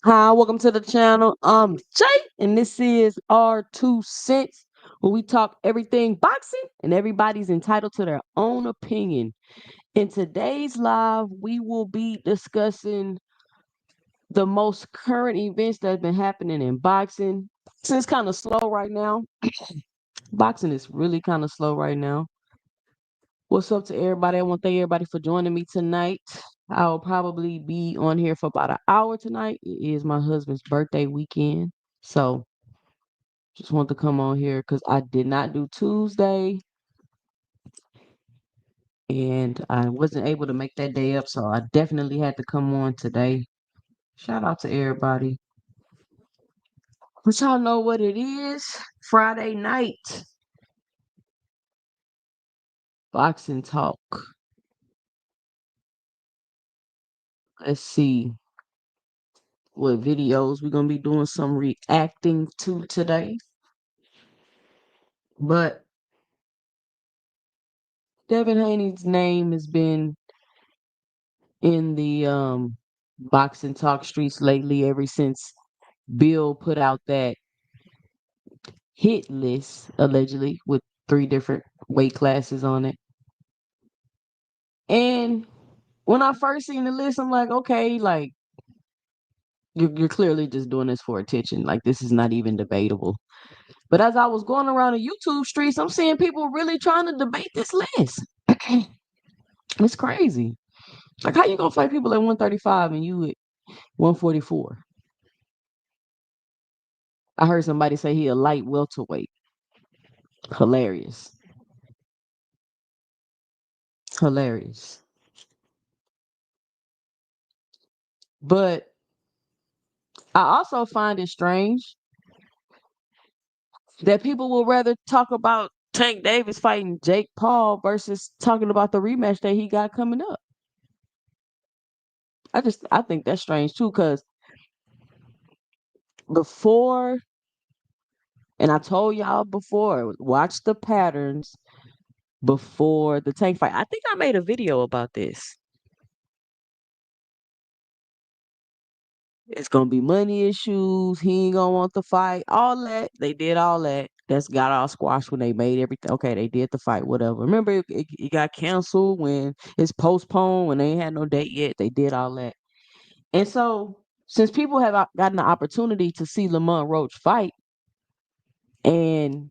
Hi, welcome to the channel. I'm Jay, and this is our 2 cents, where we talk everything boxing, and everybody's entitled to their own opinion. In today's live, we will be discussing the most current events that have been happening in boxing. Boxing is kind of slow right now. Boxing is really kind of slow right now. What's up to everybody? I want to thank everybody for joining me tonight. I'll probably be on here for about an hour tonight. It is my husband's birthday weekend. So just wanted to come on here because I did not do Tuesday and I wasn't able to make that day up. So I definitely had to come on today. Shout out to everybody. But y'all know what it is. Friday night. Boxing talk. Let's see what videos we're gonna be doing some reacting to today. But Devin Haney's name has been in the boxing talk streets lately ever since Bill put out that hit list allegedly with 3 different weight classes on it. And when I first seen the list, I'm like, okay, like you're clearly just doing this for attention. Like this is not even debatable. But as I was going around the YouTube streets, I'm seeing people really trying to debate this list. It's crazy. Like how you gonna fight people at 135 and you at 144? I heard somebody say he a light welterweight. Hilarious. Hilarious. But I also find it strange that people will rather talk about Tank Davis fighting Jake Paul versus talking about the rematch that he got coming up. I think that's strange too, because before, and I told y'all before, watch the patterns before the Tank fight. I think I made a video about this. It's gonna be money issues. He ain't gonna want the fight. All that. They did all that. That's got all squashed when they made everything. Okay, they did the fight, whatever. Remember, it got canceled when it's postponed, when they ain't had no date yet. They did all that. And so, since people have gotten the opportunity to see Lamont Roach fight, and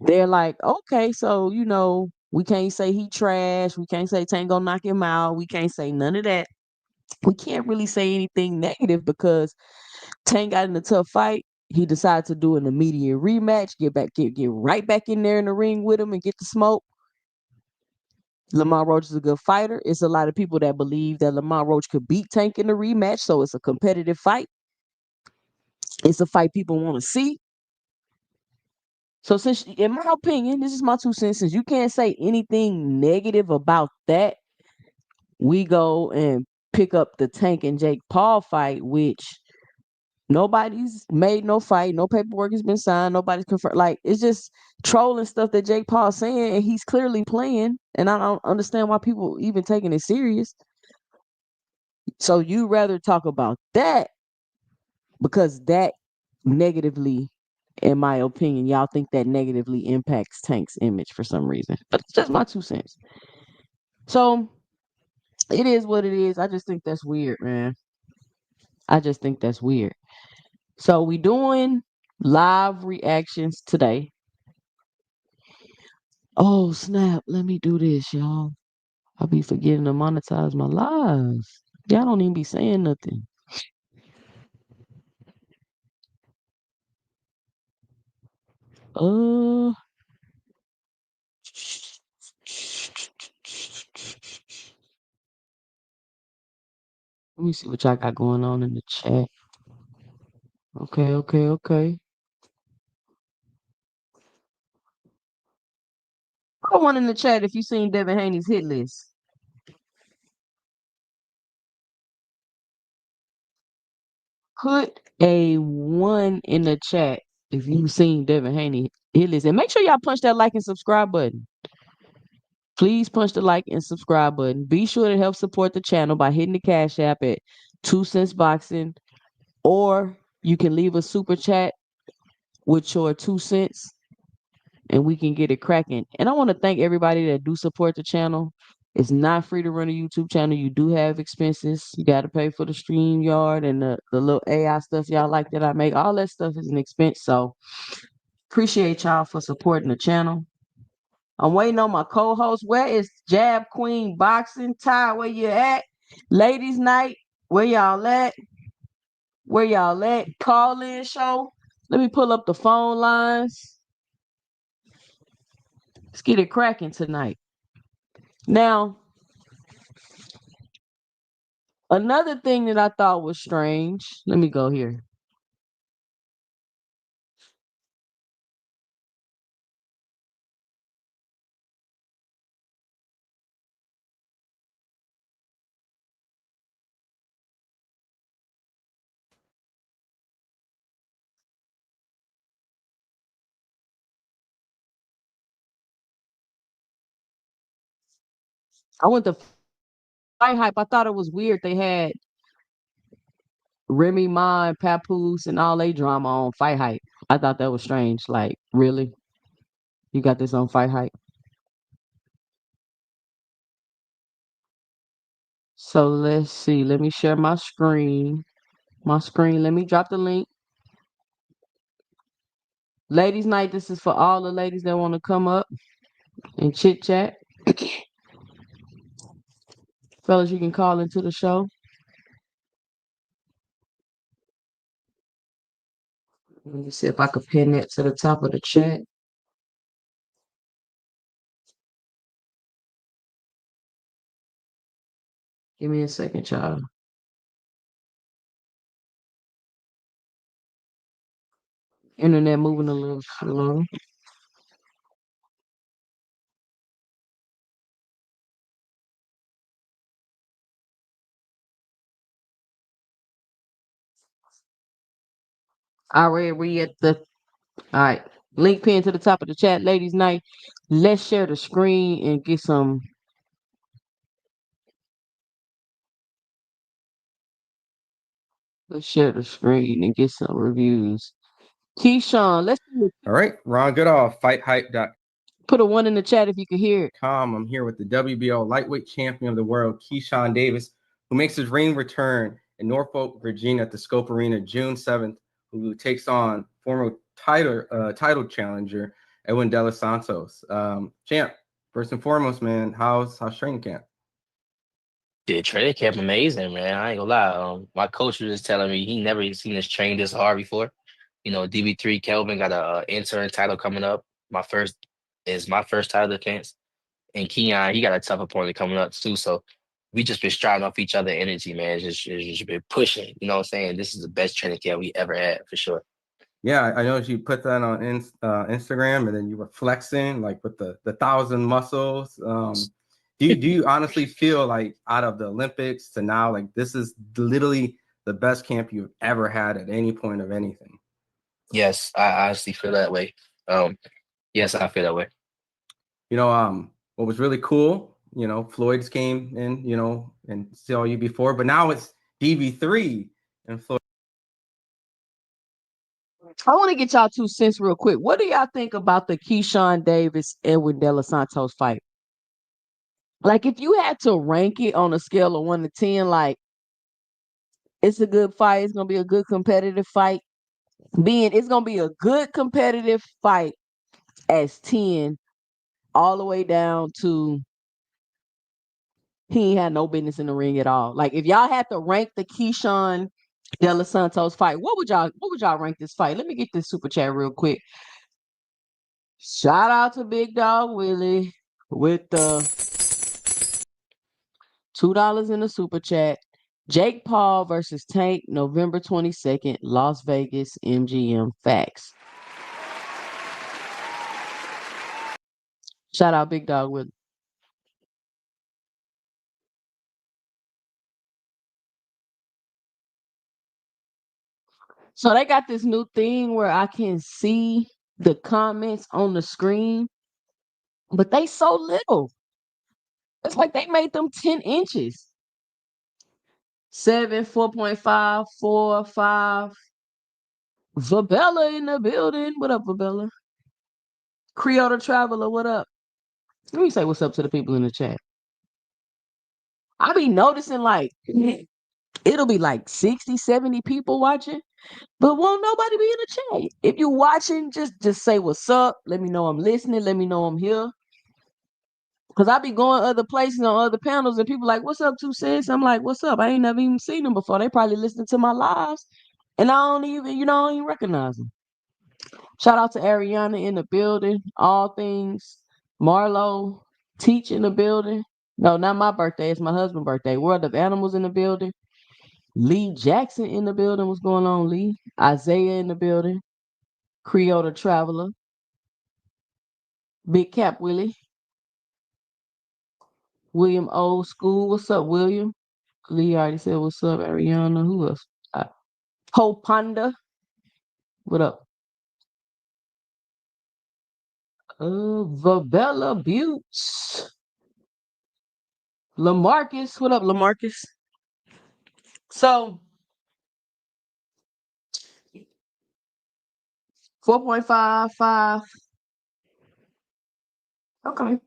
they're like, okay, so, we can't say he trash. We can't say Tank gonna knock him out. We can't say none of that. We can't really say anything negative because Tank got in a tough fight. He decided to do an immediate rematch, get right back in there in the ring with him and get the smoke. Lamont Roach is a good fighter. It's a lot of people that believe that Lamont Roach could beat Tank in the rematch, so it's a competitive fight. It's a fight people want to see. So since, in my opinion, this is my 2 cents, since you can't say anything negative about that, we go and pick up the Tank and Jake Paul fight, which nobody's made no fight, no paperwork has been signed, nobody's confirmed. Like, it's just trolling stuff that Jake Paul's saying, and he's clearly playing. And I don't understand why people even taking it serious. So you rather talk about that because that negatively, in my opinion, y'all think that negatively impacts Tank's image for some reason. But it's just my 2 cents. So it is what it is. I just think that's weird, man. I just think that's weird. So we doing live reactions today. Oh snap! Let me do this, y'all. I be forgetting to monetize my lives. Y'all don't even be saying nothing. Uh, let me see what y'all got going on in the chat. Okay, okay, okay. Put one in the chat if you seen Devin Haney's hit list. Put a one in the chat if you've seen Devin Haney hit list, and make sure y'all punch that like and subscribe button. Please punch the like and subscribe button. Be sure to help support the channel by hitting the Cash App at 2 cents boxing, or you can leave a super chat with your 2 cents, and we can get it cracking. And I want to thank everybody that do support the channel. It's not free to run a YouTube channel. You do have expenses. You got to pay for the stream yard and the little AI stuff y'all like that I make. All that stuff is an expense. So appreciate y'all for supporting the channel. I'm waiting on my co-host. Where is Jab Queen Boxing? Ty, where you at? Ladies Night, where y'all at? Where y'all at? Call in show. Let me pull up the phone lines. Let's get it cracking tonight. Now, another thing that I thought was strange. Let me go here. I went to Fight Hype. I thought it was weird. They had Remy Ma and Papoose and all they drama on Fight Hype. I thought that was strange. Like, really? You got this on Fight Hype? So let's see. Let me share my screen. Let me drop the link. Ladies Night, this is for all the ladies that want to come up and chit chat. Fellas, you can call into the show. Let me see if I could pin that to the top of the chat. Give me a second, child. Internet moving a little slow. I already read at the all right. Link pin to the top of the chat, ladies night. Let's share the screen and get some. Let's share the screen and get some reviews. Keyshawn, let's All right, Ron Goodall, FightHype.com. put a one in the chat if you can hear it. I'm here with the WBO lightweight champion of the world, Keyshawn Davis, who makes his ring return in Norfolk, Virginia at the Scope Arena June 7th, who takes on former title challenger Edwin De Los Santos. Champ, first and foremost, man, how's training camp? The training camp amazing, man. I ain't gonna lie. My coach was just telling me he never seen us train this hard before. DB3 Kelvin got a intern title coming up. My first title defense, and Keon he got a tough opponent coming up too. So we just been striding off each other energy, man. It's just been pushing. You know what I'm saying? This is the best training camp we ever had for sure. Yeah, I know you put that on Instagram, and then you were flexing like with the thousand muscles. Do you honestly feel like out of the Olympics to now, like this is literally the best camp you've ever had at any point of anything? Yes, I honestly feel that way. Um, yes, I feel that way. What was really cool, Floyd's came in, and saw you before, but now it's DB3 and Floyd. I want to get y'all 2 cents real quick. What do y'all think about the Keyshawn Davis Edwin De Los Santos fight? Like, if you had to rank it on a scale of 1 to 10, like it's a good fight, it's gonna be a good competitive fight. Being it's gonna be a good competitive fight as 10, all the way down to he ain't had no business in the ring at all. Like, if y'all had to rank the Keyshawn De Los Santos fight, what would y'all rank this fight? Let me get this super chat real quick. Shout out to Big Dog Willie with the $2 in the super chat. Jake Paul versus Tank, November 22nd, Las Vegas, MGM. Facts. Shout out Big Dog Willie. So they got this new thing where I can see the comments on the screen, but they so little. It's like they made them 10 inches. 7, 4.5, 4, 5. Vabella in the building. What up, Vabella? Creole the Traveler, what up? Let me say what's up to the people in the chat. I be noticing like it'll be like 60, 70 people watching, but won't nobody be in the chat. If you watching, just say what's up. Let me know I'm listening. Let me know I'm here. Cause I be going other places on other panels and people like, what's up, 2 cents? I'm like, what's up? I ain't never even seen them before. They probably listening to my lives. And I don't even, I don't even recognize them. Shout out to Ariana in the building. All things. Marlo, Teach in the building. No, not my birthday. It's my husband's birthday. World of Animals in the building. Lee Jackson in the building. What's going on, Lee? Isaiah in the building. Creole the Traveler. Big Cap Willie. William Old School. What's up, William? Lee already said what's up. Ariana. Who else? Hope Panda. What up? Vabella Buttes. Lamarcus. What up, Lamarcus? So 4.55. Okay.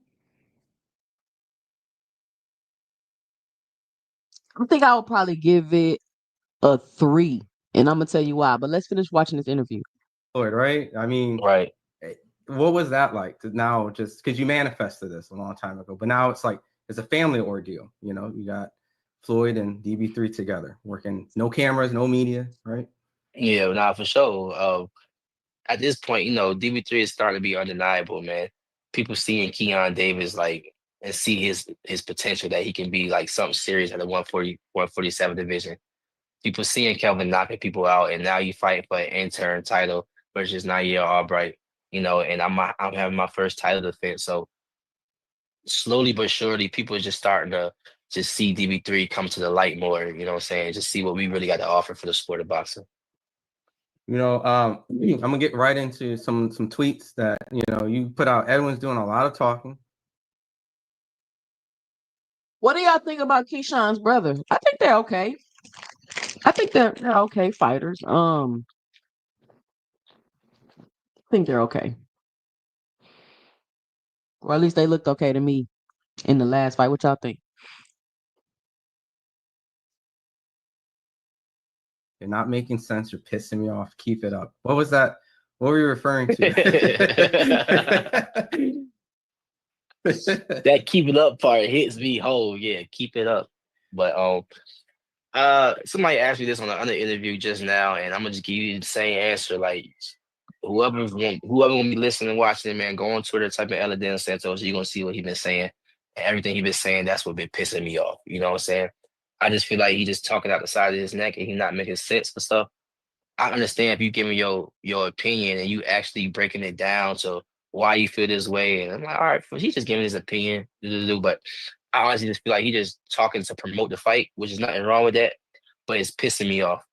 I think I would probably give it a 3. And I'm gonna tell you why. But let's finish watching this interview. Floyd, right? I mean, Right. what was that like to now, just because you manifested this a long time ago, but now it's like it's a family ordeal. You got Floyd and DB3 together working, no cameras, no media, right? Yeah, nah, for sure. At this point, DB3 is starting to be undeniable, man. People seeing Keon Davis like and see his potential that he can be like something serious at the 140, 147 division. People seeing Kelvin knocking people out, and now you fight for an intern title versus Nair Albright, and I'm having my first title defense. So slowly but surely, people are just starting to just see DB3 come to the light more, you know what I'm saying? Just see what we really got to offer for the sport of boxing. I'm gonna get right into some tweets that you put out. Edwin's doing a lot of talking. What do y'all think about Keyshawn's brother? I think they're okay. I think they're okay fighters. I think they're okay. Or at least they looked okay to me in the last fight. What y'all think? You're not making sense. You're pissing me off. Keep it up. What was that? What were you referring to? That keep it up part hits me whole. Yeah, keep it up. But somebody asked me this on another interview just now, and I'm gonna just give you the same answer. Like whoever gonna be listening and watching, man, go on Twitter, type in Eladin Santos, you're gonna see what he been saying. And everything he been saying, that's what been pissing me off. You know what I'm saying? I just feel like he just talking out the side of his neck and he not making sense for stuff. I understand if you give me your opinion and you actually breaking it down to why you feel this way. And I'm like, all right, well, he's just giving his opinion. But I honestly just feel like he just talking to promote the fight, which is nothing wrong with that. But it's pissing me off.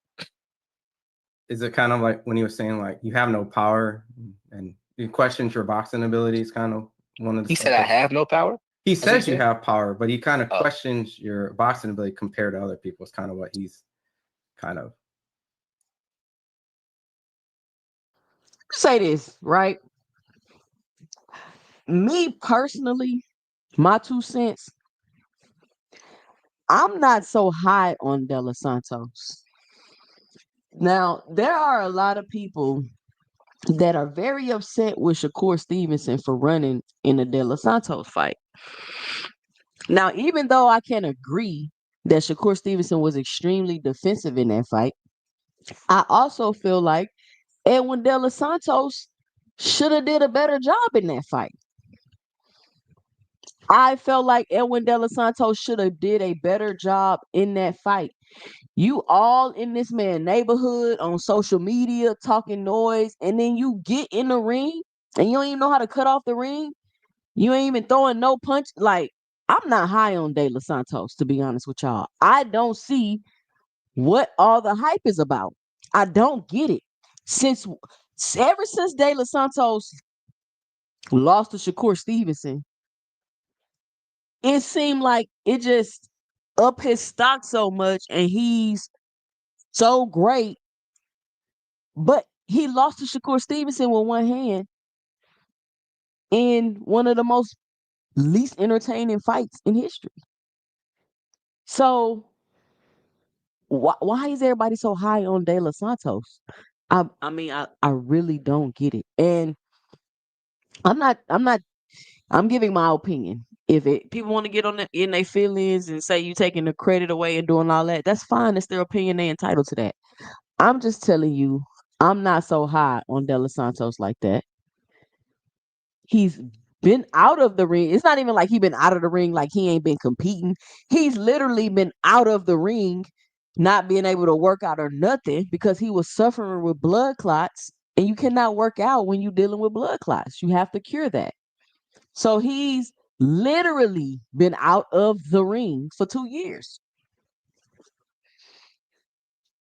Is it kind of like when he was saying like you have no power and he questions your boxing abilities? Kind of one of the He stuff said I have no power. he That's what he says you said? have power, but he kind of Oh. questions your boxing ability compared to other people. It's kind of what he's kind of. Say this, right? Me personally, my 2 cents, I'm not so high on De Los Santos. Now, there are a lot of people that are very upset with Shakur Stevenson for running in the De Los Santos fight. Now, even though I can agree that Shakur Stevenson was extremely defensive in that fight, I also feel like Edwin De Los Santos should have did a better job in that fight. I felt like Edwin De Los Santos should have did a better job in that fight. You all in this man neighborhood on social media talking noise, and then you get in the ring and you don't even know how to cut off the ring. You ain't even throwing no punch. Like, I'm not high on De Los Santos, to be honest with y'all. I don't see what all the hype is about. I don't get it. Since ever since De Los Santos lost to Shakur Stevenson, it seemed like it just up his stock so much and he's so great. But he lost to Shakur Stevenson with one hand in one of the most least entertaining fights in history. So why is everybody so high on De Los Santos? I really don't get it. And I'm giving my opinion. If people want to get in their feelings and say you taking the credit away and doing all that, that's fine. It's their opinion. They entitled to that. I'm just telling you, I'm not so high on De Los Santos like that. He's been out of the ring. It's not even like he been out of the ring like he ain't been competing. He's literally been out of the ring, not being able to work out or nothing because he was suffering with blood clots. And you cannot work out when you're dealing with blood clots. You have to cure that. So he's literally been out of the ring for 2 years.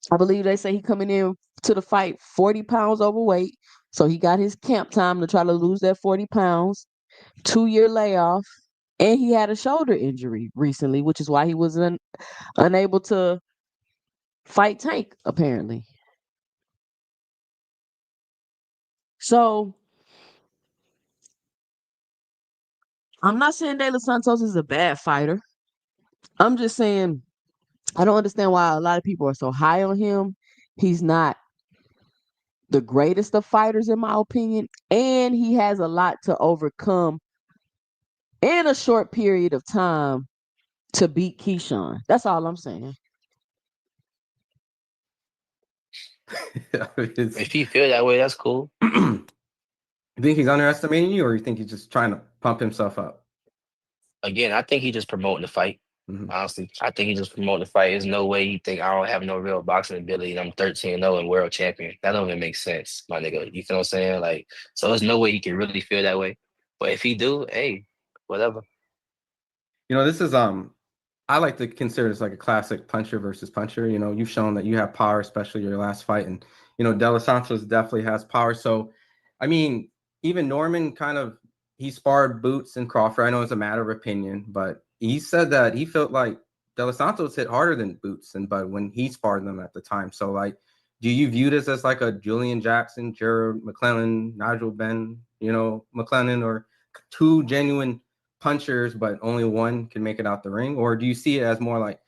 I believe they say he coming in to the fight 40 pounds overweight. So he got his camp time to try to lose that 40 pounds, 2 year layoff. And he had a shoulder injury recently, which is why he was unable to fight Tank, apparently. So I'm not saying De Los Santos is a bad fighter. I'm just saying I don't understand why a lot of people are so high on him. He's not the greatest of fighters, in my opinion, and he has a lot to overcome in a short period of time to beat Keyshawn. That's all I'm saying. If you feel that way, that's cool. You think he's underestimating you, or you think he's just trying to pump himself up? Again, I think he just promoting the fight. Mm-hmm. Honestly, I think he just promoting the fight. There's no way he think I don't have no real boxing ability and I'm 13-0 and world champion. That don't even make sense, my nigga. You feel what I'm saying? Like, so there's no way he can really feel that way. But if he do, hey, whatever. This is I like to consider this like a classic puncher versus puncher. You've shown that you have power, especially your last fight, and De Los Santos definitely has power. So, I mean, even Norman he sparred Boots and Crawford. I know it's a matter of opinion, but he said that he felt like De Los Santos hit harder than Boots and Bud when he sparred them at the time. So, like, do you view this as like a Julian Jackson, Jared McClellan, Nigel Benn, McClellan, or two genuine punchers, but only one can make it out the ring? Or do you see it as more like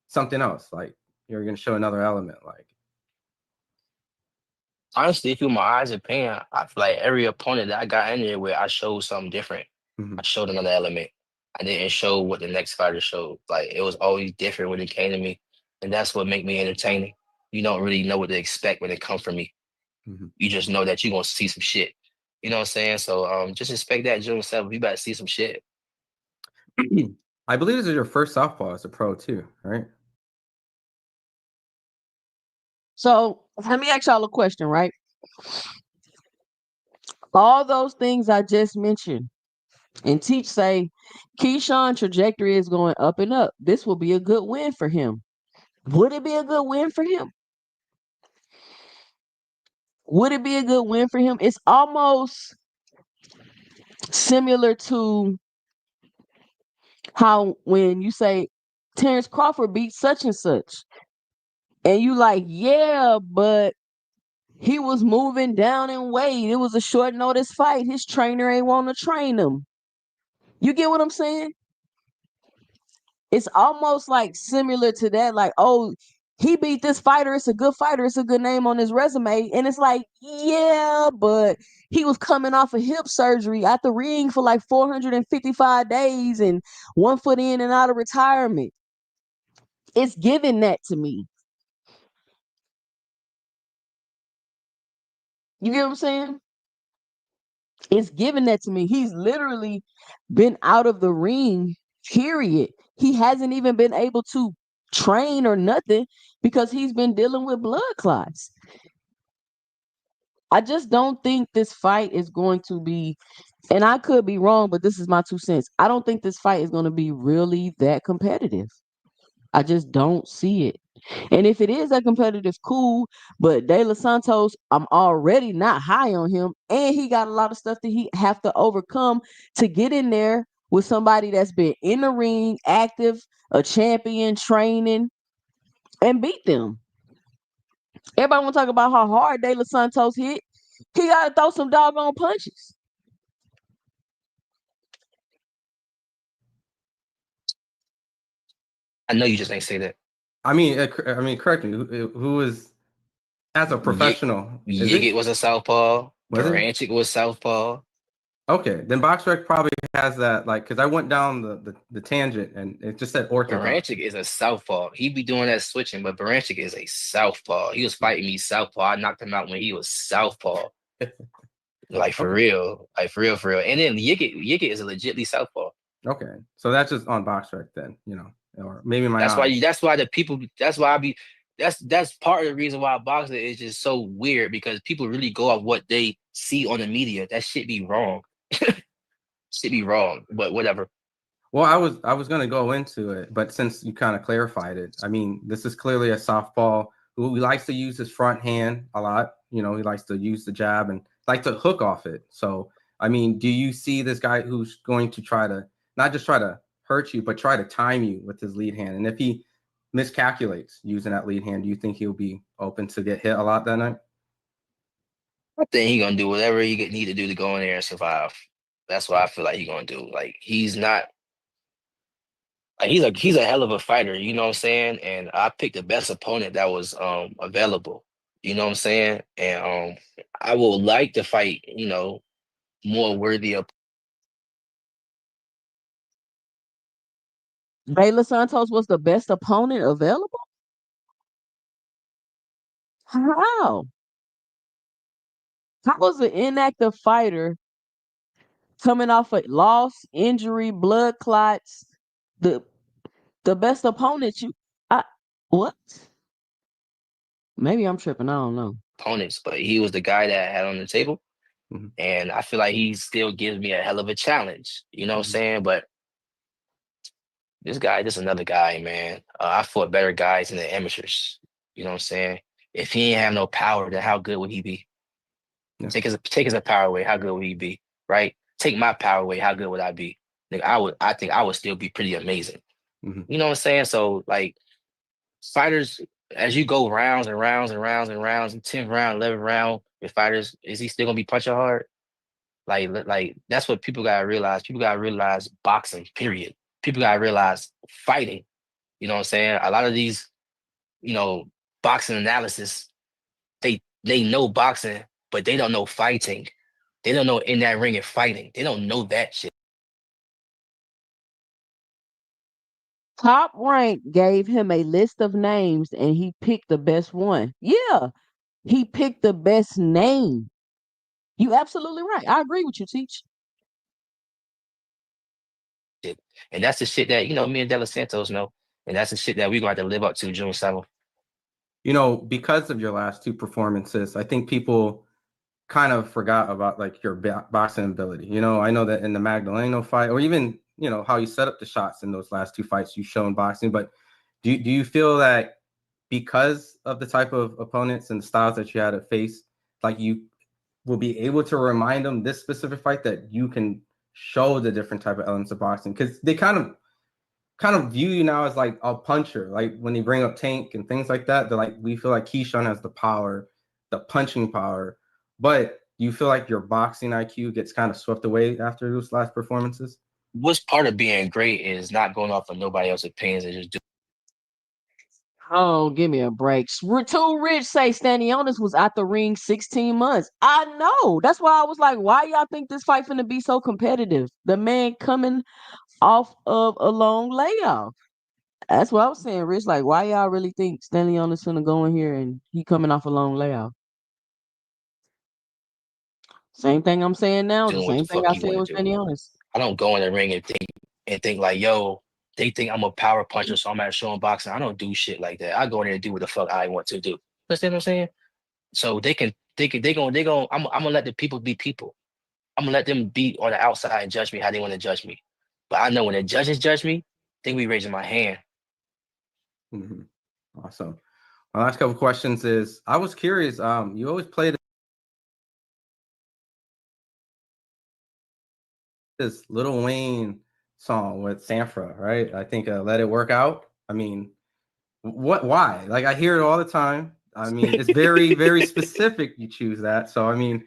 something else? Like you're going to show another element, like, Honestly, through my eyes of pain, I feel like every opponent that I got in there with, I showed something different. mm-hmm, I showed another element. I didn't show what the next fighter showed. Like it was always different when it came to me, and that's what make me entertaining. You don't really know what to expect when it comes from me. mm-hmm. You just know that you're gonna see some shit. You know what I'm saying? So just expect that June 7th. You better see some shit. I believe this is your first softball as a pro too, right? So let me ask y'all a question, right? All those things I just mentioned, and Teach say Keyshawn trajectory is going up and up. This will be a good win for him. Would it be a good win for him? Would it be a good win for him? It's almost similar to how when you say Terrence Crawford beat such and such, and you like, yeah, but he was moving down in weight. It was a short notice fight. His trainer ain't want to train him. You get what I'm saying? It's almost like similar to that. Like, oh, he beat this fighter. It's a good fighter. It's a good name on his resume. And it's like, yeah, but he was coming off of hip surgery at the ring for like 455 days and 1 foot in and out of retirement. It's giving that to me. You get what I'm saying? It's giving that to me. He's literally been out of the ring, period. He hasn't even been able to train or nothing because he's been dealing with blood clots. I just don't think this fight is going to be, and I could be wrong, but this is my 2 cents. I don't think this fight is going to be really that competitive. I just don't see it. And if it is that competitive, cool. But De Los Santos, I'm already not high on him, and he got a lot of stuff that he have to overcome to get in there with somebody that's been in the ring, active, a champion, training, and beat them. Everybody want to talk about how hard De Los Santos hit. He got to throw some doggone punches. I know you just ain't say that. Correct me. Who is as a Yig professional? Is it? Yigit was a southpaw. Was it? Baranchik was southpaw. Okay, then BoxRec probably has that. Like, because I went down the tangent and it just said orthodox. Baranchik is a southpaw. He be doing that switching, but Baranchik is a southpaw. He was fighting me southpaw. I knocked him out when he was southpaw. Like for Okay, real. Like for real, for real. And then Yigit is a legitly southpaw. okay. So that's just on BoxRec then, or maybe my That's why eyes. that's why the people that's why I be that's part of the reason why boxing is just so weird because people really go off what they see on the media. That shit be wrong. Shit be wrong. But whatever. Well, I was gonna go into it, but since you kind of clarified it, I mean, this is clearly a softball who likes to use his front hand a lot. He likes to use the jab and like to hook off it. So, I mean, do you see this guy who's going to try to not just try to hurt you, but try to time you with his lead hand? And if he miscalculates using that lead hand, do you think he'll be open to get hit a lot that night? I think he gonna do whatever he need to do to go in there and survive. That's what I feel like he gonna do. Like he's not like he's a hell of a fighter, you know what I'm saying? And I picked the best opponent that was available. You know what I'm saying? And I would like to fight, more worthy of De Los Santos was the best opponent available? How? How was an inactive fighter coming off a loss, injury, blood clots, the the best opponent you I what? Maybe I'm tripping, I don't know. opponents, but he was the guy that I had on the table. Mm-hmm. And I feel like he still gives me a hell of a challenge. You know what I'm Mm-hmm. saying? But this guy, just another guy, man. I fought better guys in the amateurs. You know what I'm saying? If he ain't have no power, then how good would he be? Yeah. Take his power away, how good would he be? Right? Take my power away, how good would I be? Like I think I would still be pretty amazing. Mhm. You know what I'm saying? So like fighters, as you go rounds and rounds and rounds and rounds, and 10th round, 11th round with fighters, is he still gonna be punching hard? Like that's what people gotta realize. People gotta realize boxing, period. People gotta realize fighting. You know what I'm saying? A lot of these, you know, boxing analysis, they know boxing, but they don't know fighting. They don't know in that ring and fighting. They don't know that shit. Top Rank gave him a list of names and he picked the best one. Yeah, he picked the best name. You absolutely right. I agree with you, Teach. And that's the shit that, you know, me and De Los Santos know. And that's the shit that we're gonna have to live up to June 7th. You know, because of your last two performances, I think people kind of forgot about like your boxing ability. You know, I know that in the Magdaleno fight, or even you know how you set up the shots in those last two fights, you've shown boxing. But do you feel that because of the type of opponents and styles that you had to face, like you will be able to remind them this specific fight that you can show the different type of elements of boxing? Because they kind of view you now as like a puncher. Like when they bring up Tank and things like that, they're like, we feel like Keyshawn has the power, the punching power. But you feel like your boxing IQ gets kind of swept away after those last performances? What's part of being great is not going off of nobody else's opinions and just do Oh, give me a break. Too Rich say Stanionis was out the ring 16 months. I know. That's why I was like, why y'all think this fight finna be so competitive? The man coming off of a long layoff. That's what I was saying, Rich. Like, why y'all really think Stanionis finna go in here and he coming off a long layoff? Same thing I'm saying now is the doing what the same thing fuck I you said want to with do. Stanionis. I don't go in the ring and think like, yo, they think I'm a power puncher, so I'm at showing boxing. I don't do shit like that. I go in there and do what the fuck I want to do. Understand what I'm saying? So I'm gonna let the people be people. I'm gonna let them be on the outside and judge me how they want to judge me. But I know when the judges judge me, they be raising my hand. Mm-hmm. Awesome. My last couple questions is I was curious. You always played this Lil Wayne song with Sanfra, right? I think Let It Work Out. I mean, why? Like I hear it all the time. I mean, it's very, very specific you choose that. So I mean,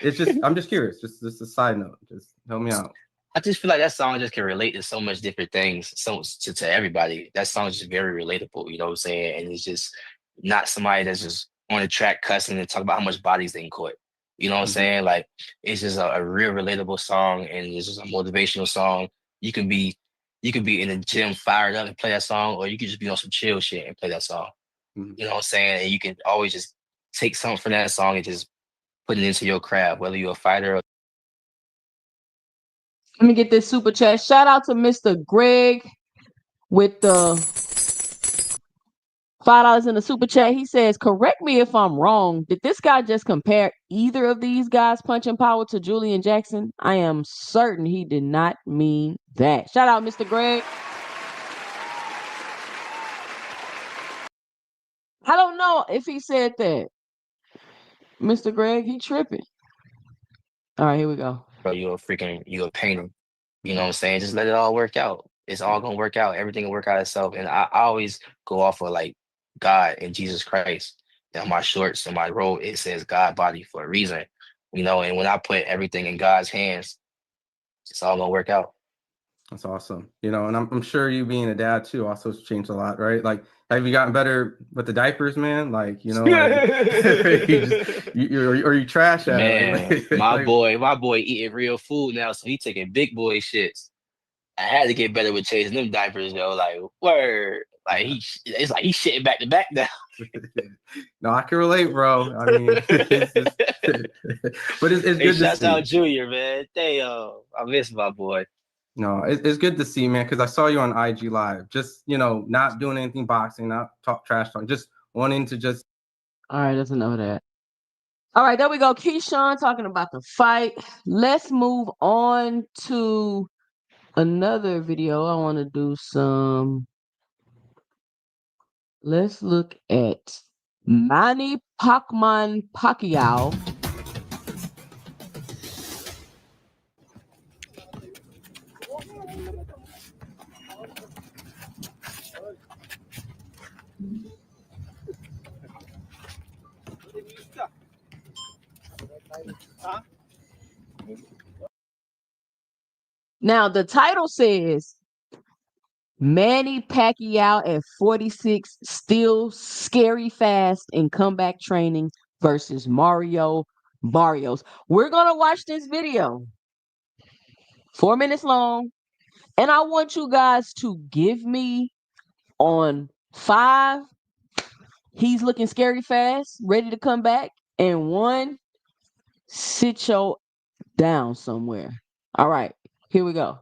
it's just I'm just curious. Just a side note. Just help me out. I just feel like that song just can relate to so much different things, so to everybody. That song is just very relatable, you know what I'm saying? And it's just not somebody that's just on the track cussing and talk about how much bodies they can caught. You know what I'm Mm-hmm. saying? Like it's just a real relatable song and it's just a motivational song. You can be you can be in the gym fired up and play that song, or you can just be on some chill shit and play that song. Mm-hmm. You know what I'm saying? And you can always just take something from that song and just put it into your craft, whether you're a fighter or Let me get this super chat. Shout out to Mr. Greg with the $5 in the super chat. He says, correct me if I'm wrong. Did this guy just compare either of these guys' punching power to Julian Jackson? I am certain he did not mean that. Shout out, Mr. Greg. I don't know if he said that. Mr. Greg, he tripping. All right, here we go. you're a painter. You know Mm-hmm. what I'm saying? Just let it all work out. It's all gonna work out. Everything will work out itself. And I always go off of like God and Jesus Christ. And my shorts and my robe, it says God body for a reason. You know, and when I put everything in God's hands, it's all gonna work out. That's awesome. You know, and I'm sure you being a dad too also has changed a lot, right? Like, have you gotten better with the diapers, man? Like, you know, like you just or you trash at it, Man, like my boy eating real food now, so he taking big boy shits. I had to get better with chasing them diapers, though. Like, word. Like yeah. it's like he's shitting back to back now. No, I can relate, bro. I mean, it's just, but it's Hey, good to shouts out see. Junior, man. Damn, I miss my boy. No, it's good to see, man, because I saw you on IG Live, just not doing anything boxing, not talk trash talk, just wanting to just All right, that's enough of that. All right, there we go. Keyshawn talking about the fight. Let's move on to another video. I want to do some. Let's look at Manny Pacquiao. Now the title says Manny Pacquiao at 46, still scary fast in comeback training versus Mario Barrios. We're gonna watch this video, 4 minutes long, and I want you guys to give me on 5. He's looking scary fast, ready to come back, and 1, sit your down somewhere. All right, here we go.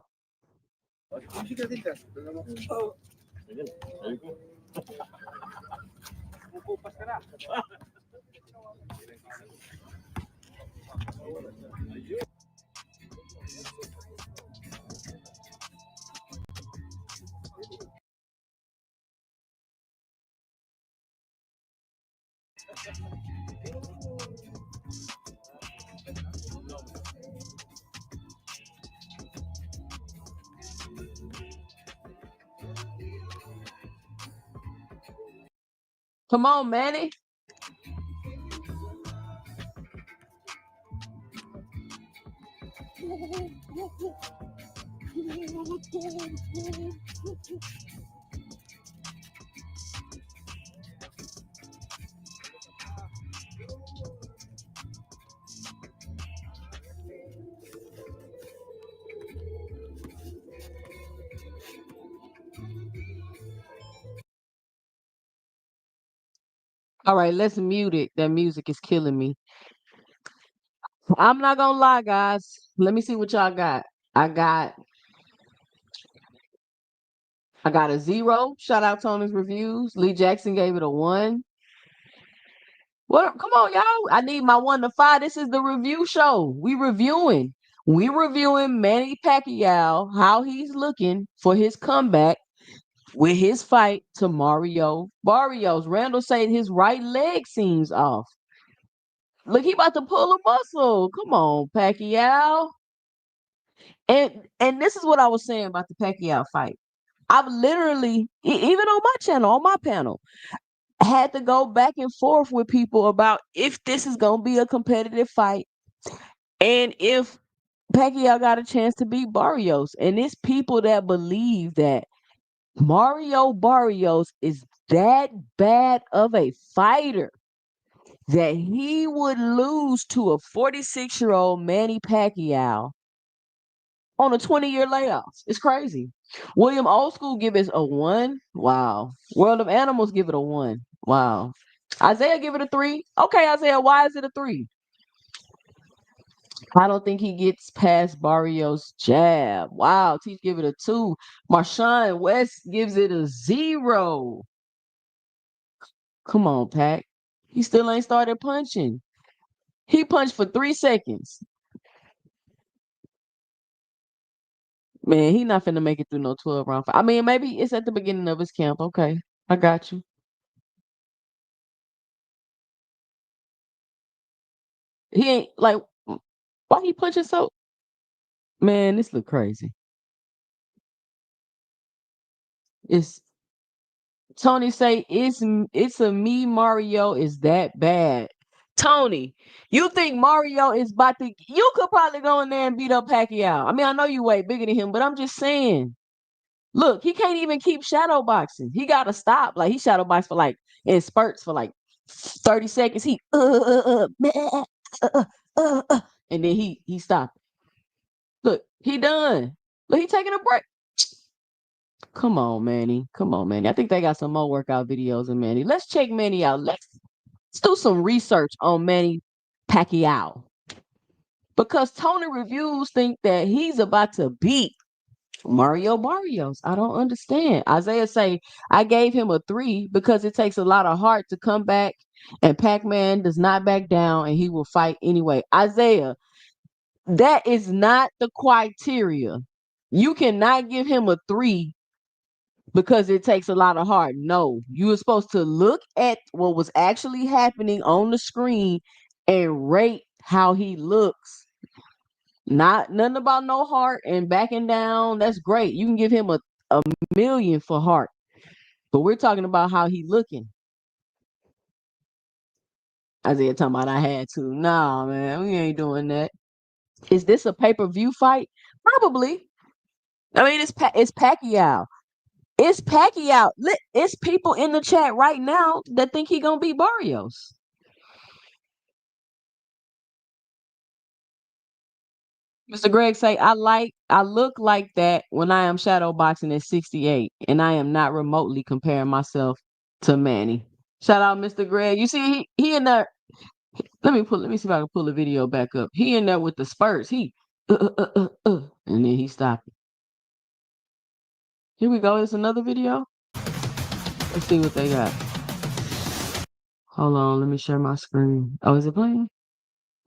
Come on, Manny. All right, let's mute it. That music is killing me. I'm not gonna lie, guys. Let me see what y'all got. I got I got a 0. Shout out Tony's reviews. Lee Jackson gave it a 1. What? Come on, y'all. I need my 1 to 5. This is the review show. We reviewing Manny Pacquiao, how he's looking for his comeback with his fight to Mario Barrios. Randall said his right leg seems off. Look, he about to pull a muscle. Come on, Pacquiao. And this is what I was saying about the Pacquiao fight. I've literally, even on my channel, on my panel, had to go back and forth with people about if this is gonna be a competitive fight and if Pacquiao got a chance to beat Barrios. And it's people that believe that Mario Barrios is that bad of a fighter that he would lose to a 46-year-old Manny Pacquiao on a 20-year layoff. It's crazy. William Old School give it a 1. Wow. World of Animals give it a 1. Wow. Isaiah give it a 3. Okay, Isaiah, why is it a 3? I don't think he gets past Barrios' jab. Wow. Teach give it a 2. Marshawn West gives it a 0. Come on, Pac. He still ain't started punching. He punched for 3 seconds. Man, he not finna make it through no 12-round fight. I mean, maybe it's at the beginning of his camp. Okay, I got you. He ain't like, why he punching so? Man, this look crazy. It's Tony say it's a me Mario is that bad. Tony, you think Mario is about to? You could probably go in there and beat up Pacquiao. I mean, I know you way bigger than him, but I'm just saying. Look, he can't even keep shadow boxing. He got to stop. Like he shadow box for like in spurts for like 30 seconds. He meh, and then he stopped. Look, he done. Look, he taking a break. Come on, Manny. Come on, Manny. I think they got some more workout videos of Manny. Let's check Manny out. Let's do some research on Manny Pacquiao. Because Tony Reviews think that he's about to beat Mario Barrios. I don't understand. Isaiah say, I gave him a 3 because it takes a lot of heart to come back, and Pac-Man does not back down, and he will fight anyway. Isaiah, that is not the criteria. You cannot give him a 3 because it takes a lot of heart. No, you were supposed to look at what was actually happening on the screen and rate how he looks. Not nothing about no heart and backing down. That's great. You can give him a million for heart. But we're talking about how he looking. Isaiah talking about I had to. Nah, man, we ain't doing that. Is this a pay-per-view fight? Probably. I mean, it's Pacquiao. It's Pacquiao. It's people in the chat right now that think he gonna beat Barrios. Mr. Greg say, I look like that when I am shadow boxing at 68, and I am not remotely comparing myself to Manny. Shout out Mr. Greg. You see, he in there. Let me see if I can pull the video back up. He in there with the spurts. And then he stopped. Here we go. It's another video. Let's see what they got. Hold on, let me share my screen. Oh, is it playing?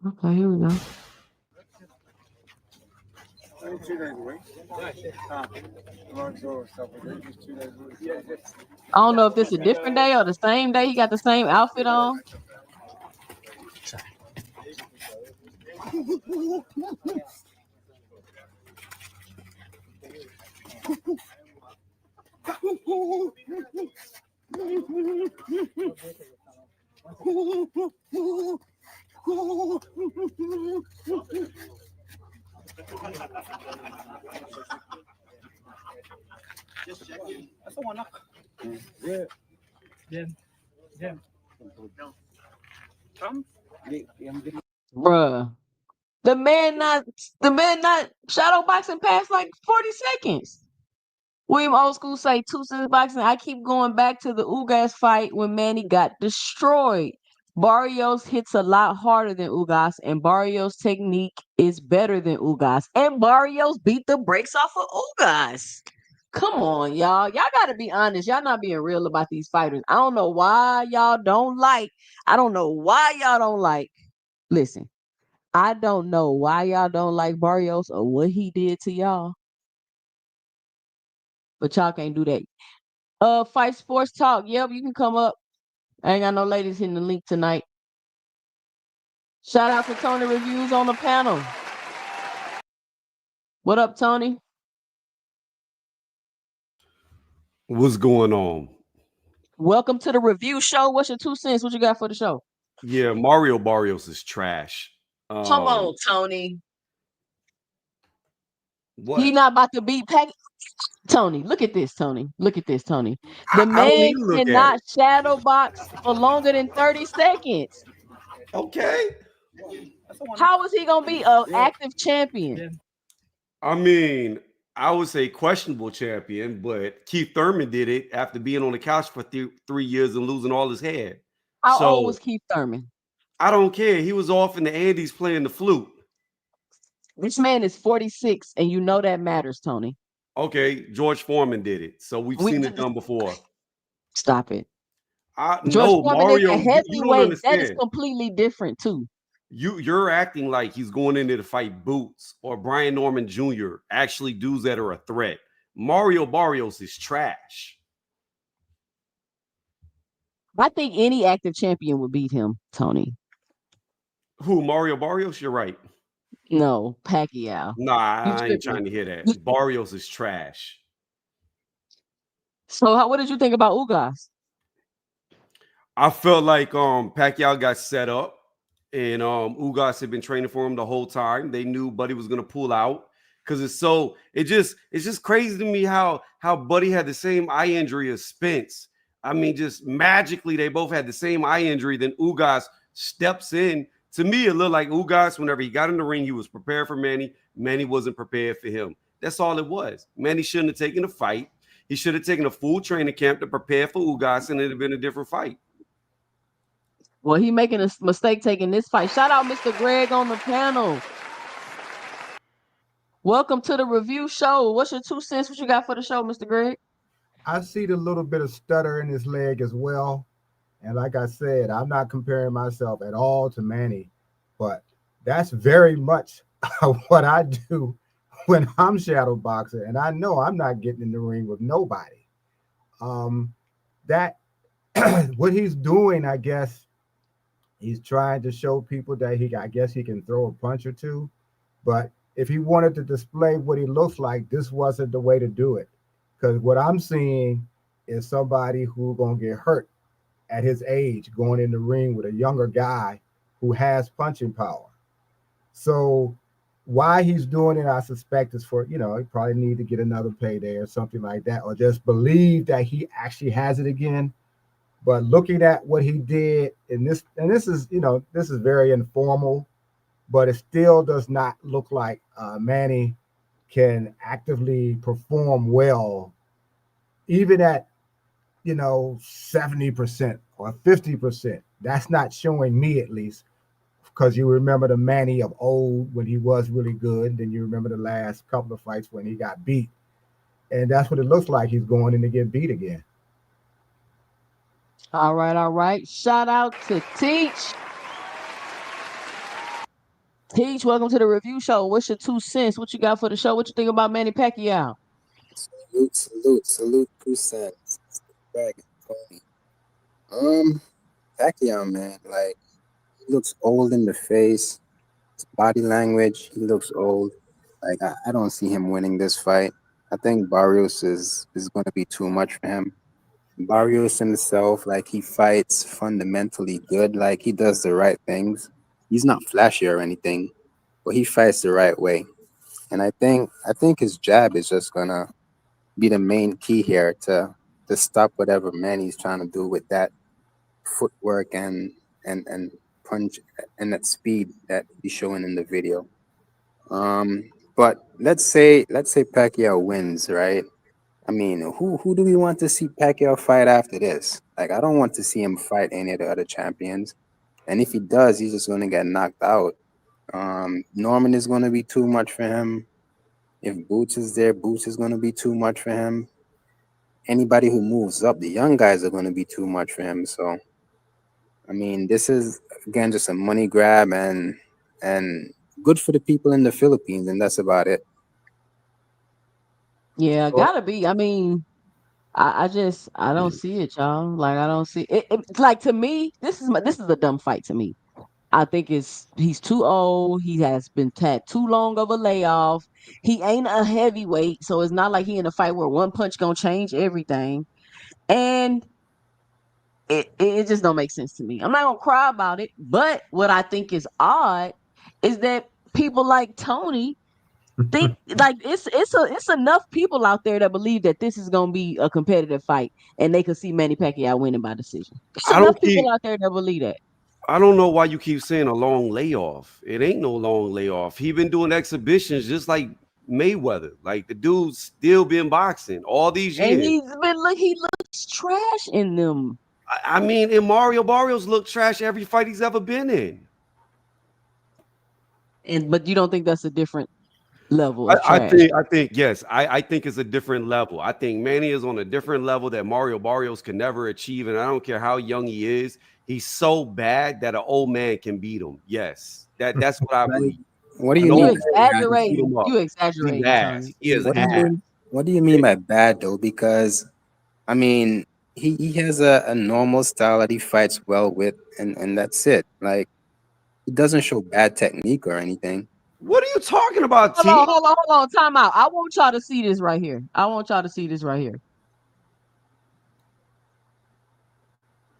Okay, here we go. I don't know if this is a different day or the same day. He got the same outfit on. Bruh. The man not shadow boxing past like 40 seconds. William Old School say 2 cents boxing. I keep going back to the Ugas fight when Manny got destroyed. Barrios hits a lot harder than Ugas, and Barrios' technique is better than Ugas. And Barrios beat the brakes off of Ugas. Come on, y'all. Y'all gotta be honest. Y'all not being real about these fighters. I don't know why y'all don't like. I don't know why y'all don't like. Listen, I don't know why y'all don't like Barrios or what he did to y'all, but y'all can't do that. Fight Sports Talk. Yep, you can come up. I ain't got no ladies hitting the link tonight. Shout out to Tony Reviews on the panel. What up, Tony? What's going on? Welcome to the review show. What's your 2 cents? What you got for the show? Yeah, Mario Barrios is trash. Come on, Tony. What? He not about to beat Pac. Tony, look at this, Tony. Look at this, Tony. The I don't man need to look at cannot it. shadow box for longer than 30 seconds. Okay. How is he gonna be an active champion? I mean, I would say questionable champion, but Keith Thurman did it after being on the couch for 3 years and losing all his hair. How old So was Keith Thurman? I don't care. He was off in the Andes playing the flute. This man is 46, and you know that matters, Tony. Okay, George Foreman did it. So we've seen it done before. Stop it. George No, Foreman is Mario, a you don't heavyweight. That is understand. completely different, too. You're acting like he's going in there to fight Boots or Brian Norman Jr. Actually, dudes that are a threat. Mario Barrios is trash. I think any active champion would beat him, Tony. Who, Mario Barrios? You're right. No, Pacquiao. Nah, You I ain't tripping. trying to hear that. Barrios is trash. So, what did you think about Ugas? I felt like Pacquiao got set up, and Ugas had been training for him the whole time. They knew Buddy was gonna pull out because it's just crazy to me how Buddy had the same eye injury as Spence. I mean, just magically they both had the same eye injury. Then Ugas steps in. To me, it looked like Ugas, whenever he got in the ring, he was prepared for Manny. Manny wasn't prepared for him. That's all it was. Manny shouldn't have taken a fight. He should have taken a full training camp to prepare for Ugas, and it'd have been a different fight. Well, he making a mistake taking this fight. Shout out Mr. Greg on the panel. Welcome to the review show. What's your 2 cents? What you got for the show, Mr. Greg? I see the little bit of stutter in his leg as well. And like I said, I'm not comparing myself at all to Manny, but that's very much what I do when I'm shadow boxing. And I know I'm not getting in the ring with nobody. That what he's doing, I guess, he's trying to show people that I guess he can throw a punch or two. But if he wanted to display what he looks like, this wasn't the way to do it. Because what I'm seeing is somebody who gonna get hurt at his age, going in the ring with a younger guy who has punching power. So why he's doing it, I suspect, is for he probably need to get another payday or something like that, or just believe that he actually has it again. But looking at what he did in this, and this is very informal, but it still does not look like Manny can actively perform well, even at 70% or 50%. That's not showing me, at least, because you remember the Manny of old when he was really good. Then you remember the last couple of fights when he got beat, and that's what it looks like. He's going in to get beat again. All right, all right. Shout out to Teach. Teach, welcome to the review show. What's your 2 cents? What you got for the show? What you think about Manny Pacquiao? Salute, salute, salute, Poussin, Dragon, Tony. Um, Pacquiao, man, like he looks old in the face. His body language, he looks old. Like I don't see him winning this fight. I think Barrios is going to be too much for him. Barrios himself, like he fights fundamentally good. Like he does the right things. He's not flashy or anything, but he fights the right way. And I think his jab is just gonna be the main key here to stop whatever Manny's trying to do with that footwork and punch and that speed that he's showing in the video. But let's say Pacquiao wins, right? I mean, who do we want to see Pacquiao fight after this? Like, I don't want to see him fight any of the other champions. And if he does, he's just gonna get knocked out. Norman is gonna be too much for him. If Boots is there, Boots is gonna be too much for him. Anybody who moves up, the young guys are gonna be too much for him. So I mean, this is again just a money grab and good for the people in the Philippines, and that's about it. Yeah, So, gotta be. I mean, I don't see it, y'all. Like I don't see it. Like to me, this is a dumb fight to me. I think he's too old. He has been had too long of a layoff. He ain't a heavyweight, so it's not like he in a fight where one punch gonna change everything. And it just don't make sense to me. I'm not gonna cry about it, but what I think is odd is that people like Tony think like it's enough people out there that believe that this is gonna be a competitive fight and they could see Manny Pacquiao winning by decision. There's I enough don't people keep. out there that believe that. I don't know why you keep saying a long layoff. It ain't no long layoff. He been doing exhibitions just like Mayweather. Like the dude's still been boxing all these And years. he looks trash in them. I mean, and Mario Barrios looked trash every fight he's ever been in. And but you don't think that's a different level I, of I trash. think, I think, yes, I think it's a different level. I think Manny is on a different level that Mario Barrios can never achieve, and I don't care how young he is. He's so bad that an old man can beat him. Yes, that's what I Like, believe. what do An you old You mean man by bad? can beat exaggerating. him up. You He's exaggerating, ass. Tony. He is What do you ass. mean? What do you mean by bad though? Because I mean, he has a normal style that he fights well with, and that's it. Like he doesn't show bad technique or anything. What are you talking about, Hold on, T? hold on, hold on. Time out. I want y'all to see this right here. I want y'all to see this right here.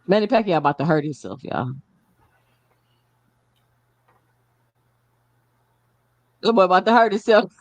Manny Pacquiao about to hurt himself, y'all. Good boy about to hurt himself.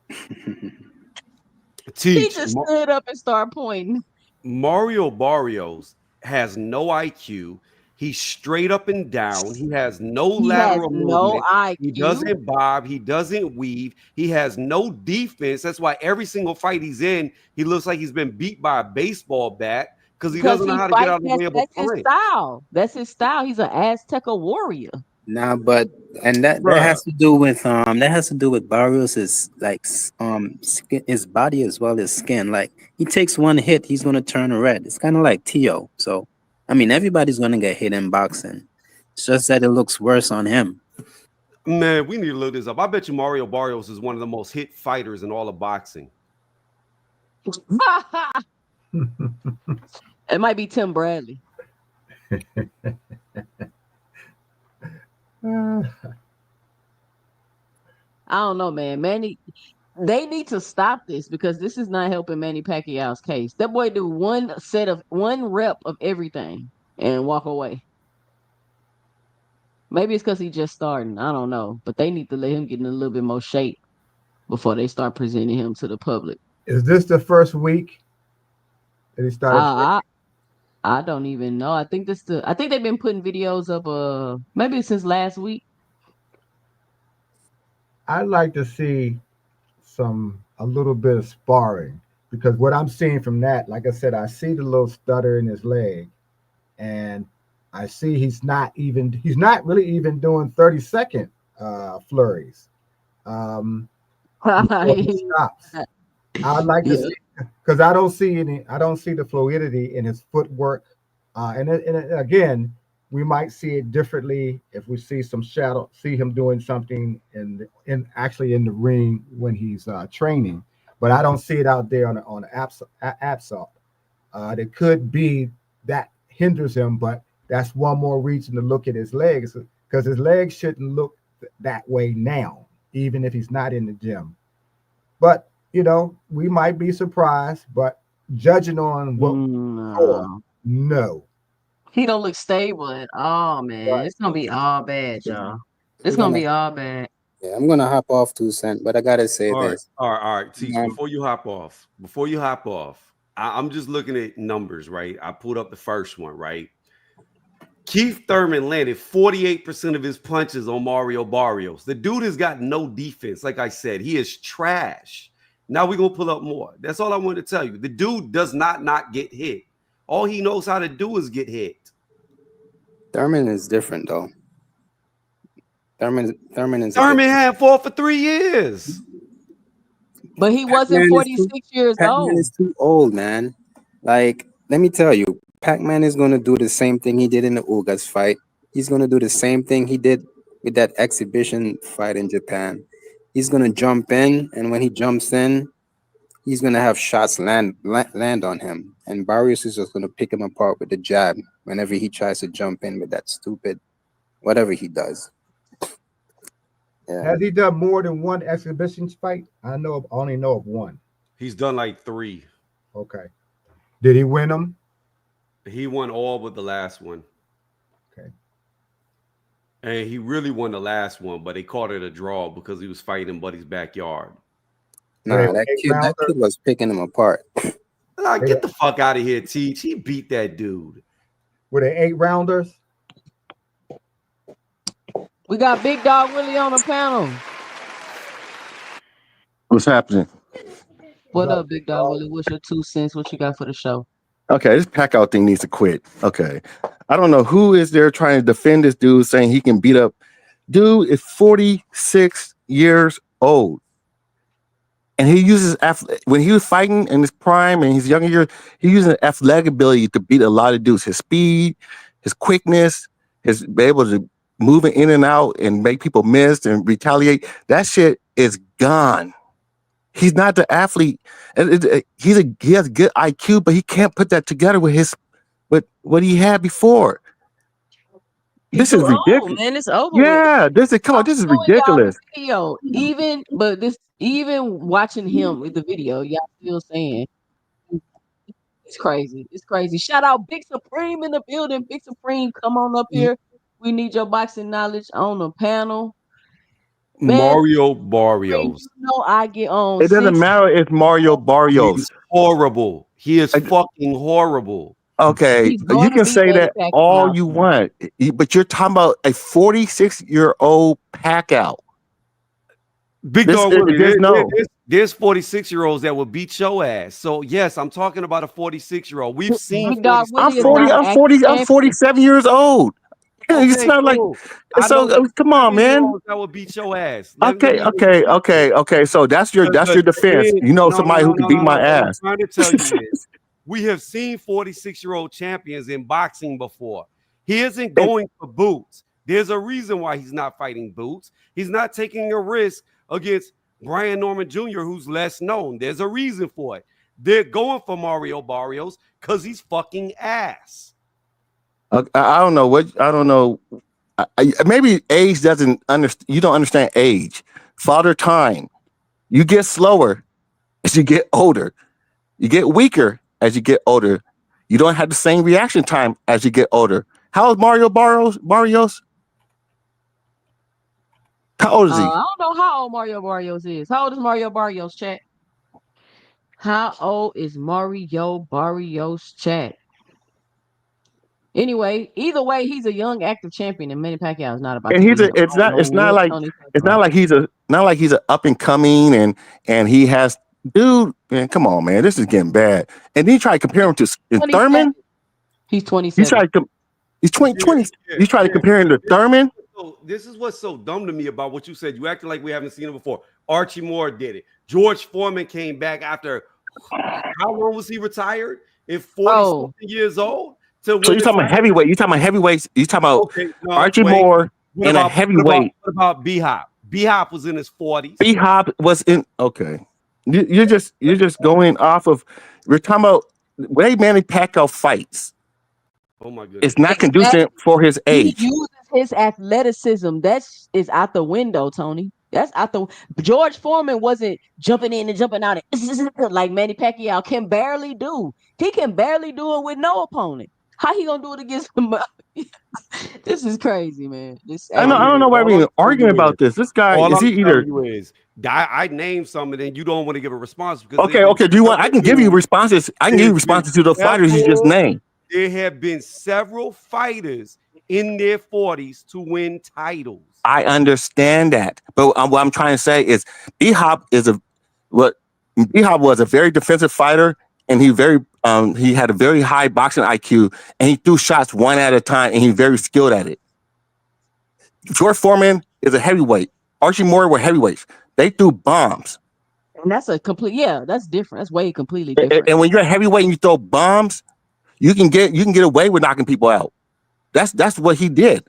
He Teach. just stood up and started pointing. Mario Barrios has no IQ. He's straight up and down. He has no He has lateral no movement. He IQ. doesn't bob. He doesn't weave. He has no defense. That's why every single fight he's in, he looks like he's been beat by a baseball bat because he Because doesn't know he how to get fight. out of the way of a That's his punch. style. That's his style. He's an Azteca warrior. Nah, but and that Bruh. has to do with Barrios's like skin, his body as well as skin. Like he takes one hit, he's gonna turn red. It's kind of like Tio. So I mean, everybody's gonna get hit in boxing. It's just that it looks worse on him. Man, we need to look this up. I bet you Mario Barrios is one of the most hit fighters in all of boxing. It might be Tim Bradley. Uh, I don't know, man. Manny, they need to stop this because this is not helping Manny Pacquiao's case. That boy do one rep of everything and walk away. Maybe it's because he's just starting. I don't know, but they need to let him get in a little bit more shape before they start presenting him to the public. is this the first week that he started training? I I don't even know. I think they've been putting videos up maybe since last week. I'd like to see a little bit of sparring because what I'm seeing from that, like I said, I see the little stutter in his leg, and I see he's not really even doing 30-second flurries before he stops. I'd like to Yeah. see because I don't see the fluidity in his footwork, again, we might see it differently if we see him doing something actually in the ring when he's training, but I don't see it out there on assault. It could be that hinders him, but that's one more reason to look at his legs because his legs shouldn't look that way now, even if he's not in the gym. But we might be surprised, but judging on what we saw, No. no. He don't look stable at all, man. Right. It's gonna be all bad, y'all. It's I'm gonna gonna be all bad. yeah, I'm gonna hop off 2 cent, but I gotta say All right, this. all right. Teach Um, before you hop off, I'm just looking at numbers, right? I pulled up the first one, right? Keith Thurman landed 48% of his punches on Mario Barrios. The dude has got no defense. Like I said, he is trash. Now we're going to pull up more. That's all I wanted to tell you. The dude does not get hit. All he knows how to do is get hit. Thurman is different though. Thurman is a Thurman different. had fought for 3 years. But he wasn't Pac-Man is too 46 years Pac-Man old. is too old, man. Like, let me tell you, Pac-Man is gonna do the same thing he did in the Ugas fight. He's gonna do the same thing he did with that exhibition fight in Japan. He's gonna jump in, and when he jumps in, he's gonna have shots land on him. And Barrios is just gonna pick him apart with the jab whenever he tries to jump in with that stupid whatever he does. Yeah. Has he done more than one exhibition fight? Only know of one. He's done like 3. Okay. Did he win them? He won all but the last one. Okay. And he really won the last one, but they called it a draw because he was fighting in Buddy's backyard. So they Nah, were that eight kid rounders. was picking him apart. They Get were, the fuck out of here, Teach. He beat that dude. were they 8 rounders? We got Big Dog Willie on the panel. What's happening? What What's up, up, Big big Dog dog? Willie? What's your 2 cents? What you got for the show? Okay, this pack out thing needs to quit. Okay. I don't know who is there trying to defend this dude saying he can beat up. Dude is 46 years old. And he uses when he was fighting in his prime and his younger years, he using athletic ability to beat a lot of dudes. His speed, his quickness, his be able to move in and out and make people miss and retaliate. That shit is gone. He's not the athlete. He has good IQ, but he can't put that together with what he had before. He This too is old, ridiculous. man. It's over with. Yeah, come on, I'm this is showing y'all the ridiculous. video. Even watching him with the video, y'all still saying it's crazy. It's crazy. Shout out Big Supreme in the building. Big Supreme, come on up here. We need your boxing knowledge on the panel. Man, Mario Supreme, Barrios. you know I get on It doesn't 6. matter if Mario Barrios. He's horrible. He is Uh, fucking horrible. Okay, He's you going to can beat say Manny that all Pacquiao. you want, but you're talking about a 46-year-old pack out. Big Dog Willie, There's no. there's 46-year-olds that will beat your ass. So yes, I'm talking about a 46-year-old. We've seen Big Dog 46 I'm Willie is year 40. not olds. an I'm active 40. I'm champion. 47 years old. It's Okay, not like cool. I know so. Come on, man. 47-year-olds that will beat your ass. Let Okay, me hear okay, what you say. okay. So that's your defense. You know No, no, somebody no, who can no, beat no, my no. What I'm ass. trying to tell you is we have seen 46-year-old champions in boxing before. He isn't And going for boots. There's a reason why he's not fighting boots. He's not taking a risk against Brian Norman Jr., who's less known. There's a reason for it. They're going for Mario Barrios because he's fucking ass. I don't know what I don't know. Maybe age doesn't understand. You don't understand age. Father time. You get slower as you get older. You get weaker as you get older. You don't have the same reaction time as you get older. How old Mario Barrios? How old is he? I don't know how old Mario Barrios is. How old is Mario Barrios, chat? How old is Mario Barrios, chat? Anyway, either way, he's a young active champion, and Manny Pacquiao is not about And to he's beat a. him. I don't know It's not what like. Tony's talking It's not about. like he's a. Not like he's a up and coming and he has. Dude, man, come on, man. This is getting bad. And then you try to compare him to 27. Thurman. He's You 27. try to. He's 20. Yeah, You try to compare him to Thurman. So this is what's so dumb to me about what you said. You acted like we haven't seen him before. Archie Moore did it. George Foreman came back after how long was he retired? At 40 something years old to win. So you're talking about heavyweight. You're talking about heavyweights. You're talking about Archie Moore and a heavyweight. What about B-Hop? B-Hop was in his 40s. B-Hop was in. Okay, you're just going off of. We're talking about way Manny Pacquiao fights. Oh my goodness, it's not conducive for his age. He uses his athleticism. That is out the window, Tony. That's out the. George Foreman wasn't jumping in and jumping out like Manny Pacquiao can barely do. He can barely do it with no opponent. How he gonna do it against him? This is crazy, man. I don't know why we're even arguing about this. This guy all is he either. I named some and then you don't want to give a response because okay. Do you want? I can give you responses. I can give you responses to the fighters you just named. There have been several fighters in their 40s to win titles. I understand that, but what I'm trying to say is B-Hop B-Hop was a very defensive fighter, and he had a very high boxing IQ, and he threw shots one at a time, and he's very skilled at it. George Foreman is a heavyweight. Archie Moore were heavyweights. They threw bombs. And that's that's different. That's way completely different. And when you're a heavyweight and you throw bombs, you can get away with knocking people out. That's what he did.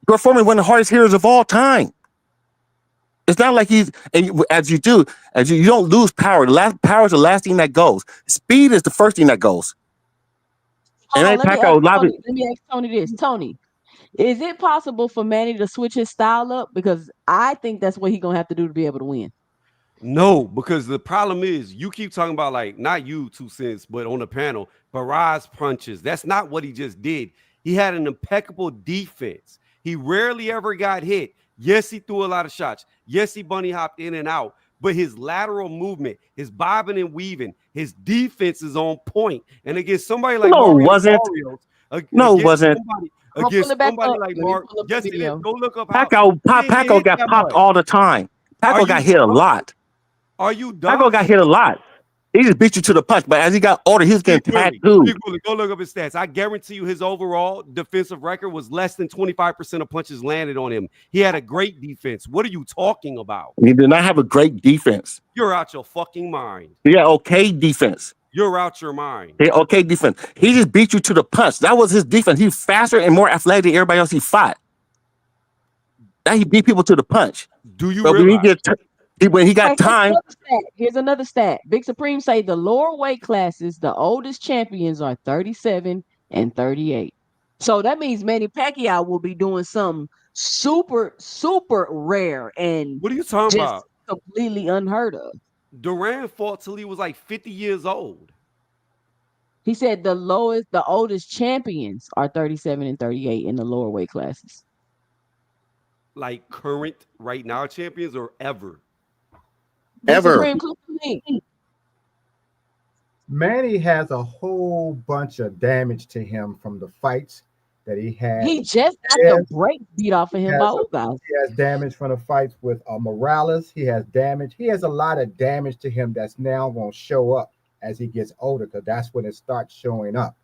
George Foreman, one of the hardest hitters of all time. It's not like you don't lose power. Power is the last thing that goes. Speed is the first thing that goes. Let me ask Tony this. Tony, is it possible for Manny to switch his style up? Because I think that's what he's gonna have to do to be able to win. No, because the problem is you keep talking about, like, not you 2 cents, but on the panel, barrage punches. That's not what he just did. He had an impeccable defense. He rarely ever got hit. Yes, he threw a lot of shots. Yes, he bunny hopped in and out. But his lateral movement, his bobbing and weaving, his defense is on point. And against somebody like Mario wasn't. Wasn't. Against somebody like Mario, yes, it is. Go look up how Pacquiao got popped all the time. Pacquiao got hit a lot. Are you dumb? Pacquiao got hit a lot. He just beat you to the punch, but as he got older, he was getting tagged too. Go look up his stats. I guarantee you his overall defensive record was less than 25% of punches landed on him. He had a great defense. What are you talking about? He did not have a great defense. You're out your fucking mind. Yeah, okay defense. You're out your mind. Yeah, okay defense. He just beat you to the punch. That was his defense. He's faster and more athletic than everybody else he fought. That he beat people to the punch. Do you realize? When he got time. Here's another stat. Big Supreme say the lower weight classes, the oldest champions are 37 and 38. So that means Manny Pacquiao will be doing something super, super rare and what are you talking about? Completely unheard of. Duran fought till he was like 50 years old. He said the oldest champions are 37 and 38 in the lower weight classes. Like current right now champions or ever? Ever. Manny has a whole bunch of damage to him from the fights that he had. He just got the break beat off of him by Ugas. He has damage from the fights with Morales. He has damage. He has a lot of damage to him that's now going to show up as he gets older, because that's when it starts showing up.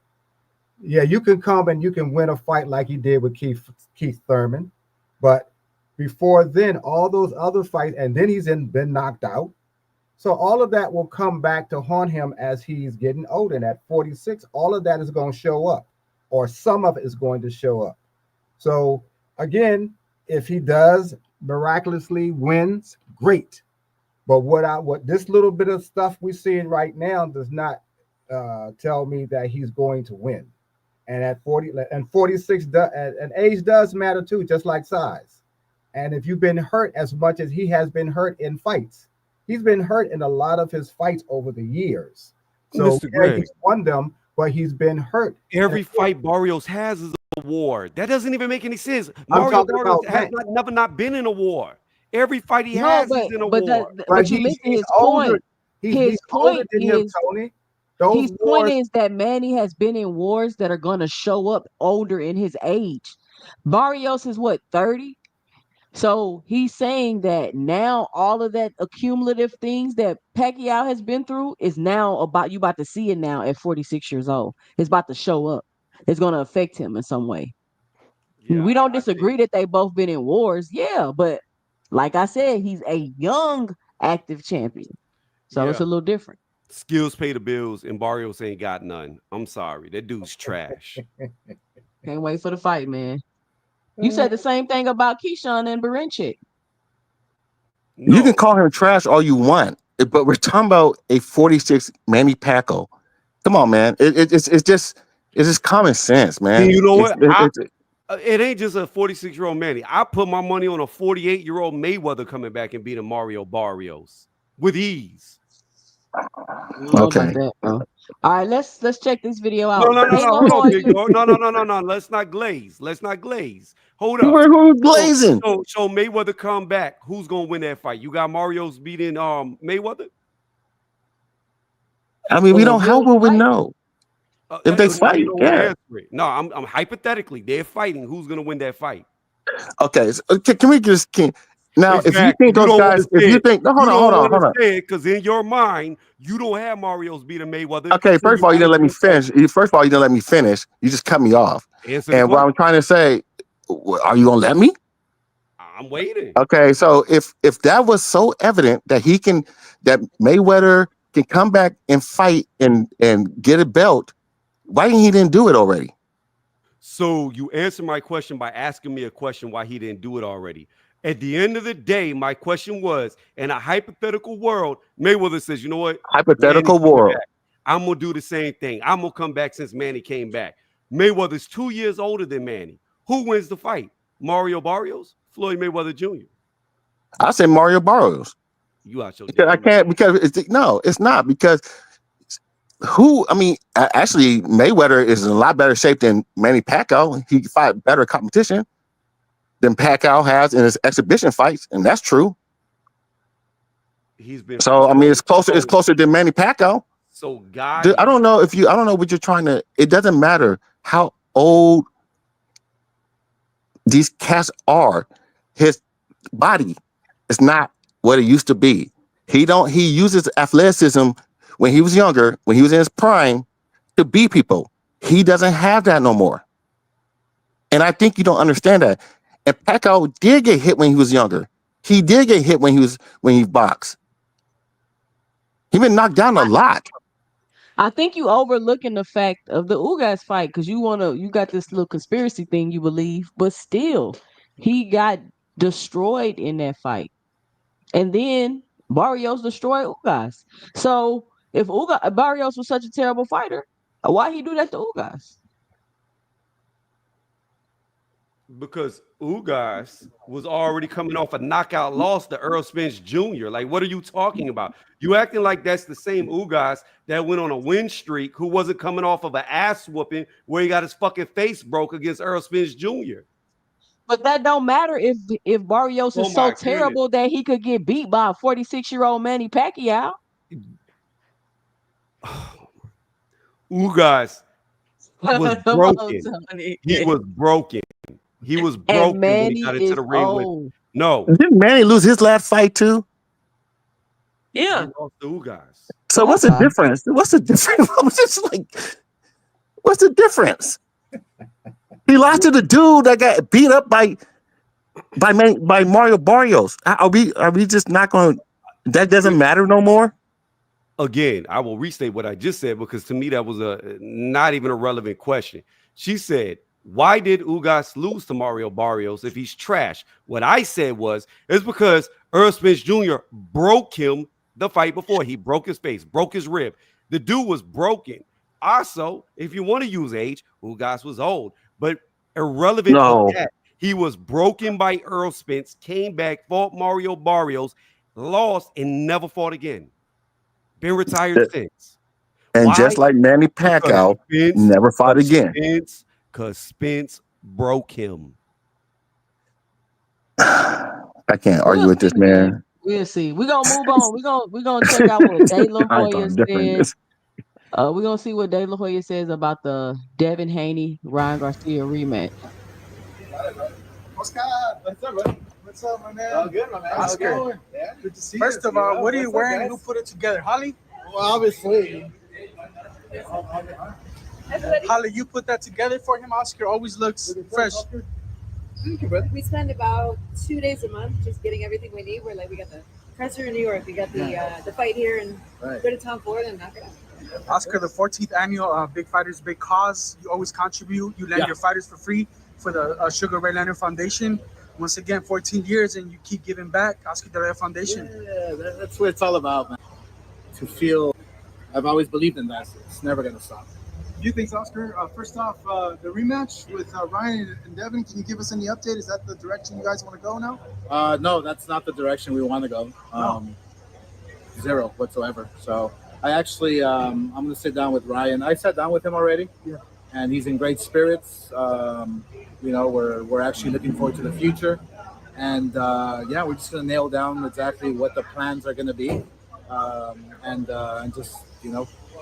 Yeah, you can come and you can win a fight like he did with Keith Thurman, but before then, all those other fights, and then he's been knocked out. So all of that will come back to haunt him as he's getting older. And at 46, all of that is going to show up, or some of it is going to show up. So again, if he does miraculously wins, great. But what this little bit of stuff we're seeing right now does not tell me that he's going to win. And at 40 and 46, and age does matter too, just like size. And if you've been hurt as much as he has been hurt in fights, he's been hurt in a lot of his fights over the years. So Mr. yeah, Greg, he's won them, but he's been hurt. every fight Barrios has is a war. That doesn't even make any sense. I'm Mario talking Barrios about has Max. never not been in a war. Every fight he No, has is in a war. But but you missing he's his older. point. His He's older point than him, is Tony. Those his point wars. is that Manny has been in wars that are gonna show up older in his age. Barrios is what, 30? So he's saying that now all of that accumulative things that Pacquiao has been through is now about, you about to see it now at 46 years old. It's about to show up. It's going to affect him in some way. Yeah, We don't I think. disagree that they both been in wars. Yeah, but like I said, he's a young active champion. So it's Yeah. a little different. Skills pay the bills, and Barrios ain't got none. I'm sorry. That dude's trash. Can't wait for the fight, man. You said the same thing about Keyshawn and Barinchik. You can No. call him trash all you want, but we're talking about a 46 Manny Pacquiao. Come on, man. It's just common sense, And man. you know It's, what? it, it's It ain't just a 46-year-old Manny. I put my money on a 48-year-old Mayweather coming back and beating Mario Barrios with ease. I don't know about okay. that, bro. All right, let's check this video No, out. no, no, no. Kayla Hold on, big Hoyer. dog. No, no, no, no, no. Let's not glaze. Let's not glaze. Hold up. Who's So, blazing? so Mayweather come back. Who's gonna win that fight? You got Mario's beating Mayweather? I mean, we In a don't. How real will we fight? know if they Now you fight? don't want to Yeah. answer it. No, I'm hypothetically they're fighting. Who's gonna win that fight? Okay. So, can we just now? If you Exactly. think You those don't want to guys, if say you it. think no, You don't want hold to on. say it because in your mind you don't have Mario's beating Mayweather. Okay. So First of you all, you didn't let me answer the finish. First of all, you didn't let me finish. You just cut me off. question. Answer the And what I'm question. trying to say, are you gonna let me? I'm waiting. Okay, so if that was so evident that that Mayweather can come back and fight and get a belt, why didn't do it already? So you answer my question by asking me a question why he didn't do it already. At the end of the day, my question was, in a hypothetical world, Mayweather says, you know what? Manny Hypothetical came world. back. I'm gonna do the same thing. I'm gonna come back since Manny came back. Mayweather's 2 years older than Manny. Who wins the fight? Mario Barrios, Floyd Mayweather Jr. I say Mario Barrios. You out your Because I damn mind. can't because it's not because actually Mayweather is in a lot better shape than Manny Pacquiao. He fight better competition than Pacquiao has in his exhibition fights, and that's true. He's been So I mean, it's closer. It's so, closer than Manny Pacquiao. so guys. I don't know I don't know what you're trying to. It doesn't matter how old these cats are. His body is not what it used to be. He uses athleticism when he was younger, when he was in his prime, to beat people. He doesn't have that no more. And I think you don't understand that. And Pacquiao did get hit when he was younger. He did get hit when he boxed. He been knocked down a lot. I think you overlooking the fact of the Ugas fight because you got this little conspiracy thing you believe, but still, he got destroyed in that fight, and then Barrios destroyed Ugas. So if Barrios was such a terrible fighter, why he do that to Ugas? Because Ugas was already coming off a knockout loss to Earl Spence Jr. Like, what are you talking about? You acting like that's the same Ugas that went on a win streak who wasn't coming off of an ass whooping where he got his fucking face broke against Earl Spence Jr. But that don't matter if Barrios Oh is so my goodness. terrible that he could get beat by a 46-year-old Manny Pacquiao. Ugas was Come on, broken. Tony. He was broken. He was And broken when he Manny got into is the ring with. old. No, Didn't Manny lose his last fight too? he Yeah. lost to Ugas. So what's the Okay. difference? What's the difference? I was just like, what's the difference? He lost to the dude that got beat up by Mario Barrios. Are we just not going? That doesn't matter no more. Again, I will restate what I just said because to me that was a not even a relevant question. She said, Why did Ugas lose to Mario Barrios if he's trash? What I said was, it's because Earl Spence Jr. broke him the fight before. He broke his face, broke his rib. The dude was broken. Also, if you want to use age, Ugas was old, but irrelevant of No. that, he was broken by Earl Spence, came back, fought Mario Barrios, lost, and never fought again. Been retired since. And Why? just like Manny Because Pacquiao, Spence, never fought again. Because Spence broke him. I can't argue We'll with this see, man. man. We'll see. We're gonna move on. We're gonna check out what De La I ain't Hoya gonna defend says. this. We're gonna see what De La Hoya says about the Devin Haney Ryan Garcia rematch. What's up? What's up, buddy? What's up, my man? All good, my man. How's it going? Yeah, good to see you. First of all, what are you wearing? Who put it together? Holly? Well, obviously. Holly, you put that together for him. Oscar always looks fresh. Thank you, brother. We spend about 2 days a month just getting everything we need. We're like, we got the presser in New York, we got the fight here, and go to town Florida and knock it out. Oscar, the 14th annual Big Fighters Big Cause. You always contribute. You lend your fighters for free for the Sugar Ray Leonard Foundation. Once again, 14 years, and you keep giving back. Oscar De La Hoya Foundation. Yeah, that's what it's all about, man. To feel, I've always believed in that. It's never going to stop. Do you think, Oscar, first off, the rematch with Ryan and Devin, can you give us any update? Is that the direction you guys want to go now? No, that's not the direction we want to go. Zero whatsoever. So I actually, I'm going to sit down with Ryan. I sat down with him already. Yeah. And he's in great spirits. We're actually looking forward to the future. And we're just going to nail down exactly what the plans are going to be. And just,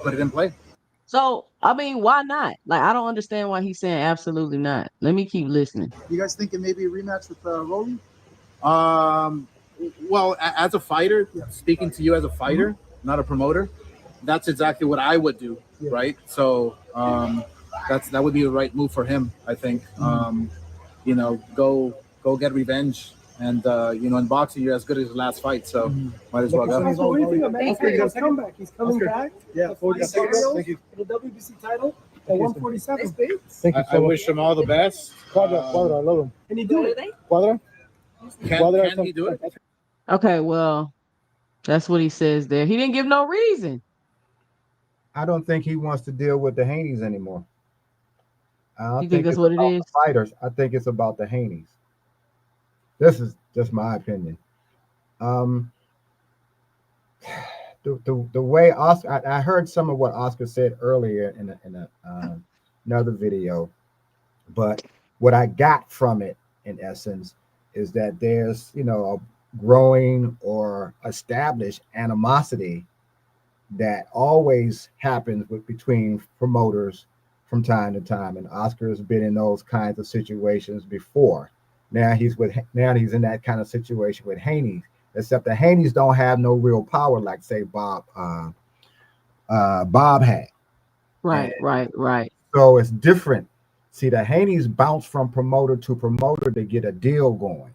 put it in play. So, I mean, why not? Like, I don't understand why he's saying absolutely not. Let me keep listening. You guys thinking maybe a rematch with Rolly? Well, as a fighter, speaking to you as a fighter, not a promoter, that's exactly what I would do, right? So that would be the right move for him, I think. Go get revenge. And in boxing, you're as good as your last fight, so might as well go. What do you think of Manny Pacquiao's comeback? He's coming back. Yeah, 40 seconds. Thank you. The WBC title at 147. Thank you. I wish him all the best. Cuadra, I love him. Can he do it? Cuadra? Can he do it? Okay, well, that's what he says there. He didn't give no reason. I don't think he wants to deal with the Haneys anymore. I don't You think that's it's what it about is? the fighters. I think it's about the Haneys. This is just my opinion. The way Oscar, I heard some of what Oscar said earlier in another video, but what I got from it, in essence, is that there's a growing or established animosity that always happens between promoters from time to time, and Oscar has been in those kinds of situations before. Now he's in that kind of situation with Haney, except the Haneys don't have no real power like say Bob had. Right, right. So it's different. See, the Haneys bounce from promoter to promoter to get a deal going,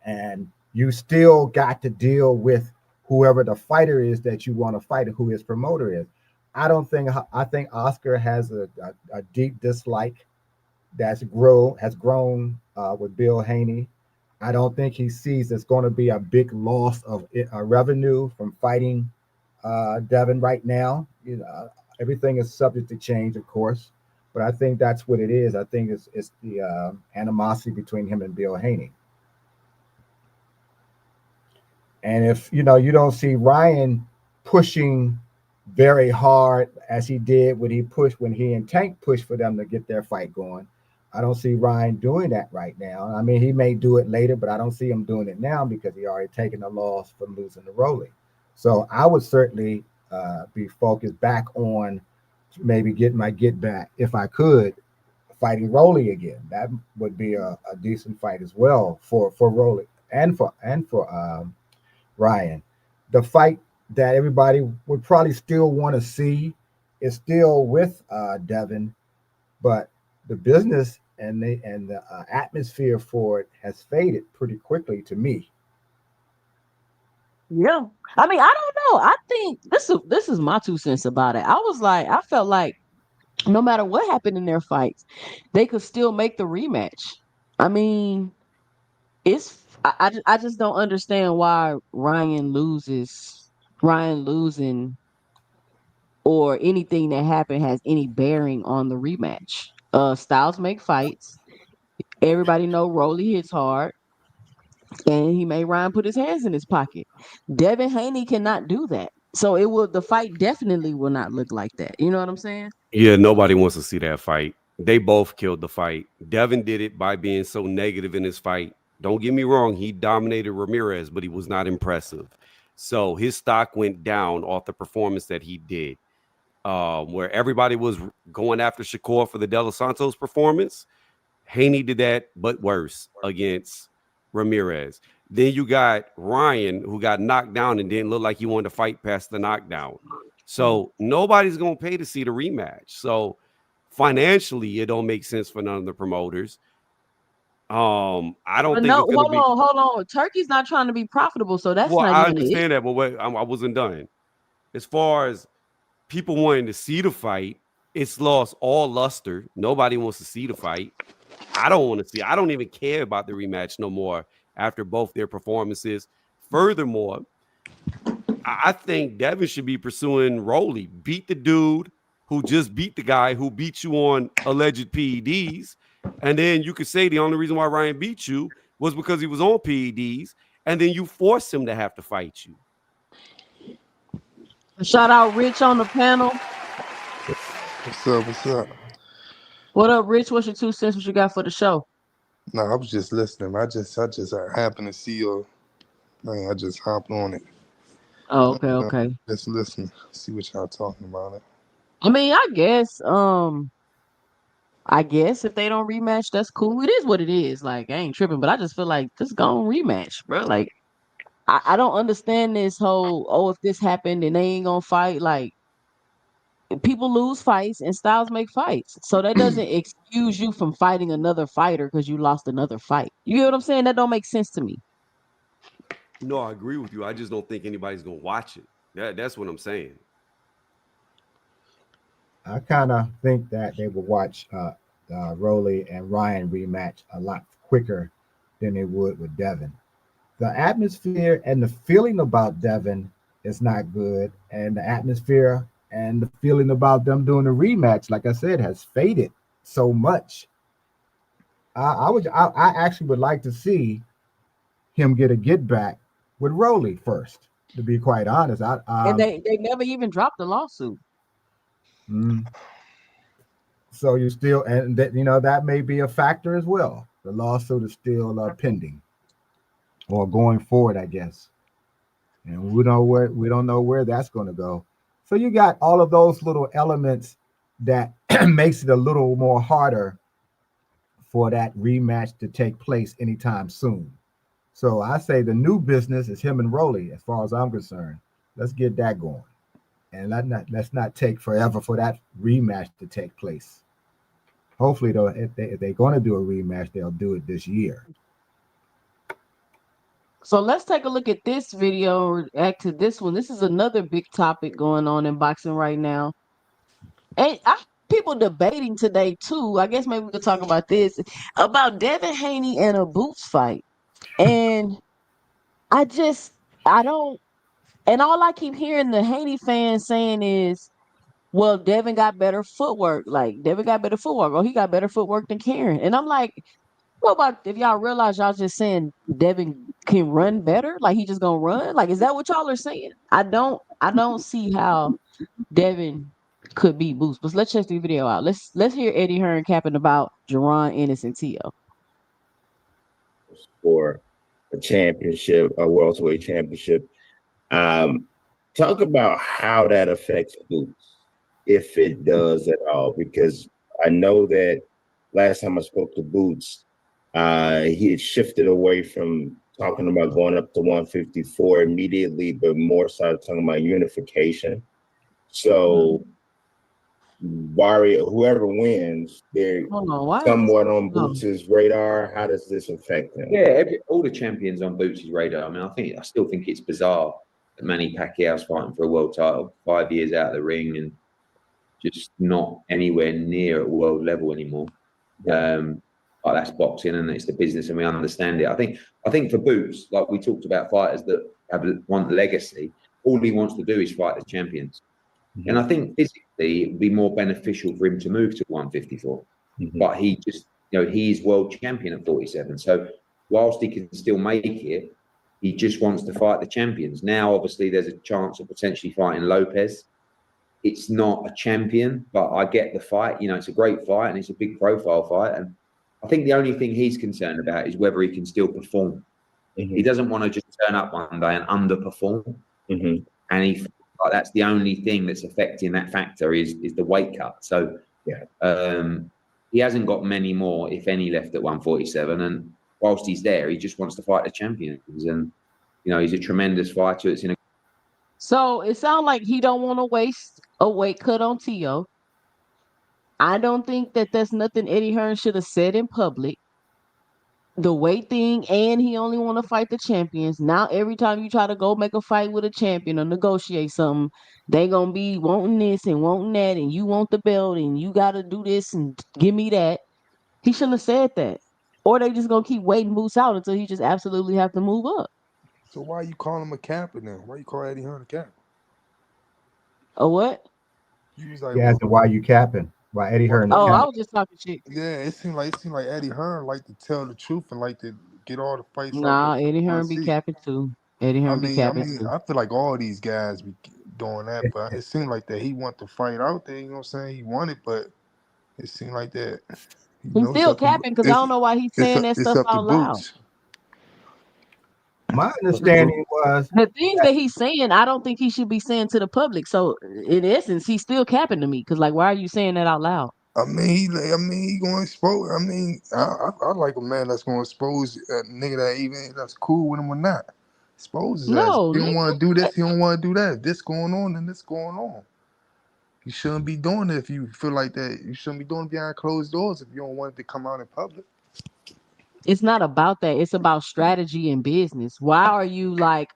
and you still got to deal with whoever the fighter is that you want to fight, who his promoter is. I think Oscar has a deep dislike has grown with Bill Haney. I don't think he sees there's going to be a big loss of revenue from fighting Devin right now. Everything is subject to change, of course, but I think that's what it is. I think it's the animosity between him and Bill Haney. And if you don't see Ryan pushing very hard as he did when he and Tank pushed for them to get their fight going, I don't see Ryan doing that right now. I mean, he may do it later, but I don't see him doing it now because he already taken a loss from losing to Rolly. So I would certainly be focused back on maybe getting my get back if I could, fighting Rolly again. That would be a decent fight as well for Rolly and for Ryan. The fight that everybody would probably still want to see is still with Devin, but the business and the atmosphere for it has faded pretty quickly to me. Yeah. I mean, I don't know. I think this is my 2 cents about it. I felt like no matter what happened in their fights, they could still make the rematch. I mean, I just don't understand why Ryan losing or anything that happened has any bearing on the rematch. Styles make fights. Everybody know Rolly hits hard, and he made Ryan put his hands in his pocket. Devin Haney cannot do that. So the fight definitely will not look like that. You know what I'm saying? Yeah, nobody wants to see that fight. They both killed the fight. Devin did it by being so negative in his fight. Don't get me wrong, he dominated Ramirez, but he was not impressive. So his stock went down off the performance that he did. Where everybody was going after Shakur for the De Los Santos performance, Haney did that, but worse against Ramirez. Then you got Ryan, who got knocked down and didn't look like he wanted to fight past the knockdown. So nobody's gonna pay to see the rematch. So financially, it don't make sense for none of the promoters. I don't But think no, it's gonna be. hold on. Turkey's not trying to be profitable, so that's Well, not I even an issue. understand that, but wait, I wasn't done. As far as people wanting to see the fight, it's lost all luster. Nobody wants to see the fight. I don't want to see. I don't even care about the rematch no more after both their performances. Furthermore, I think Devin should be pursuing Rolly. Beat the dude who just beat the guy who beat you on alleged PEDs. And then you could say the only reason why Ryan beat you was because he was on PEDs. And then you force him to have to fight you. Shout out Rich on the panel. What's up? What's up? What up, Rich? What's your 2 cents? What you got for the show? No, I was just listening. I just happened to see your thing. I just hopped on it. Oh, okay. Just listen, see what y'all talking about it. I mean, I guess if they don't rematch, that's cool. It is what it is. Like, I ain't tripping, but I just feel like just go on rematch, bro. Like, I don't understand this whole, if this happened and they ain't gonna fight. Like, people lose fights and Styles make fights. So that doesn't excuse you from fighting another fighter because you lost another fight. You get what I'm saying? That don't make sense to me. No, I agree with you. I just don't think anybody's gonna watch it. That's what I'm saying. I kind of think that they will watch Rolly and Ryan rematch a lot quicker than they would with Devin. The atmosphere and the feeling about Devin is not good, and the atmosphere and the feeling about them doing the rematch, like I said, has faded so much. I actually would like to see him get a get back with Rolly first. To be quite honest, And they never even dropped the lawsuit. mm, so you still, and that that may be a factor as well. The lawsuit is still pending or going forward, I guess, and we don't know where that's going to go. So you got all of those little elements that makes it a little more harder for that rematch to take place anytime soon. So I say the new business is him and Rolly, as far as I'm concerned. Let's get that going, and let's not take forever for that rematch to take place. Hopefully, though, if they're going to do a rematch, they'll do it this year. So let's take a look at this video or react to this one. This is another big topic going on in boxing right now. And people debating today too. I guess maybe we could talk about this about Devin Haney and a Boots fight. And I just I don't and all I keep hearing the Haney fans saying is, well, Devin got better footwork. Like Devin got better footwork. Oh, he got better footwork than Karen. And I'm like, what about if y'all realize y'all just saying Devin can run better? Like he just gonna run? Like, is that what y'all are saying? I don't see how Devin could beat Boots. But let's check the video out. Let's hear Eddie Hearn capping about Jerron Ennis and Tio. For a championship, a welterweight championship. Talk about how that affects Boots, if it does at all, because I know that last time I spoke to Boots, he had shifted away from talking about going up to 154 immediately, but more started talking about unification. So whoever wins, they're somewhat on Boots' radar. How does this affect him? Yeah, all the champions on Boots' radar. I mean, I still think it's bizarre that Manny Pacquiao's fighting for a world title 5 years out of the ring, and just not anywhere near at world level anymore. Like that's boxing and it's the business, and we understand it. I think for Boots, like we talked about fighters that want legacy, all he wants to do is fight the champions. And I think physically it would be more beneficial for him to move to 154. But he just, he's world champion at 47. So whilst he can still make it, he just wants to fight the champions. Now, obviously, there's a chance of potentially fighting Lopez. It's not a champion, but I get the fight. It's a great fight and it's a big profile fight. And I think the only thing he's concerned about is whether he can still perform. He doesn't want to just turn up one day and underperform. And that's the only thing that's affecting that factor is the weight cut. So he hasn't got many more, if any, left at 147. And whilst he's there, he just wants to fight the champions. And he's a tremendous fighter. So it sounds like he don't want to waste a weight cut on Tio. I don't think that that's nothing Eddie Hearn should have said in public. The weight thing, and he only want to fight the champions. Now, every time you try to go make a fight with a champion or negotiate something, they gonna be wanting this and wanting that, and you want the belt, and you gotta do this and give me that. He shouldn't have said that. Or they just gonna keep waiting Moose out until he just absolutely have to move up. So why you call him a capper then? Why you call Eddie Hearn a capper? A what? You was like, Yeah, so why you capping? Why Eddie Hearn? Oh, I was just talking shit. Yeah, it seemed like Eddie Hearn like to tell the truth and like to get all the fights. Nah, like Eddie Hearn be capping too. Eddie Hearn be capping too. I feel like all these guys be doing that, but it seemed like that he want to fight out there. You know what I'm saying? He wanted, but it seemed like that. He's still capping because I don't know why he's saying that stuff out loud. My understanding was the things that he's saying, I don't think he should be saying to the public. So in essence, he's still capping to me because, like, why are you saying that out loud? I mean, he going to expose. I mean, I like a man that's going to expose a nigga that's cool with him or not. Expose his ass. He don't want to do this. He don't want to do that. If this going on, then this going on. You shouldn't be doing it if you feel like that. You shouldn't be doing it behind closed doors if you don't want it to come out in public. It's not about that. It's about strategy and business. Why are you like,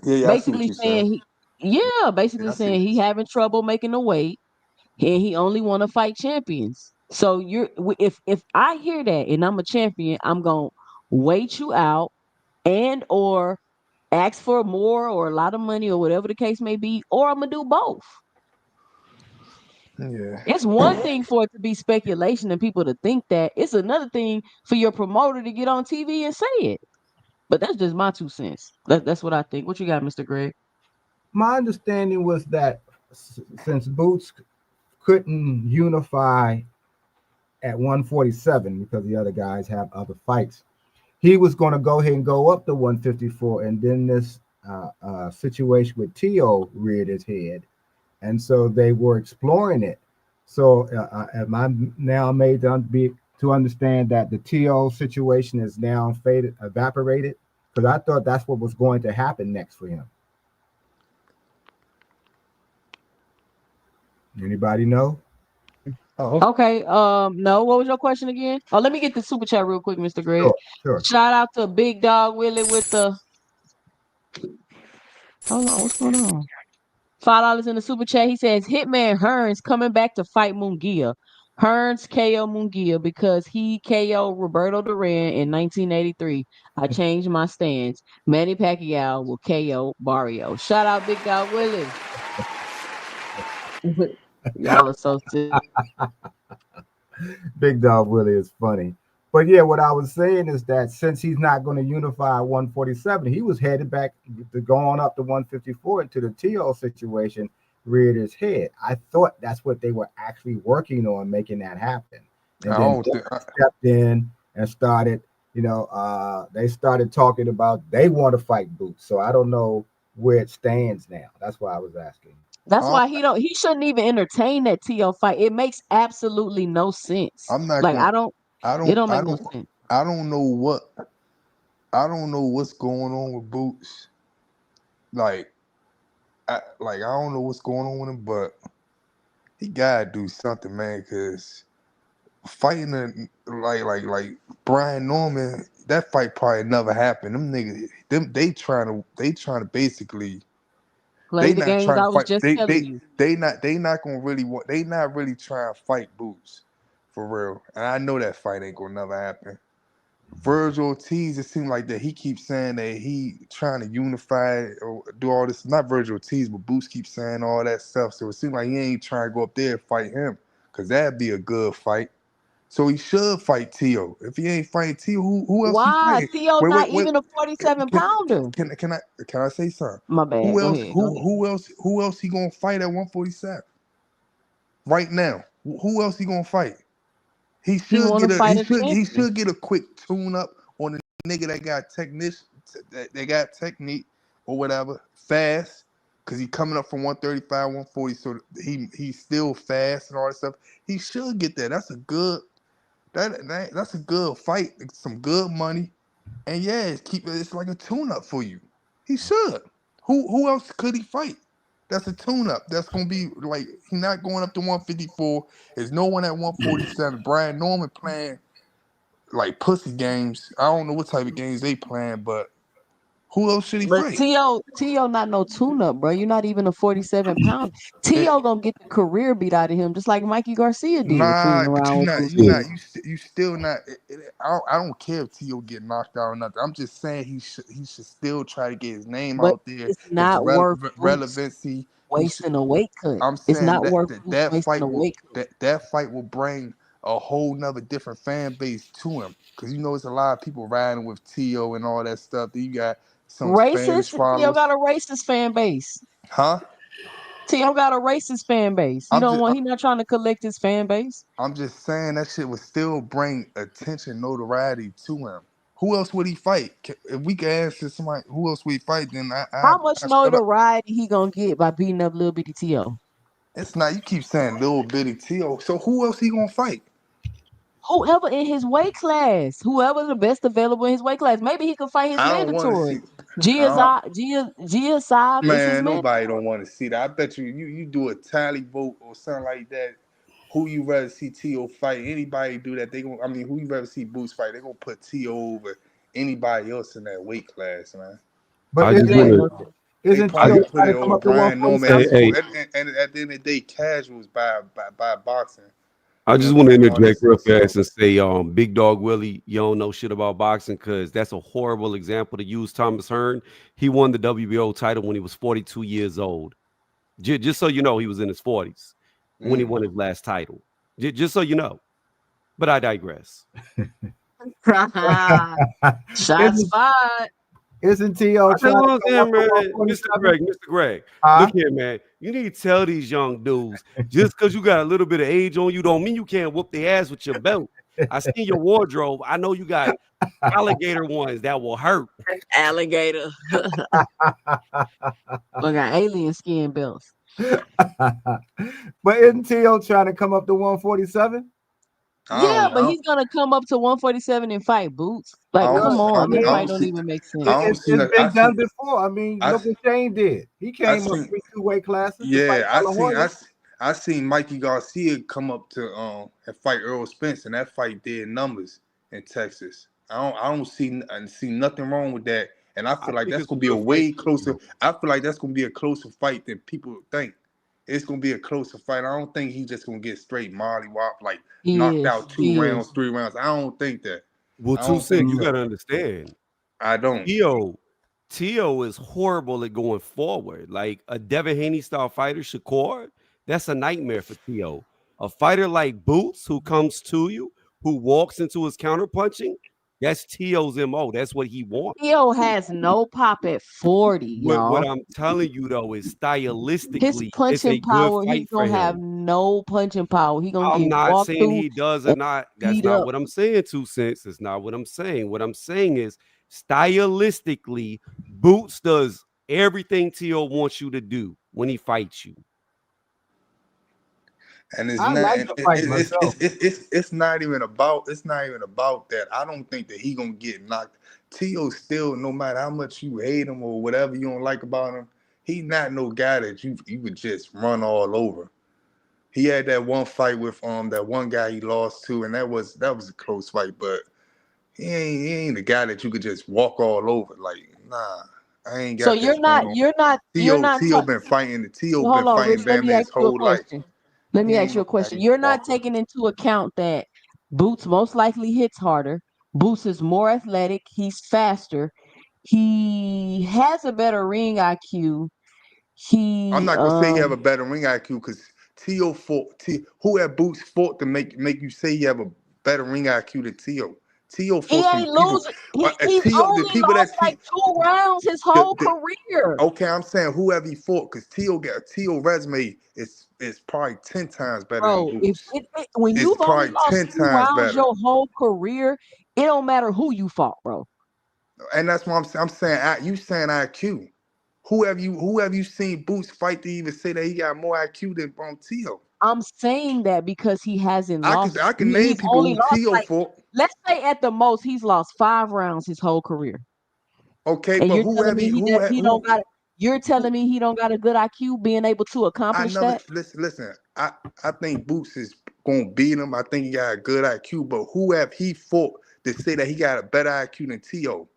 basically saying saying he having trouble making the weight and he only want to fight champions. So if I hear that and I'm a champion, I'm gonna wait you out and or ask for more or a lot of money or whatever the case may be, or I'm gonna do both. Yeah. It's one thing for it to be speculation and people to think that. It's another thing for your promoter to get on TV and say it. But that's just my 2 cents. That's what I think. What you got, Mr. Greg? My understanding was that since Boots couldn't unify at 147 because the other guys have other fights, he was going to go ahead and go up to 154, and then this situation with Tio reared its head, and so they were exploring it. So am I now made to understand that the Tio situation is now evaporated? Because I thought that's what was going to happen next for him. Anybody know? Okay. No. What was your question again? Oh, let me get the super chat real quick, Mr. Greg. Sure. Shout out to Big Dog Willie with the. Hold on, what's going on? $5 in the super chat. He says Hitman Hearns coming back to fight Munguia. Hearns KO Munguia because he KO Roberto Duran in 1983. I changed my stance. Manny Pacquiao will KO Barrio. Shout out Big Dog Willie. Y'all are so sick. Big Dog Willie is funny. But yeah, what I was saying is that since he's not going to unify 147, he was headed back to going up to 154 into the TO situation, reared his head. I thought that's what they were actually working on, making that happen. And then stepped in and started, they started talking about they want to fight Boots. So I don't know where it stands now. That's why I was asking. That's why he shouldn't even entertain that TO fight. It makes absolutely no sense. I'm not like gonna, it don't make no sense. I don't know what's going on with Boots. I don't know what's going on with him, but he gotta do something, man. Cause fighting like Brian Norman, that fight probably never happened. Them niggas, they trying to basically Play the not games trying I to was fight. just telling you. They not gonna really want. They not really trying to fight Boots for real. And I know that fight ain't gonna never happen. Virgil Ortiz, it seems like that he keeps saying that he trying to unify or do all this. Not Virgil Ortiz, but Boots keeps saying all that stuff. So it seems like he ain't trying to go up there and fight him, because that'd be a good fight. So he should fight Tio. If he ain't fighting Tio, who else he Why? fighting? Tio Wait, not wait, wait. even a 47 Can pounder. can I say something? My bad. Who Go else? ahead. Go ahead. Who else he gonna fight at 147 right now? Who else he gonna fight? He He should want get to a fight a he champion. should get a quick tune up on the nigga that got that got technique or whatever fast, because he coming up from 135, 140, so he's still fast and all that stuff. He should get that. That's a good that's a good fight. Some good money, and yeah, it's like a tune up for you. He should. Who else could he fight? That's a tune-up. That's gonna be like he's not going up to 154. There's no one at 147. Brian Norman playing like pussy games. I don't know what type of games they playing, but who else should he But fight? Tio not no tune-up, bro. You're not even a 47 pound. It, Tio gonna get the career beat out of him, just like Mikey Garcia did, nah, fooling but around you with not Bruce you not Willis. you still not. I don't care if Tio get knocked out or nothing. I'm just saying he should still try to get his name But out there, it's his not worth Boots relevancy. He should. wasting a weight cut. I'm It's saying not worth Boots that wasting fight a will weight cut. that fight will bring a whole nother different fan base to him, because it's a lot of people riding with Tio and all that stuff. Then you got some Spanish Racist? Tio followers, got a racist fan base. huh? Tio got a racist fan base. I'm just He not trying to collect his fan base. I'm just saying that shit would still bring attention, notoriety to him. Who else would he fight? If we could answer somebody, who else would he fight? Then How much I shut up. notoriety he gonna get by beating up Lil Bitty Tio? It's not. You keep saying little bitty Tio. So who else he gonna fight? Whoever in his weight class, whoever the best available in his weight class. Maybe he could fight his I don't want to mandatory. see. I don't, Gia Saab is his Man, man. nobody don't want to see that. I bet you do a tally vote or something like that. Who you rather see T.O. fight? Anybody do that? Who you rather see Boots fight? They gonna put T.O. over anybody else in that weight class, man. But I just want to. They isn't probably Tio put trying it to come over up to Brian Norman. 147? And at the end of the day, casuals by boxing. I You know just what want I'm to saying? All that interject real stuff. fast So and say, Big Dog Willie, you don't know shit about boxing, because that's a horrible example to use. Thomas Hearn, he won the WBO title when he was 42 years old. Just so you know, he was in his 40s when he won his last title. Just so you know. But I digress. Shots fired. Isn't Tio That's trying what to I'm come up saying, to man. 147? Mr. Greg, Huh? look here, man. You need to tell these young dudes, just because you got a little bit of age on you, don't mean you can't whoop their ass with your belt. I seen your wardrobe. I know you got alligator ones that will hurt. Alligator. We got alien skin belts. But isn't Tio trying to come up to 147? Yeah, but he's gonna come up to 147 and fight Boots. I Like, don't come see. I on, mean, that I fight don't don't see. even make sense. I don't see. It's I been see. done before. I mean, I look what Shane did. He I came up seen. two weight classes to Yeah, fight De La Hoya. I seen Mikey Garcia come up to and fight Earl Spence, and that fight did numbers in Texas. I don't see nothing wrong with that, and I I feel like think that's it's a gonna be a good fight. way closer. I feel like that's gonna be a closer fight than people think. It's gonna be a closer fight. I don't think he's just gonna get straight molly wop, like knocked out 2 rounds, 3 rounds. I don't think that. Well, I two don't cents, think you so. got to understand. I don't. Tio is horrible at going forward. Like a Devin Haney style fighter, Shakur, that's a nightmare for Tio. A fighter like Boots, who comes to you, who walks into his counter punching, that's Tio's MO. That's what he wants. Tio has no pop at 40, What y'all. I'm telling you though is His stylistically, it's a punching good power, he fight for gonna have him. no punching power. He gonna I'm get not walked saying through he does or and not. That's beat not up. what I'm saying, 2 cents. It's not what I'm saying. What I'm saying is stylistically, Boots does everything Tio wants you to do when he fights you. And it's I not. like And the fight myself. it's not even about. It's not even about that. I don't think that he gonna get knocked. Tio still, no matter how much you hate him or whatever you don't like about him, he not no guy that you would just run all over. He had that one fight with that one guy he lost to, and that was a close fight. But he ain't the guy that you could just walk all over. Like, nah. I ain't So got you're that not going on. you're not you're not T.O. been fighting. T.O. hold been on, Rich. fighting Let me Batman ask his you a whole life. question. Let He me ask ain't you a question. nobody You're not walker. taking into account that Boots most likely hits harder. Boots is more athletic. He's faster. He has a better ring IQ. I'm He not gonna say he have a better ring IQ because T.O. fought who had Boots fought to make you say he have a better ring IQ than T.O. T.O. he fought some ain't people. losing. T.O. He's The only people lost that like 2 rounds his whole the career. okay, I'm saying whoever he fought because T.O. resume is probably 10 times better than Bro, if Boots. when It's you've only probably lost 10 two times rounds better. your whole career, it don't matter who you fought, bro. And that's why I'm saying you saying IQ. Who have you seen Boots fight to even say that he got more IQ than T.O.? I'm saying that because he hasn't lost. I can name He's people only who lost T.O. like, fought. let's say at the most he's lost 5 rounds his whole career. Okay, And but you're telling me he don't got. You're telling me he don't got a good IQ being able to I accomplish never that? listen. I think Boots is gonna beat him. I think he got a good IQ, but who have he fought to say that he got a better IQ than T.O.?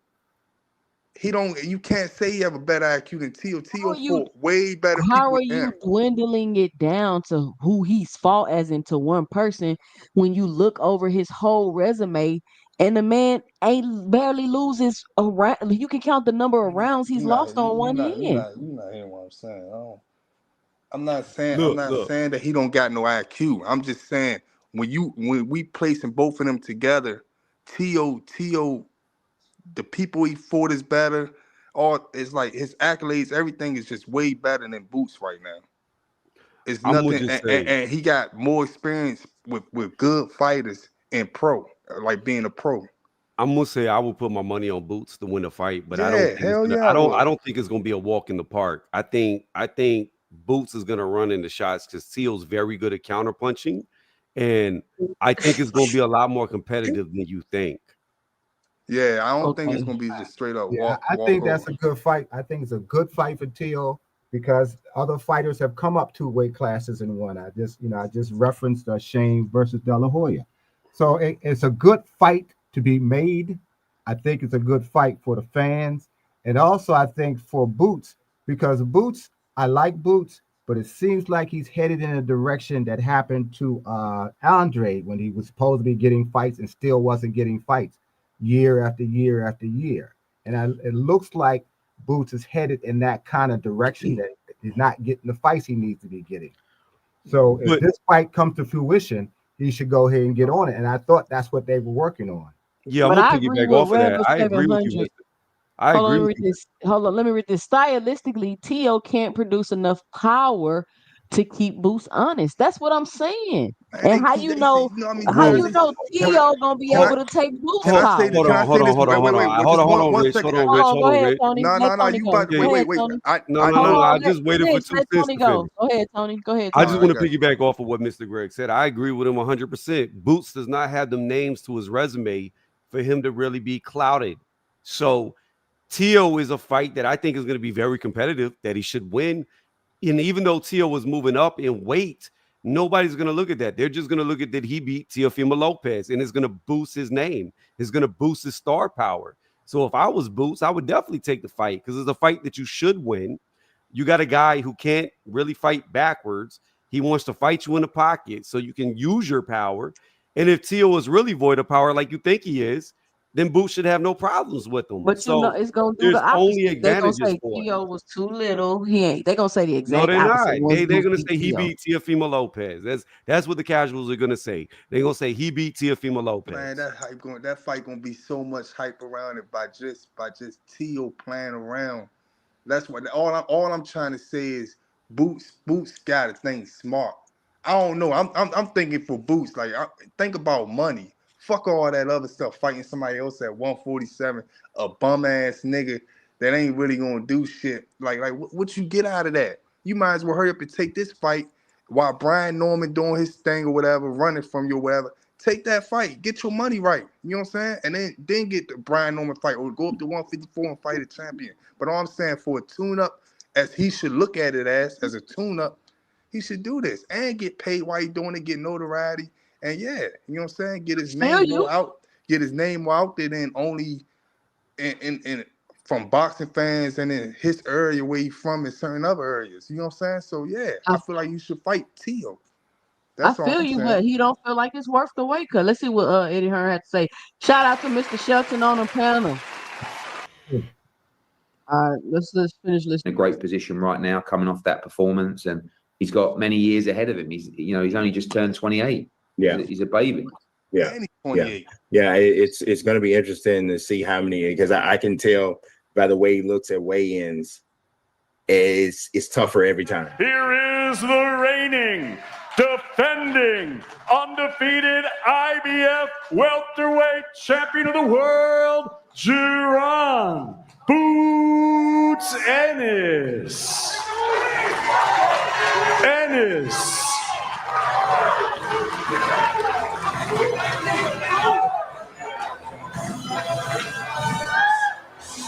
He don't. You can't say he have a better IQ than T.O. How T.O. are you? fought way better How people are than you him. dwindling it down to who he's fought as into one person when you look over his whole resume and the man ain't barely loses a round? You can count the number of rounds he's You not lost on you one not you hand. not you not hearing what I'm saying. I'm not saying Look. that he don't got no IQ. I'm just saying when we placing both of them together, T.O. the people he fought is better. All it's like his accolades, everything is just way better than Boots right now. It's I'm gonna nothing, just say, and he got more experience with good fighters in pro, like being a pro. I will put my money on Boots to win the fight, but I don't Yeah, think it's hell gonna. yeah, I I would. don't think it's gonna be a walk in the park. I think Boots is gonna run into shots because Teal's very good at counterpunching, and I think it's gonna be a lot more competitive than you think. Yeah, I don't think it's Okay. gonna be just straight up Yeah, I walk think that's over. a good fight. I think it's a good fight for Teo because other fighters have come up 2 weight classes and won. I just referenced Shane versus De La Hoya. So it's a good fight to be made. I think it's a good fight for the fans. And also I think for Boots, because Boots, I like Boots, but it seems like he's headed in a direction that happened to Andre when he was supposed to be getting fights and still wasn't getting fights year after year after year. And it looks like Boots is headed in that kind of direction that he's not getting the fights he needs to be getting. So if But this fight comes to fruition, he should go ahead and get on it. And I thought that's what they were working on. yeah, I'm But gonna I agree piggyback with off of that. Rebel I agree with you, 700. Mister. I Hold on, agree let me with read you. this. Hold on, let me read this. Stylistically, Tio can't produce enough power to keep Boost honest. That's what I'm saying. Man, And they keep they see, you know what I mean, how guys. you Well, They know can I Tio gonna be can I able to take Boost can I say power? can I say this? hold on, hold on. Just Hold one on, one Rich. second. Hold on, Rich. Go Hold on, ahead, Rich. Tony. Let No. Tony You go. about Go Yeah, ahead, wait. Tony. no, I no, no, Hold no. know. I on. just waited for Finish. two Let cents Tony to go. finish. Go ahead, Tony. Go ahead, I All just Tony. right, I want to got you. piggyback off of what Mr. Greg said. I agree with him 100%. Boots does not have the names to his resume for him to really be clouded. So Tio is a fight that I think is going to be very competitive, that he should win. And even though Tio was moving up in weight, nobody's going to look at that. They're just going to look at that he beat Teofimo Lopez, and it's going to boost his name. It's going to boost his star power. So if I was Boots, I would definitely take the fight because it's a fight that you should win. You got a guy who can't really fight backwards. He wants to fight you in the pocket so you can use your power. And if Tio is really void of power like you think he is, then Boots should have no problems with him. But you know, So it's gonna do the there's only opposite. They're gonna advantages say for it. Tio was too little. He ain't. They're gonna say the No, exact they're opposite not. once They're Boost gonna beat say he Tio. beat Teofimo Lopez. That's what the casuals are gonna say. They're gonna say he beat Teofimo Man, Lopez. that fight gonna be so much hype around it by just Tio playing around. That's what all I'm trying to say is Boots got to think smart. I don't know. I'm thinking for Boots. Like think about money. Fuck all that other stuff. Fighting somebody else at 147, a bum ass nigga that ain't really gonna do shit. Like what you get out of that? You might as well hurry up and take this fight while Brian Norman doing his thing or whatever, running from you or whatever. Take that fight, get your money right. You know what I'm saying? And then get the Brian Norman fight or go up to 154 and fight a champion. But all I'm saying for a tune-up, as he should look at it as a tune-up, he should do this and get paid while he doing it, get notoriety. And yeah, you know what I'm saying? Get his Feel name you. more out, get his name more out there than only in from boxing fans and in his area where he's from in certain other areas. You know what I'm saying? So yeah, I feel like you should fight Tio. I That's all feel I'm you, saying. but he don't feel like it's worth the wait cut. Let's see what Eddie Hearn had to say. Shout out to Mr. Shelton on the panel. All right, let's finish listening. In a great position right now, coming off that performance, and he's got many years ahead of him. He's only just turned 28. Yeah, he's a baby. Yeah, it's going to be interesting to see how many, because I can tell by the way he looks at weigh-ins, it's tougher every time. Here is the reigning, defending, undefeated IBF welterweight champion of the world, Juran Boots Ennis.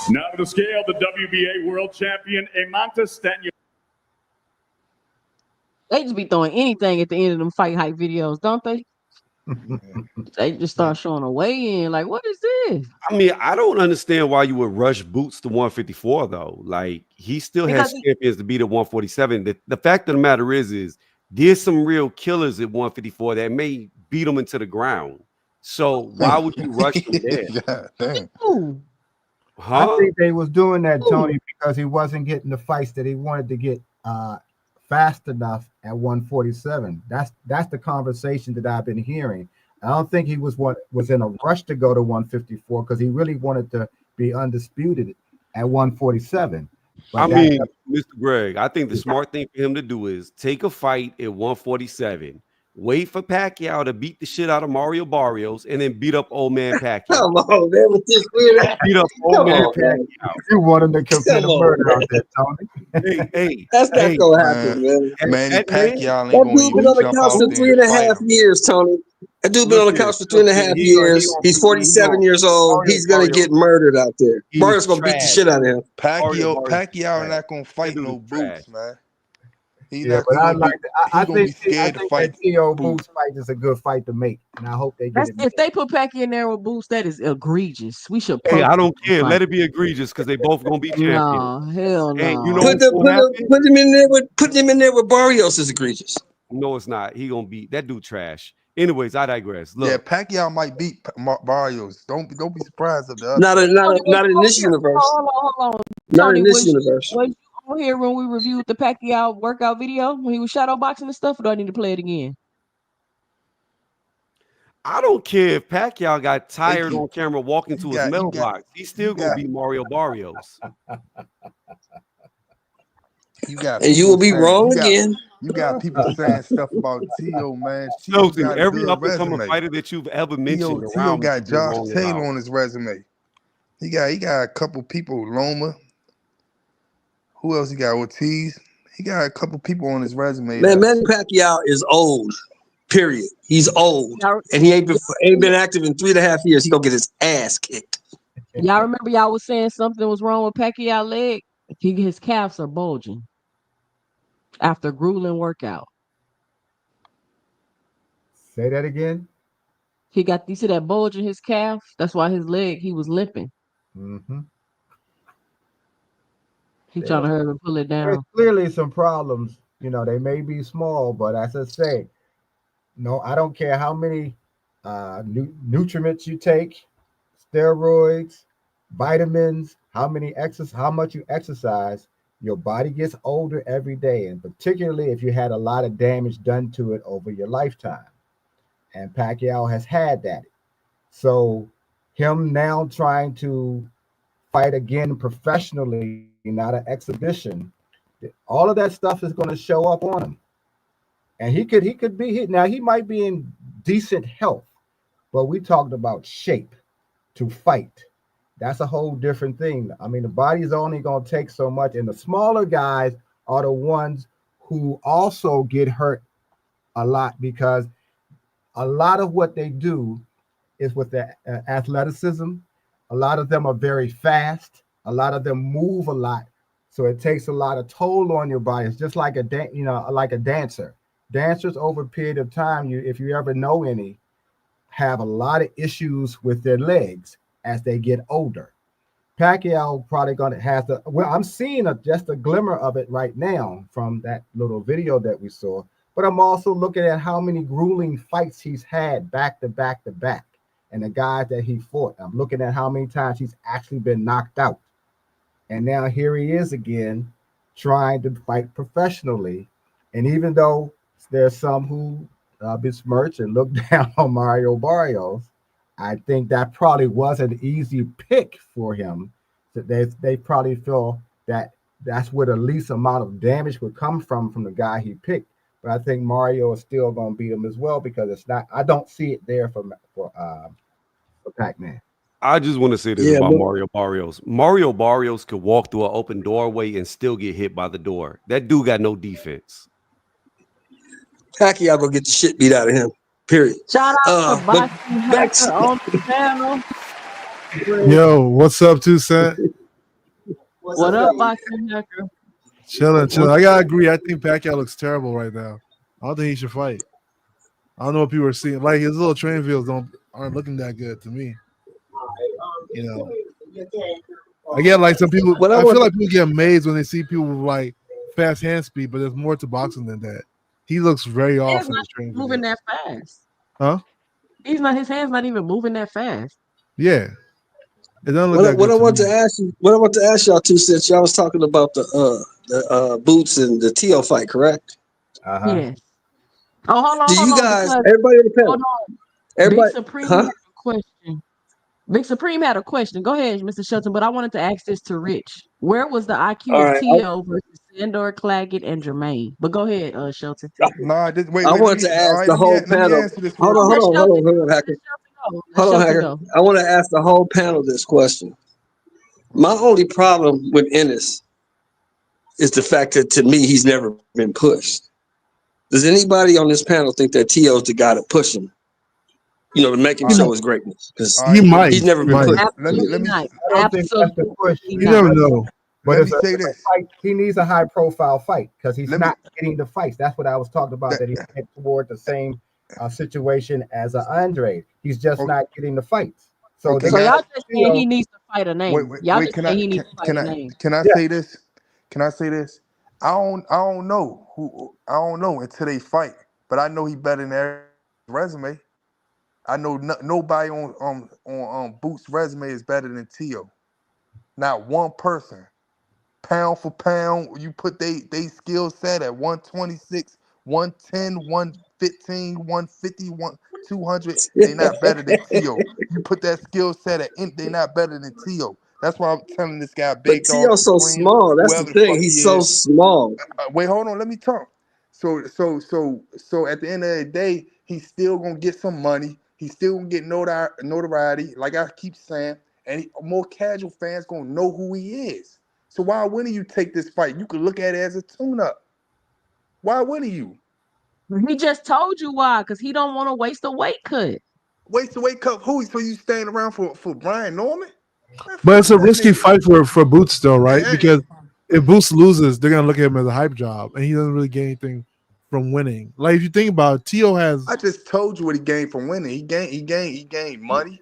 Now to the scale, the WBA world champion, Emanta Stanya. They just be throwing anything at the end of them fight hype videos, don't they? They just start showing a weigh-in. Like, what is this? I mean, I don't understand why you would rush Boots to 154 though. Like, he still has champions to beat at 147. The fact of the matter is there's some real killers at 154 that may beat him into the ground. So why would you rush him there? Yeah, damn. I think they was doing that, Tony, because he wasn't getting the fights that he wanted to get fast enough at 147. That's the conversation that I've been hearing. I don't think he was in a rush to go to 154 because he really wanted to be undisputed at 147. But Mr. Greg, I think the smart thing for him to do is take a fight at 147, wait for Pacquiao to beat the shit out of Mario Barrios, and then beat up old man Pacquiao. Come on, man, with this weird. Beat up old man Pacquiao. You want him to commit a murder out there, Tony. Hey, that's not gonna happen, man. Manny Pacquiao ain't That gonna dude been on the jump couch out for there 3.5 years, Tony. That dude been on the couch for 3.5 years. He's 47 years old. He's gonna get murdered out there. Barrios gonna beat the shit out of him. Pacquiao not gonna fight no Boots, man. Yeah, but I think T.O. Boots fight is a good fight to make, and I hope they get it. If they put Pacquiao in there with Boots, that is egregious. We should. Hey, I don't care. Let it be egregious because they both gonna be champions. No, hell no. And you know put him in there with Barrios is egregious. No, it's not. He gonna beat that dude trash. Anyways, I digress. Look, yeah, Pacquiao might beat Barrios. Don't be surprised if the other. Not in this universe. Hold on. Not in this universe. Was you on here when we reviewed the Pacquiao workout video when he was shadow boxing and stuff, or do I need to play it again? I don't care if Pacquiao got tired on camera walking to his mailbox. He's still gonna beat Mario Barrios. You will be wrong again. You got people saying stuff about Tio, man. Every up-and-coming fighter that you've ever mentioned. Tio got Josh Taylor on his resume. He got a couple people, Loma. Who else he got? Ortiz. He got a couple people on his resume. Man, Manny Pacquiao is old. Period. He's old, and he ain't been active in 3.5 years. He gonna get his ass kicked. Y'all remember y'all was saying something was wrong with Pacquiao leg? His calves are bulging after grueling workout. Say that again. You see that bulge in his calf? That's why his leg, he was limping. Mm-hmm. He trying to hurry and pull it down. There's clearly some problems. You know, they may be small, but as I say, no, I don't care how many nutrients you take, steroids, vitamins, how much you exercise, your body gets older every day, and particularly if you had a lot of damage done to it over your lifetime. And Pacquiao has had that. So him now trying to fight again professionally, not an exhibition, all of that stuff is going to show up on him. And he could be hit. Now he might be in decent health, but we talked about shape to fight. That's a whole different thing. I mean, the body's only going to take so much, and the smaller guys are the ones who also get hurt a lot because a lot of what they do is with the athleticism. A lot of them are very fast. A lot of them move a lot, so it takes a lot of toll on your body. It's just like a dancer. Dancers over a period of time, if you ever know any, have a lot of issues with their legs as they get older. Pacquiao probably gonna have the. Well, I'm seeing just a glimmer of it right now from that little video that we saw. But I'm also looking at how many grueling fights he's had back to back to back, and the guys that he fought. I'm looking at how many times he's actually been knocked out, and now here he is again, trying to fight professionally. And even though there's some who besmirch and look down on Mario Barrios, I think that probably was an easy pick for him. So they probably feel that that's where the least amount of damage would come from the guy he picked. But I think Mario is still going to beat him as well because it's not. I don't see it there for Pac-Man. I just want to say this about Mario Barrios. Mario Barrios could walk through an open doorway and still get hit by the door. That dude got no defense. Pacquiao gonna get the shit beat out of him. Period. Shout out to But Boxing back Hacker on the panel. Yo, what's up, 2 Cent? What up, Boxing Hacker? Chilling. I gotta agree. I think Pacquiao looks terrible right now. I don't think he should fight. I don't know what people are seeing. Like his little training videos aren't looking that good to me. You know, I get like some people. I feel like people get amazed when they see people with like fast hand speed, but there's more to boxing than that. He looks very off in his training moving video. that fast. Huh? His hands not even moving that fast. Yeah. It doesn't look that good. What I want to ask y'all too, since y'all was talking about the Boots and the Tio fight, correct? Yes. Oh, hold on. Do you guys, because, everybody on the panel, hold on. everybody, Big Supreme had a question. Big Supreme had a question. Go ahead, Mr. Shelton. But I wanted to ask this to Rich. Where was the IQ All of right. Tio versus Sandor, Claggett, and Jermaine? But go ahead, Shelton. Nah, wait. I wanted to ask the whole Let me panel. answer this. Hold on, Hacker. Hold on, Hacker. I want to ask the whole panel this question. My only problem with Ennis is the fact that to me he's never been pushed. Does anybody on this panel think that Tio's the guy to push him? You know, to make him show his greatness. Because he's never been pushed. Let me. I don't think that's the push. You never know. But Let me say this. Fight, he needs a high profile fight because he's not getting the fights. That's what I was talking about. That he's heading toward the same situation as Andre. He's just not getting the fights. So, So y'all just saying he needs to fight a name. Y'all just saying he needs to fight a name. Can I say this? Can I say this? I don't know until they fight, but I know he better than their resume. I know nobody on Boots' resume is better than Tio. Not one person. Pound for pound, you put they skill set at 126, 110, 115, 150, 200. They not better than Tio. You put that skill set at they not better than Tio. That's why I'm telling this guy, But Tio's so small. That's the thing. He's so small. Wait, hold on. Let me talk. So at the end of the day, he's still gonna get some money. He's still gonna get notoriety. Like I keep saying, and more casual fans gonna know who he is. So why wouldn't you take this fight? You could look at it as a tune-up. Why wouldn't you? He just told you why, because he don't want to waste a weight cut. Waste a weight cut? Who? So you staying around for Brian Norman? But it's a risky fight for Boots, though, right? Because if Boots loses, they're gonna look at him as a hype job, and he doesn't really get anything from winning. Like if you think about it, Tio has. I just told you what he gained from winning. He gained money.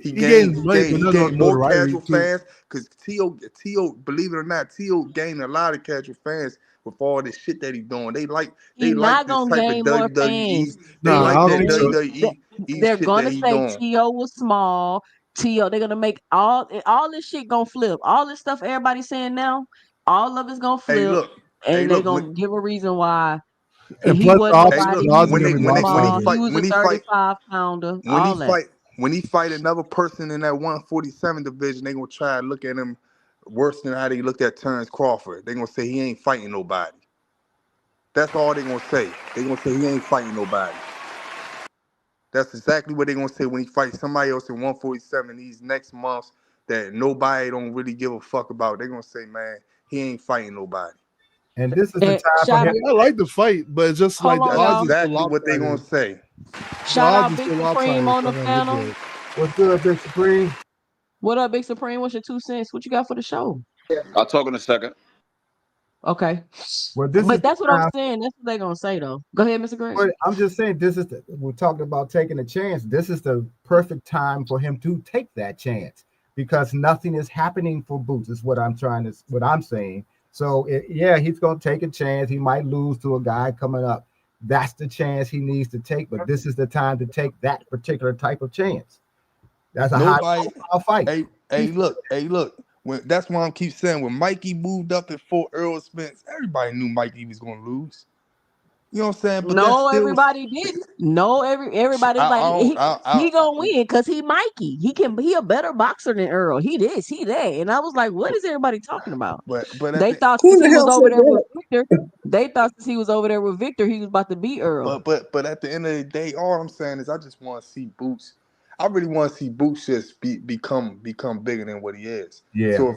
He gained gained more casual too. fans because Tio, believe it or not, Tio gained a lot of casual fans with all this shit that he's doing. They like this type of WWE. They like that WWE. They're gonna say Tio was small. Tio, they're gonna make all this shit gonna flip. All this stuff everybody's saying now, all of it's gonna flip, and they're gonna give a reason why. And he wasn't nobody. He was a 35-pounder. When he fight another person in that 147 division, they gonna try to look at him worse than how they looked at Terrence Crawford. They gonna say he ain't fighting nobody. That's all they gonna say. They gonna say he ain't fighting nobody. That's exactly what they gonna say when he fights somebody else in 147 these next months that nobody don't really give a fuck about. They gonna say, man, he ain't fighting nobody. And this is the time for him. I like the fight, but it's just like the odds. That's exactly what they gonna say. Shout out Big Supreme on the panel. What's good, Big Supreme? What up, Big Supreme? What's your 2 cents? What you got for the show? I'll talk in a second. Okay. Well, but that's what I'm saying. That's what they're gonna say, though. Go ahead, Mr. Greg. But I'm just saying, we're talking about taking a chance. This is the perfect time for him to take that chance. because nothing is happening for Boots. Is what I'm saying. So yeah, he's gonna take a chance. He might lose to a guy coming up. That's the chance he needs to take. But this is the time to take that particular type of chance. That's a high fight. Hey, look. That's why I keep saying when Mikey moved up and fought Earl Spence, everybody knew Mikey was gonna lose. You know what I'm saying? But No, everybody didn't. No, everybody was like he gonna win because he Mikey. He a better boxer than Earl. He this, he that. And I was like, what is everybody talking about? But They thought since he was over there with Victor, he was about to beat Earl. But at the end of the day, all I'm saying is I just want to see Boots. I really want to see Boots just become bigger than what he is. Yeah. So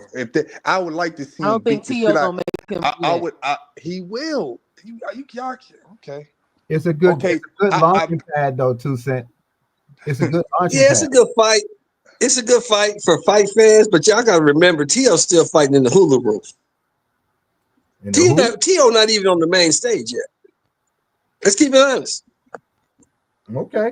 I would like to see I don't him think beat the T.O. shit gonna out. make him. He will. Y'all okay. It's a good launching pad though, 2 Cent. It's a good launching pad. It's a good fight. It's a good fight for fight fans, but y'all gotta remember T.O.'s still fighting in the hula room. T.O. not even on the main stage yet. Let's keep it honest. Okay.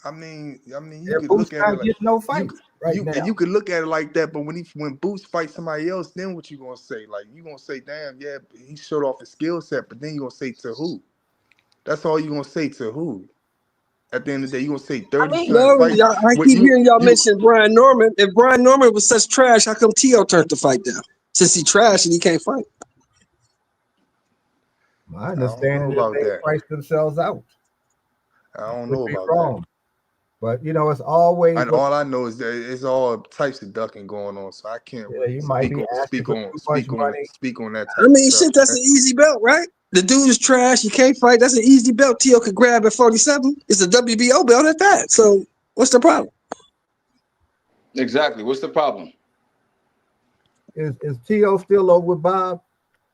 I mean, you could look at it like no fight now. You could look at it like that, but when Boots fights somebody else, then what you gonna say? Like you gonna say, "Damn, yeah, he showed off his skill set," but then you gonna say to who? That's all you gonna say to who? At the end of the day, you gonna say 30 fights. I keep hearing y'all mention Brian Norman. If Brian Norman was such trash, how come T.O. turned the fight down? Since he trash and he can't fight. My understanding is they price themselves out. I don't know about that. But it's always. And all I know is that it's all types of ducking going on, so I can't really speak on that. I mean, shit, that's an easy belt, right? The dude is trash. He can't fight. That's an easy belt. T.O. could grab at 47. It's a WBO belt at that. So what's the problem? Exactly. What's the problem? Is T.O. still over with Bob?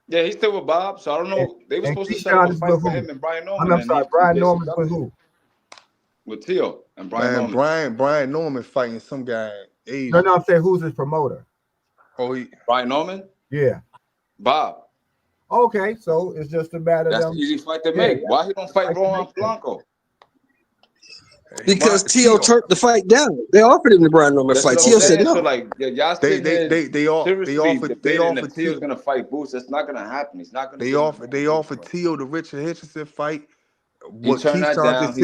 Yeah, he's still with Bob. So I don't know. They were supposed to set up a fight for him and Brian Norman. I'm sorry, Brian Norman with who? With T.O. and Brian Norman. Brian Norman fighting some guy in Asia. No, I'm saying who's his promoter? Brian Norman? Yeah. Bob. Okay, so it's just a matter of That's an easy fight to make. Why he don't fight Rohan Blanco? Because T.O. turned the fight down. They offered him the Brian Norman fight. T.O. said no. So like y'all they offered T.O.'s gonna fight Boots. That's not gonna happen. He's not gonna. They offered T.O. the Richard Richardson fight. What Keyshawn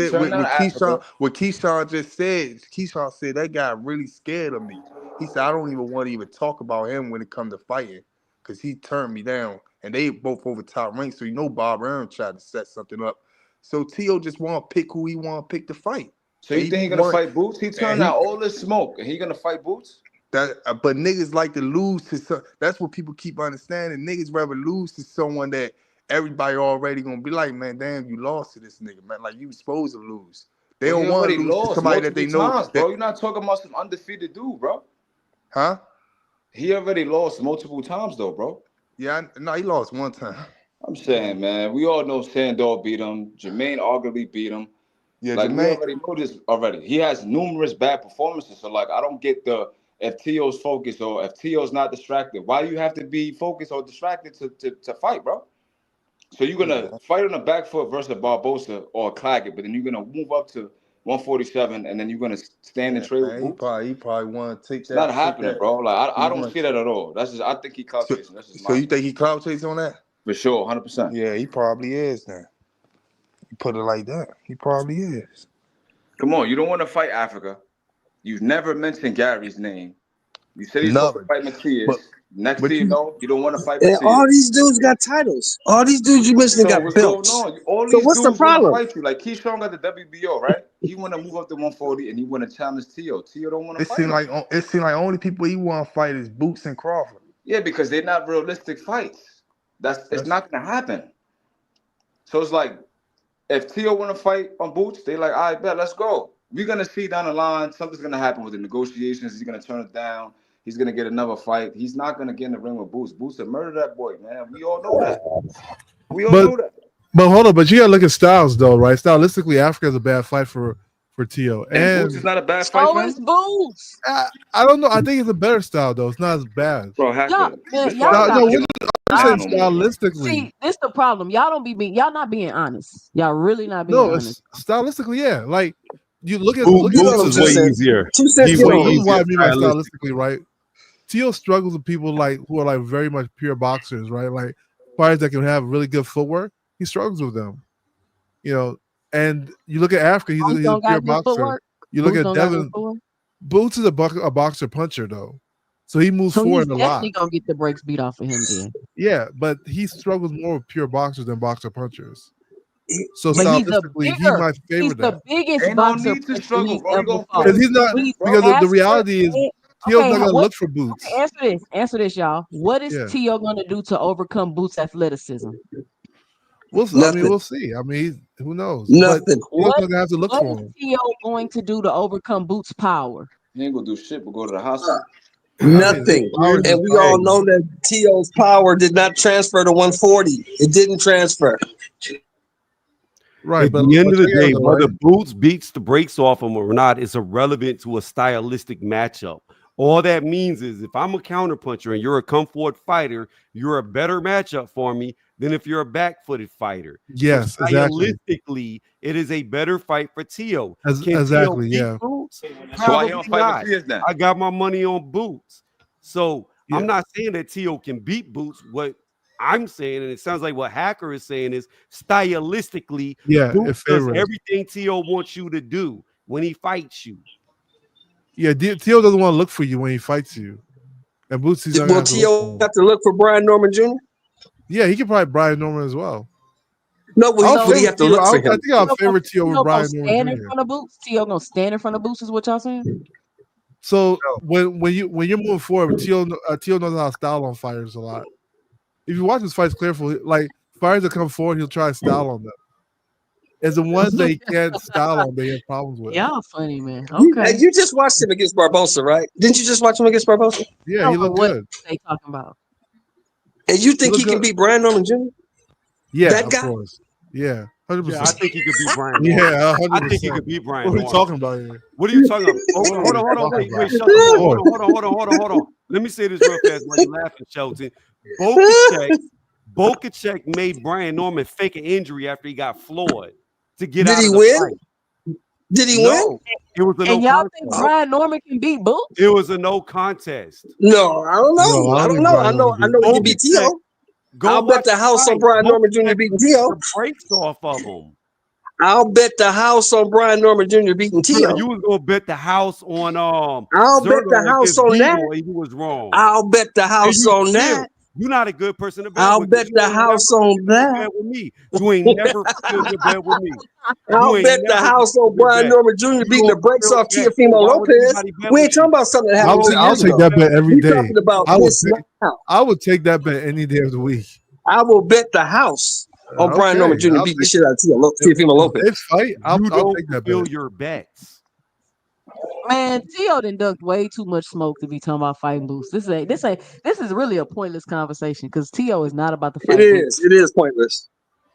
just said, Keyshawn said that guy really scared of me. He said I don't even want to even talk about him when it comes to fighting because he turned me down. And they both over top ranks, so Bob Arum tried to set something up. So T.O. just want to pick who he want to pick to fight. So you think he's gonna fight Boots? He turned out all this smoke, and he gonna fight Boots? But niggas like to lose to some. That's what people keep understanding. Niggas rather lose to someone that everybody already gonna be like, man, damn, you lost to this nigga, man. Like you supposed to lose. They don't want to lose to somebody that they know. Bro, you're not talking about some undefeated dude, bro. Huh? He already lost multiple times, though, bro. Yeah, no, he lost one time. I'm saying, man, we all know Sandor beat him. Jermaine arguably beat him. Yeah, like we already know this already. He has numerous bad performances. So like, I don't get if T.O.'s focused or if T.O.'s not distracted. Why you have to be focused or distracted to fight, bro? So you're gonna fight on the back foot versus Barbosa or Claggett, but then you're gonna move up to 147, and then you're gonna stand and trade with Boots. He probably want to take that. It's not happening, bro. Like I don't see that at all. That's just I think he clout chasing. That's just so you think he clout chasing on that? For sure, 100%. Yeah, he probably is then. You put it like that. He probably is. Come on, you don't want to fight Africa. You've never mentioned Gary's name. You said he's supposed to fight Matias. Next thing you know, you don't want to fight Matias. All these dudes got titles. All these dudes you mentioned got belts. All these what's the problem? Fight you. Like Keyshawn got the WBO, right? He want to move up to 140 and he want to challenge T.O. T.O. don't want to fight. It seems like only people he want to fight is Boots and Crawford. Yeah, because they're not realistic fights. It's not gonna happen. So it's like if T.O. want to fight on Boots, they like, all right, bet, let's go. We're gonna see down the line something's gonna happen with the negotiations. He's gonna turn it down. He's gonna get another fight. He's not gonna get in the ring with Boots. Boots will murder that boy, man. We all know that. We all know that. But hold on, but you gotta look at Styles though, right? Stylistically, Africa is a bad fight for T.O. And Boots is not a bad fight. So is Boots. I don't know. I think it's a better style though. It's not as bad. Bro, stylistically. See, this the problem. Y'all not being honest. Y'all really not being honest. Stylistically, yeah. Like You look at Boots is way 2 cents. easier. 2 cents. He's This way is easier why I mean by stylistic. stylistically, right? Teal struggles with people like who are like very much pure boxers, right? Like fighters that can have really good footwork. He struggles with them, you know. And you look at Africa, he's Boots a don't pure got good boxer. footwork. You look Boots at don't got good Devin. footwork. Boots is a boxer puncher though, so he moves So he's forward a lot. definitely gonna get the brakes beat off of him then. Yeah, but he struggles more with pure boxers than boxer punchers. So But he's a stylistically, he bigger. might favor He's the that. biggest Ain't no boxer need to puncher struggle, he's bro. You ever gonna fought. Because he's not Please because the answer reality is it. Teal's Okay, not gonna what? look for Boots. Okay, answer this. Answer this, y'all. What is Yeah. Tio gonna do to overcome Boots' athleticism? I mean, we'll see. I mean, who knows? But Nothing. Teal's What not gonna have to look What for is him. Tio going to do to overcome Boots' power? He ain't gonna do shit but go to the hospital. I mean, Nothing. powers is And we all power. know that T.O.'s power did not transfer to 140. It didn't transfer. Right, At but the end of the check it out day, though, whether right? Boots beats the brakes off him or not is irrelevant to a stylistic matchup. All that means is if I'm a counterpuncher and you're a come forward fighter, you're a better matchup for me than if you're a back-footed fighter. Yes, so exactly. stylistically, it is a better fight for Tio. Can Exactly, Tio beat yeah. Boots? So why he Probably don't fight not. with Diaz then? I got my money on Boots. So Yeah. I'm not saying that Tio can beat Boots. What I'm saying, and it sounds like what Hacker is saying, is stylistically, Yeah, Boots it does favors. everything Tio wants you to do when he fights you. Yeah, Teal doesn't want to look for you when he fights you. And Boots, he's not gonna Will have to look for T.O. him. have to look for Brian Norman Jr.? Yeah, he can probably Brian Norman as well. No, would I'll he favor have to Tio. look for I him? think I'll Tio favor gonna, Tio over Tio gonna Brian Norman stand in Jr. front of Boots. Tio gonna stand in front of Boots is what y'all saying? So when you're moving forward, Teal knows how to style on fighters a lot. If you watch his fights carefully, like fighters that come forward, he'll try to style on them. It's the ones that he can't style on that he has problems with. Y'all funny, man. You, Okay. you just watched him against Barbosa, right? Didn't you just watch him against Barbosa? Yeah, I he don't know looked what good. they talking about. And you think He he looked can good. beat Brian Norman Jr.? Yeah, That of guy? course. Yeah, 100%. Yeah, I think he could beat Brian Norman. Yeah, I think he 100%. could beat Brian What are we Norman. talking about here? What are you talking about? Oh, What are hold we on, talking wait, about? shut the Of hold course. on. Let me say this real fast while you're laughing, Shelton. Bokacek made Brian Norman fake an injury after he got floored to get Did out he of the win? fight. Did he win? No, it was a no And y'all think contest. Brian Norman can beat Boots? It was a no contest. No, I don't No, know. I I don't don't think know. Brian Norman I know he can beat Bokacek, T.O. go I'll watch bet the the house on fight. Brian Norman Jr. Bokacek beating beat T.O. the brakes off of him. I'll bet the house on Brian Norman Jr. beating T.O. You was gonna bet the house on I'll bet the Zerto house against on that. D-Boy. He was wrong. I'll bet the And house you on still, that. you're not a good person to bet I'll with. 'Cause bet you the ain't never house on put a good that. bet with me. You ain't never put a good bet with me. I'll You ain't bet the never house put a on good Brian bet. Norman Jr. You beating don't the brakes still off bet. Teofimo So why would Lopez. anybody bet We with ain't talking you? about something that I'll happened 2 I'll years take ago. that bet every We day. talking about I would this take now. I would take that bet any day of the week. I will bet the house on Brian Norman Okay, Jr. I'll beating the take shit out of if Teofimo Lopez. they fight. I'll You I'll don't take that fulfill bet. your bets. Man, Tio done ducked way too much smoke to be talking about fighting Boots. This is really a pointless conversation because Tio is not about to fight Boots. It is pointless.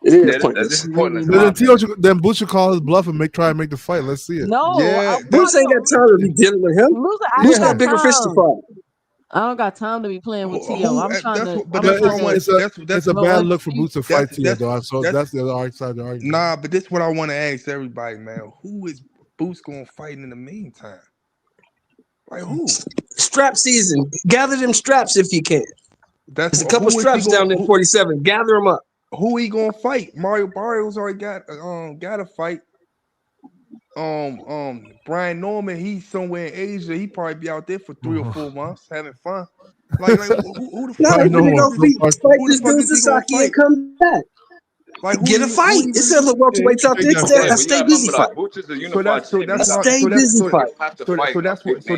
It is Yeah, pointless. this is pointless. Then then Boots should call his bluff and try and make the fight. Let's see it. No, Yeah, Boots ain't got time to be dealing with him. I Boots ain't got got bigger fish to time. fry. I don't got time to be playing with Tio. who? I'm trying That's to. what. But I'm that's what I trying want. to. It's a no, bad look for Boots to fight Tio, that's though. So that's the other side of the argument. nah. But this is what I want to ask everybody, man. Who is Boots gonna fight in the meantime? Like who? Strap season. Gather them straps if you can. That's There's a couple who is he straps down there, gonna? 47. Gather them up. Who he gonna fight? Mario Barrios already got a fight. Brian Norman, he's somewhere in Asia. He probably be out there for 3 or 4 months having fun. Like who the No, fuck? he finna go fight Who the this fuck dude is he gonna Sasaki fight? and come back. Like Get a fight. It's a welterweights out there. Yeah, but you Stay gotta busy remember fight. that Boots is a So unified that's champion. what Stay busy fight.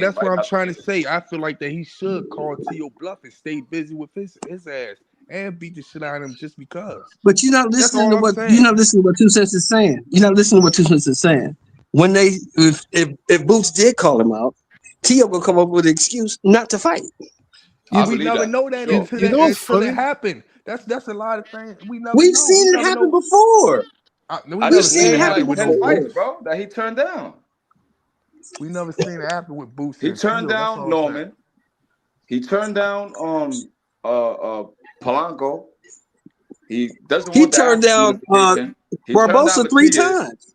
that's what I'm trying to say. I feel like that he should call Tio bluff and stay busy with his ass and beat the shit out of him just because. But you're not That's listening all to I'm what saying. 2 Cents is saying. You're not listening to what 2 Cents is saying. When if Boots did call him out, Tio gonna come up with an excuse not to fight. We never know that until it happened. That's a lot of things we never We've know. seen it happen before. We I never never seen it happen like with 10 no fights, Boots. bro, that he turned down. We never seen it happen with Boots. He and turned Tio. That's down all I'm saying. Norman. He turned down Polanco. He doesn't He want the turned African down unification. He turned down Barbosa 3 Matias. times.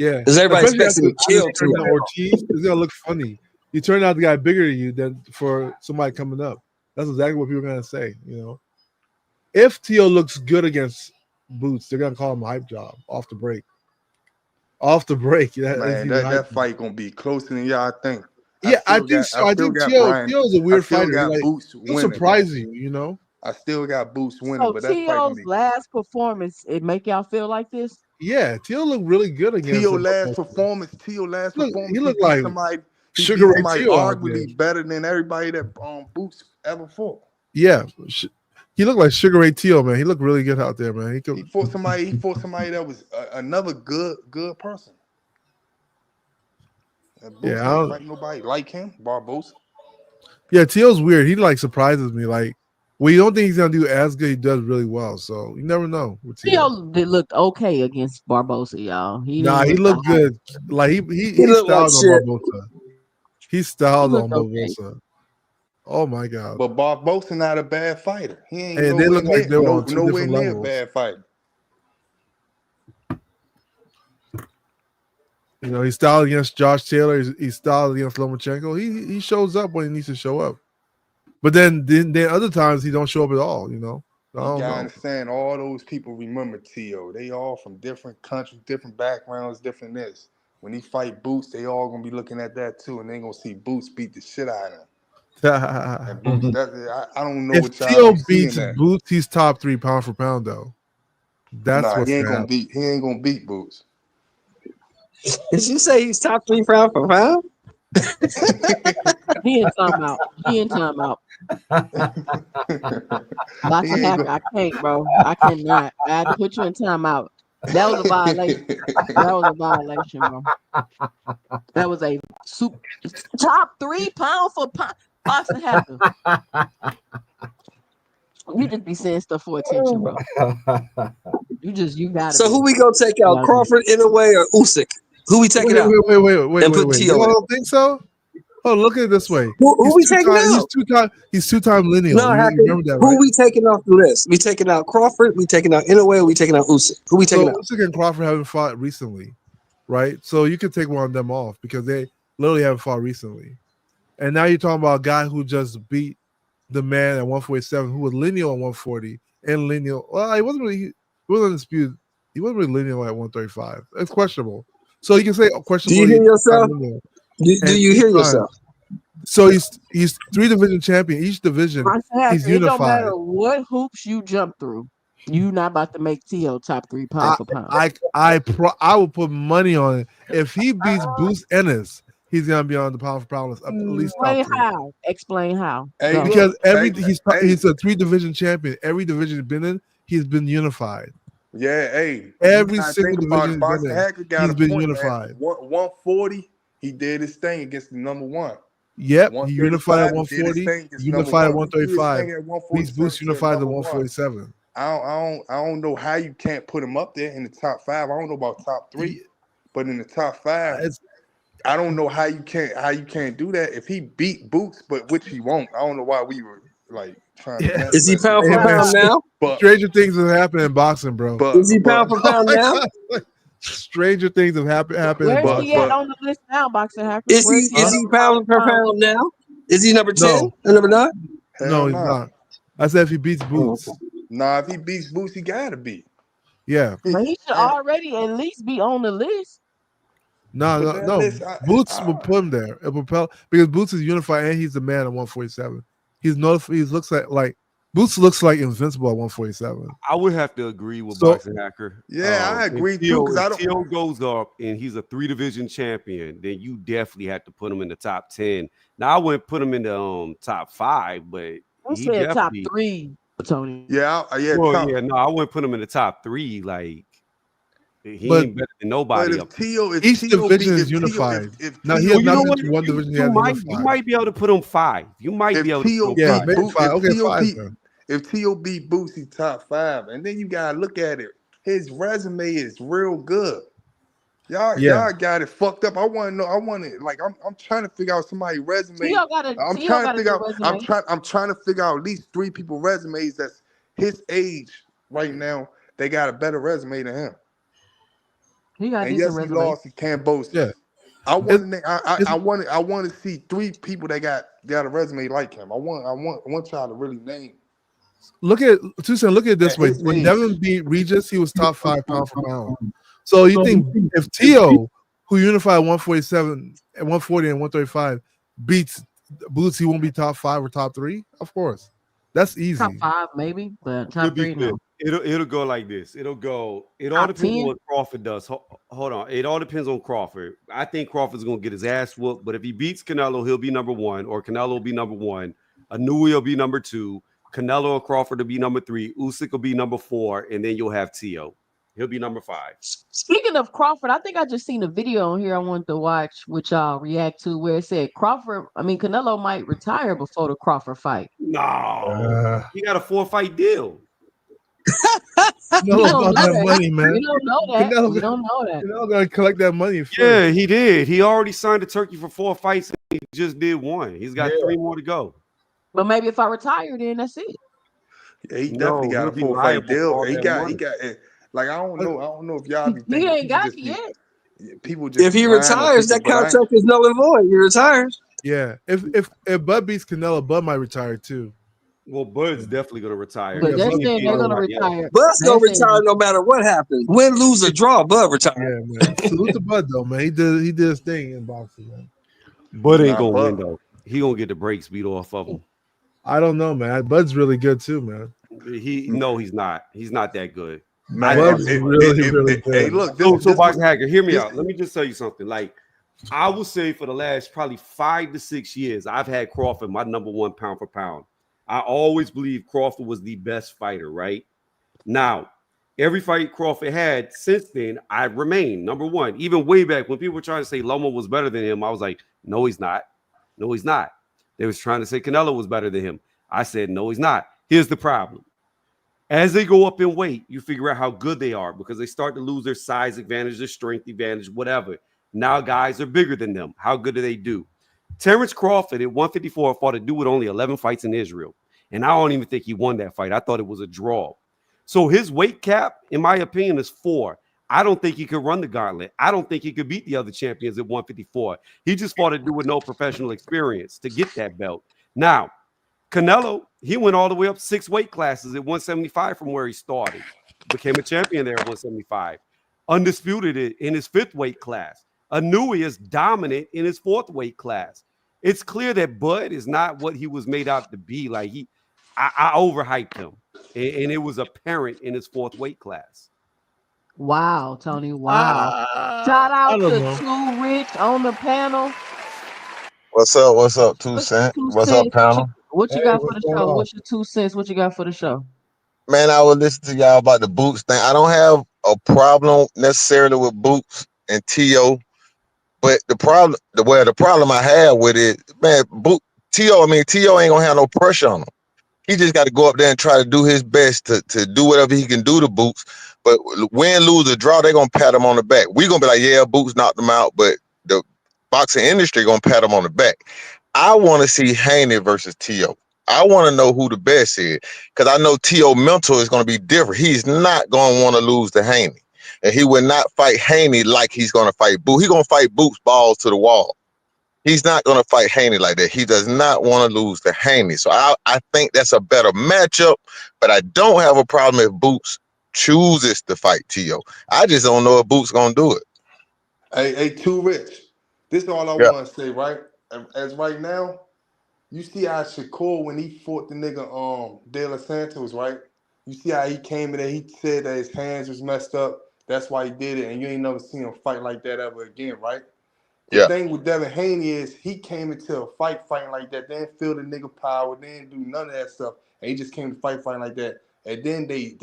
Yeah, Because everybody especially expects him after to kill turns too. on Ortiz, it's gonna look funny. You turn out the guy bigger than you than for somebody coming up. That's exactly what people are gonna say. If Tio looks good against Boots, they're gonna call him a hype job off the break. Off the break, Man, that fight gonna be closer than y'all think. Yeah, I think so. I think Tio is a weird fighter. Like, Boots he'll winning. surprise you. I still got Boots winning, So but that fight gonna Tio's be last performance, it make y'all feel like this? Yeah, Tio looked really good against Tio him. last performance. He He looked beat like somebody. He Sugar beat Ray somebody Tio out there. arguably better than everybody that Boots ever fought. Yeah, he looked like Sugar Ray Tio, man. He looked really good out there, man. He fought somebody. He fought somebody that was another good person. And Boots Yeah, I ain't don't- fight nobody like him, Barbosa. Yeah, Tio's weird. He like surprises me. Like, well, you don't think he's gonna do as good. He does really well. So you never know with Tio. Tio did looked okay against Barbosa, y'all. Nah, he didn't looked look good. Like he looked like styled on shit. Barbosa. He styled He on looked okay. Barbosa. Oh my god! But Barbosa not a bad fighter. He ain't And they nowhere look like near, they were on two nowhere different near levels. bad fighter. He styled against Josh Taylor. He styled against Lomachenko. He shows up when he needs to show up. But then other times he don't show up at all. I You don't gotta know. understand, all those people remember Tio. They all from different countries, different backgrounds, different this. When he fight Boots, they all gonna be looking at that too, and they gonna see Boots beat the shit out of him. And Boots, I don't know If what y'all Tio don't see in beats that. Boots, he's top 3 pound for pound though. That's Nah, what's he ain't gonna gonna happen. beat. He ain't gonna beat Boots. Did you say he's top 3 pound for pound? He in timeout. Boxing hacker, I can't, bro. I cannot. I had to put you in timeout. That was a violation. Bro. That was a top 3 pound for pound boxing hacker. You just be saying stuff for attention, bro. You gotta. So who we gonna take out? Crawford, Inouye, or Usyk? Who we taking out? Wait. And put Tio You in. don't think so? Oh, look at it this way. Who we taking out? He's two-time lineal. No, You remember that, who right? we taking off the list? We taking out Crawford, we taking out Inouye, we taking out Usyk. Who we taking out? Usyk and Crawford haven't fought recently, right? So you could take one of them off because they literally haven't fought recently. And now you're talking about a guy who just beat the man at 147, who was lineal at 140 and lineal. Well, he wasn't undisputed. He wasn't really lineal at 135. It's questionable. So you can say questionable. Do you hear yourself? Do you hear yourself? So he's 3 division champion. Each division, he's It don't unified. matter what hoops you jump through. You not about to make Tio top 3 pound for pound. I will put money on it. If he beats Boots Ennis, he's gonna be on the pound for pound list, at least top 3. Explain how. Hey, Because look, he's a 3 division champion. Every division he's been in, he's been unified. Yeah, hey. Every you gotta single think about division it. Boxing he's been in, Hacker got he's a been point, unified. man. 140, he did his thing against the number 1. Yep, he unified at 135, he did his 140, thing against unified at number 1. He did his 135. thing at Beats 147 Boots to unified at number 1. 147. I don't know how you can't put him up there in the top 5. I don't know about top 3, but in the top 5, I don't know how you can't do that. If he beat Boots, but which he won't. I don't know why we were like trying to Is he pound for pound now? Stranger things have happened in boxing, bro. Is he pound for pound now? Stranger things have happened in Where's boxing. he at on the list now, boxing hacker? Is he pound for pound now? Is he number 10 or number 9? No, he's not. I said if he beats Boots. Nah, if he beats Boots, he gotta beat. Yeah. But he should already at least be on the list. No. Boots will put him there. It propel because Boots is unified and he's the man at 147. He looks like Boots looks like invincible at 147. I would have to agree with Boxing Hacker. Yeah, I agree too. Because if Tio goes up and he's a 3 division champion, then you definitely have to put him in the top 10. Now I wouldn't put him in the top 5, but I said top 3, Tony. Yeah, no, I wouldn't put him in the top 3. Like he ain't better than nobody. But if each Tio division beat, is unified. Now he has not been to one division. You might be able to put him 5. You might be able to put him 5. If Tio beat Boots, he top 5, and then you gotta look at it. His resume is real good. Y'all got it fucked up. I want to know. I'm trying to figure out somebody's resume. I'm trying to figure out at least 3 people's resumes that's his age right now. They got a better resume than him. He got and yes, he lost to Cambosis. Yeah. I want to see 3 people that got a resume like him. I want y'all to really name. Look at Tucson. Look at it this At way: his when age. Devin beat Regis, he was top 5 pound for pound. So you think if Tio, who unified 147 and 140 and 135, beats Boots, he won't be top 5 or top 3? Of course, that's Top easy. 5 maybe, but To top be 3 clear, no. it'll go like this. It all Top depends on 10. what Crawford does. Hold on. It all depends on Crawford. I think Crawford's gonna get his ass whooped, but if he beats Canelo, he'll be number 1, or Canelo will be number 1. Anui will be number 2. Canelo or Crawford will be number 3. Usyk will be number 4, and then you'll have Tio. He'll be number 5. Speaking of Crawford, I think I just seen a video on here I wanted to watch, which I'll react to, where it said Canelo might retire before the Crawford fight. No, he got a 4-fight deal. We Canelo don't about know that that. money, man. We don't know that. Canelo, We don't know that. Canelo gotta collect that money first. Yeah, he did. He already signed a turkey for 4 fights. And he just did 1. He's got 3 more to go. But maybe if I retire, then that's it. Yeah, he definitely got a he'll be 4-fight liable for deal. all He that got money. like I don't know if y'all be He thinking ain't people got just it be yet. people just If be he lying on retires, people, that but I contract is null and void. He retires. Yeah, if Bud beats Canelo, Bud might retire too. Well, Bud's definitely gonna retire. But Yeah, they're Bud saying beat they're gonna everybody else. retire. Bud's They're gonna saying retire no matter what happens. Win, lose, or draw, Bud retire. Yeah, man. Salute to Bud though, man. He did his thing in boxing, man. Bud ain't Nah, gonna win Bud. though. He gonna get the brakes beat off of him. I don't know, man. Bud's really good too, man. He's not. He's not that good. Man, Bud's really good. hey, look, So Boxing what- Hacker, hear me this- out. Let me just tell you something. Like, I will say for the last probably 5 to 6 years, I've had Crawford my number 1 pound for pound. I always believed Crawford was the best fighter, right? Now, every fight Crawford had since then, I remain number 1. Even way back when people were trying to say Loma was better than him, I was like, no, he's not. No, he's not. They was trying to say Canelo was better than him. I said, no, he's not. Here's the problem. As they go up in weight, you figure out how good they are because they start to lose their size advantage, their strength advantage, whatever. Now guys are bigger than them. How good do they do? Terrence Crawford at 154 fought a dude with only 11 fights in Israel. And I don't even think he won that fight. I thought it was a draw. So his weight cap, in my opinion, is 4. I don't think he could run the gauntlet. I don't think he could beat the other champions at 154. He just fought a dude with no professional experience to get that belt. Now, Canelo, he went all the way up 6 weight classes at 175 from where he started. Became a champion there at 175. Undisputed in his 5th weight class. Anui is dominant in his 4th weight class. It's clear that Bud is not what he was made out to be. Like I overhyped him. And it was apparent in his 4th weight class. Wow, Tony. Wow. Shout I out don't to know. Too Rich on the panel. What's up? What's up, 2 What's Cent? your 2 What's up, cents? panel? What you Hey, got for what's the going show? on? What's your 2 cents? What you got for the show? Man, I would listen to y'all about the Boots thing. I don't have a problem necessarily with Boots and T.O., but the problem I have with it, man, T.O. ain't gonna have no pressure on him. He just got to go up there and try to do his best to do whatever he can do to Boots. But win, lose, or draw, they're gonna pat him on the back. We're gonna be like, yeah, Boots knocked him out, but the boxing industry gonna pat him on the back. I want to see Haney versus T.O. I want to know who the best is because I know T.O. mental is going to be different. He's not going to want to lose to Haney. And he would not fight Haney like he's going to fight Boots. He's going to fight Boots balls to the wall. He's not going to fight Haney like that. He does not want to lose to Haney. So I think that's a better matchup, but I don't have a problem if Boots chooses to fight T.O. I just don't know if Boots going to do it. Hey, Too Rich. This is all I Yeah. want to say, right? As right now, you see how Shakur, when he fought the nigga De La Santos, right? You see how he came in there, he said that his hands was messed up. That's why he did it, and you ain't never seen him fight like that ever again, right? The Yeah. thing with Devin Haney is he came into a fighting like that. They didn't feel the nigga power. They didn't do none of that stuff. And he just came to fighting like that. And then they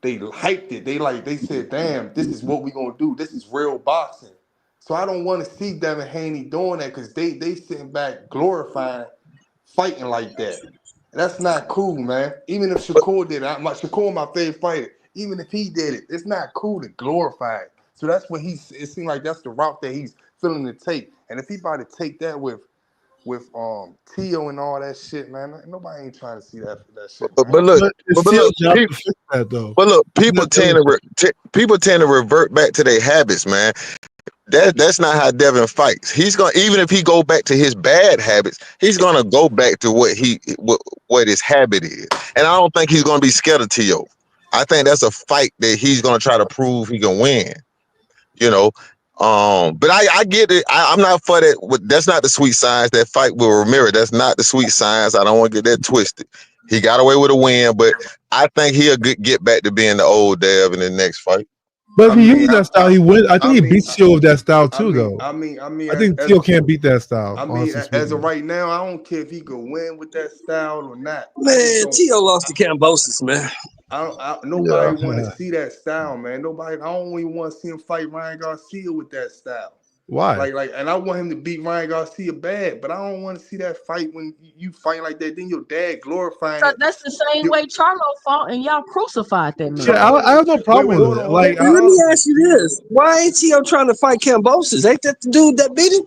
hyped it. They said, damn, this is what we gonna do. This is real boxing. So I don't want to see Devin Haney doing that because they sitting back glorifying fighting like that. That's not cool, man. Even if Shakur did it, Shakur my favorite fighter. Even if he did it, it's not cool to glorify it. So that's what it seems like that's the route that he's feeling to take. And if he about to take that with with Tio and all that shit, man. Nobody ain't trying to see that shit. But it's but Tio's look, job to fix that, though. But look, people tend to revert back to their habits, man. That's not how Devin fights. He's gonna, even if he go back to his bad habits, he's gonna go back to what his habit is. And I don't think he's gonna be scared of Tio. I think that's a fight that he's gonna try to prove he can win. You know, but I get it. I'm not for that. That's not the sweet science. That fight with Ramirez, that's not the sweet science. I don't want to get that twisted. He got away with a win, but I think he'll get back to being the old Dev in the next fight. But if he uses that style, he wins. I think he beats Tio with that style too, though. I mean, I think Tio can't beat that style. I mean, honestly as speaking. of right now, I don't care if he could win with that style or not. Man, Tio lost to Cambosis, man. Nobody want to see that style, man. Nobody. I don't even want to see him fight Ryan Garcia with that style. Why? And I want him to beat Ryan Garcia bad, but I don't want to see that fight when you fight like that. Then your dad glorifying So it. that's the same way Charlo fought, and y'all crucified that man. Yeah, I have no problem with it. Like, let me ask you this: why ain't Tio trying to fight Cambosis? Ain't that the dude that beat him?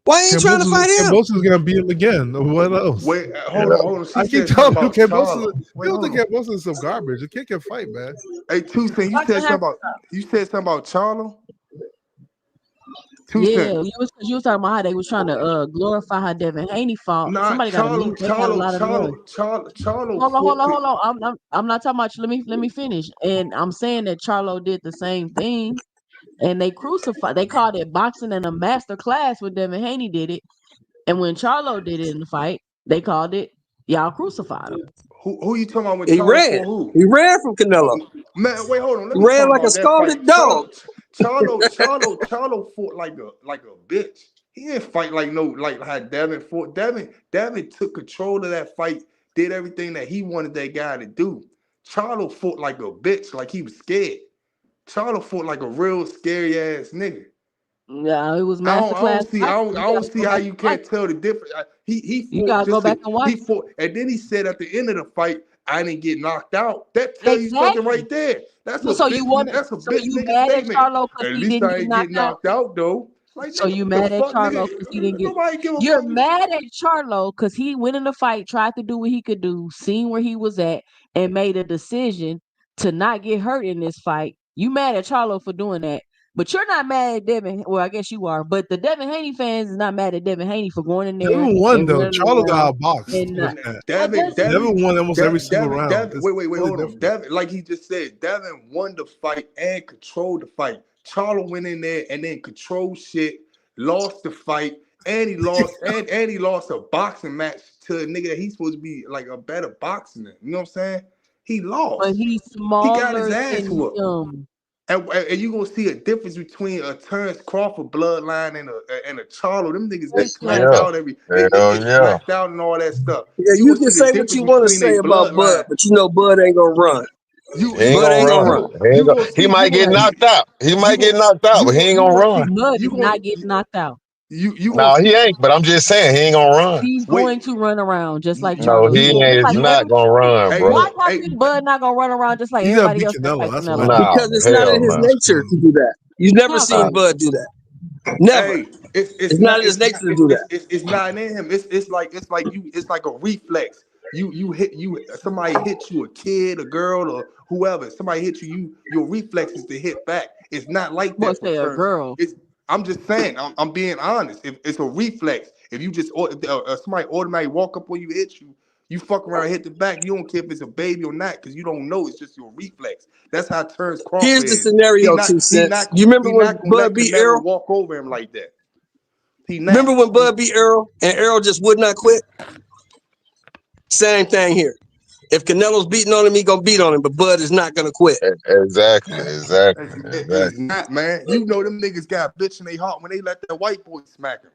Why ain't trying to fight him? Cambosis gonna beat him again. What else? Wait, hold on. I keep telling you, Cambosis. People think Cambosis is some garbage. The kid can fight, man. Hey, Tucson, you said something about Charlo. Yeah, you was talking about how they was trying to glorify how Devin Haney fought. Nah, Somebody got a mute. They got a lot of noise. Charlo. Hold on. I'm not talking about. Let me finish. And I'm saying that Charlo did the same thing, and they crucified. They called it boxing and a master class when Devin Haney did it, and when Charlo did it in the fight, they called it y'all crucified him. Who you talking about? When He Charlo ran. who? He ran from Canelo. Man, wait, hold on. Let He me ran talk like a about that scalded fight. dog. Charlo fought like a bitch. He didn't fight like how Devin fought. Devin took control of that fight, did everything that he wanted that guy to do. Charlo fought like a bitch, like he was scared. Charlo fought like a real scary ass nigga. Yeah, it was I masterclass. don't see how you can't tell the difference. He fought. You gotta go back and watch. He fought, and then he said at the end of the fight, "I didn't get knocked out." That tells you something right there. That's a bitch nigga mad at statement. Charlo because At he least didn't I get ain't get knocked out though. Like, So nigga, you what the mad at fuck, Charlo nigga? because he didn't get. Nobody give a You're fuck. mad at Charlo because he went in the fight, tried to do what he could do, seen where he was at, and made a decision to not get hurt in this fight. You mad at Charlo for doing that, but you're not mad at Devin. Well, I guess you are, but the Devin Haney fans is not mad at Devin Haney for going in there. Devin won and though. running Charlo got around outboxed. and Devin won almost every single round. Wait, hold on. Devin, like he just said, Devin won the fight and controlled the fight. Charlo went in there and then controlled shit, lost the fight, and he lost and he lost a boxing match to a nigga that he's supposed to be like a better boxer than. You know what I'm saying? He lost. But he's He got his smaller ass than whooped. him. And you gonna see a difference between a Terrence Crawford bloodline and a Charlo. Them niggas get smacked out they get smacked out and all that stuff. Yeah, you can say what you want to say about Bud, but you know Bud ain't gonna run. He ain't gonna run. He might get knocked out. He might get knocked out, but he ain't gonna run. Bud is not getting knocked out. No, he ain't. But I'm just saying he ain't gonna run. He's going to run around just like No, Charlo. he is not gonna run, bro. Why I think Bud not gonna run around just like He's gonna everybody beat else? Canelo. That's Canelo. Because it's not in his nature to do that. You've never seen Bud do that. Never. Hey, it's not in his nature to do that. It's not in him. It's like a reflex. Somebody hit you, a kid, a girl, or whoever. Somebody hit you. Your reflex is to hit back. It's not like that. Say a girl. I'm just saying. I'm being honest. If it's a reflex, if you just somebody automatically walk up when you hit you, you fuck around, hit the back. You don't care if it's a baby or not because you don't know. It's just your reflex. That's how Terrence Crawford. Here's the scenario, 2 cents. You remember when Bud beat Errol? Walk over him like that. Remember when Bud beat Errol and Errol just would not quit? Same thing here. If Canelo's beating on him, he gonna beat on him, but Bud is not gonna quit. Exactly. It's not, man. You know them niggas got bitch in their heart when they let that white boy smack him.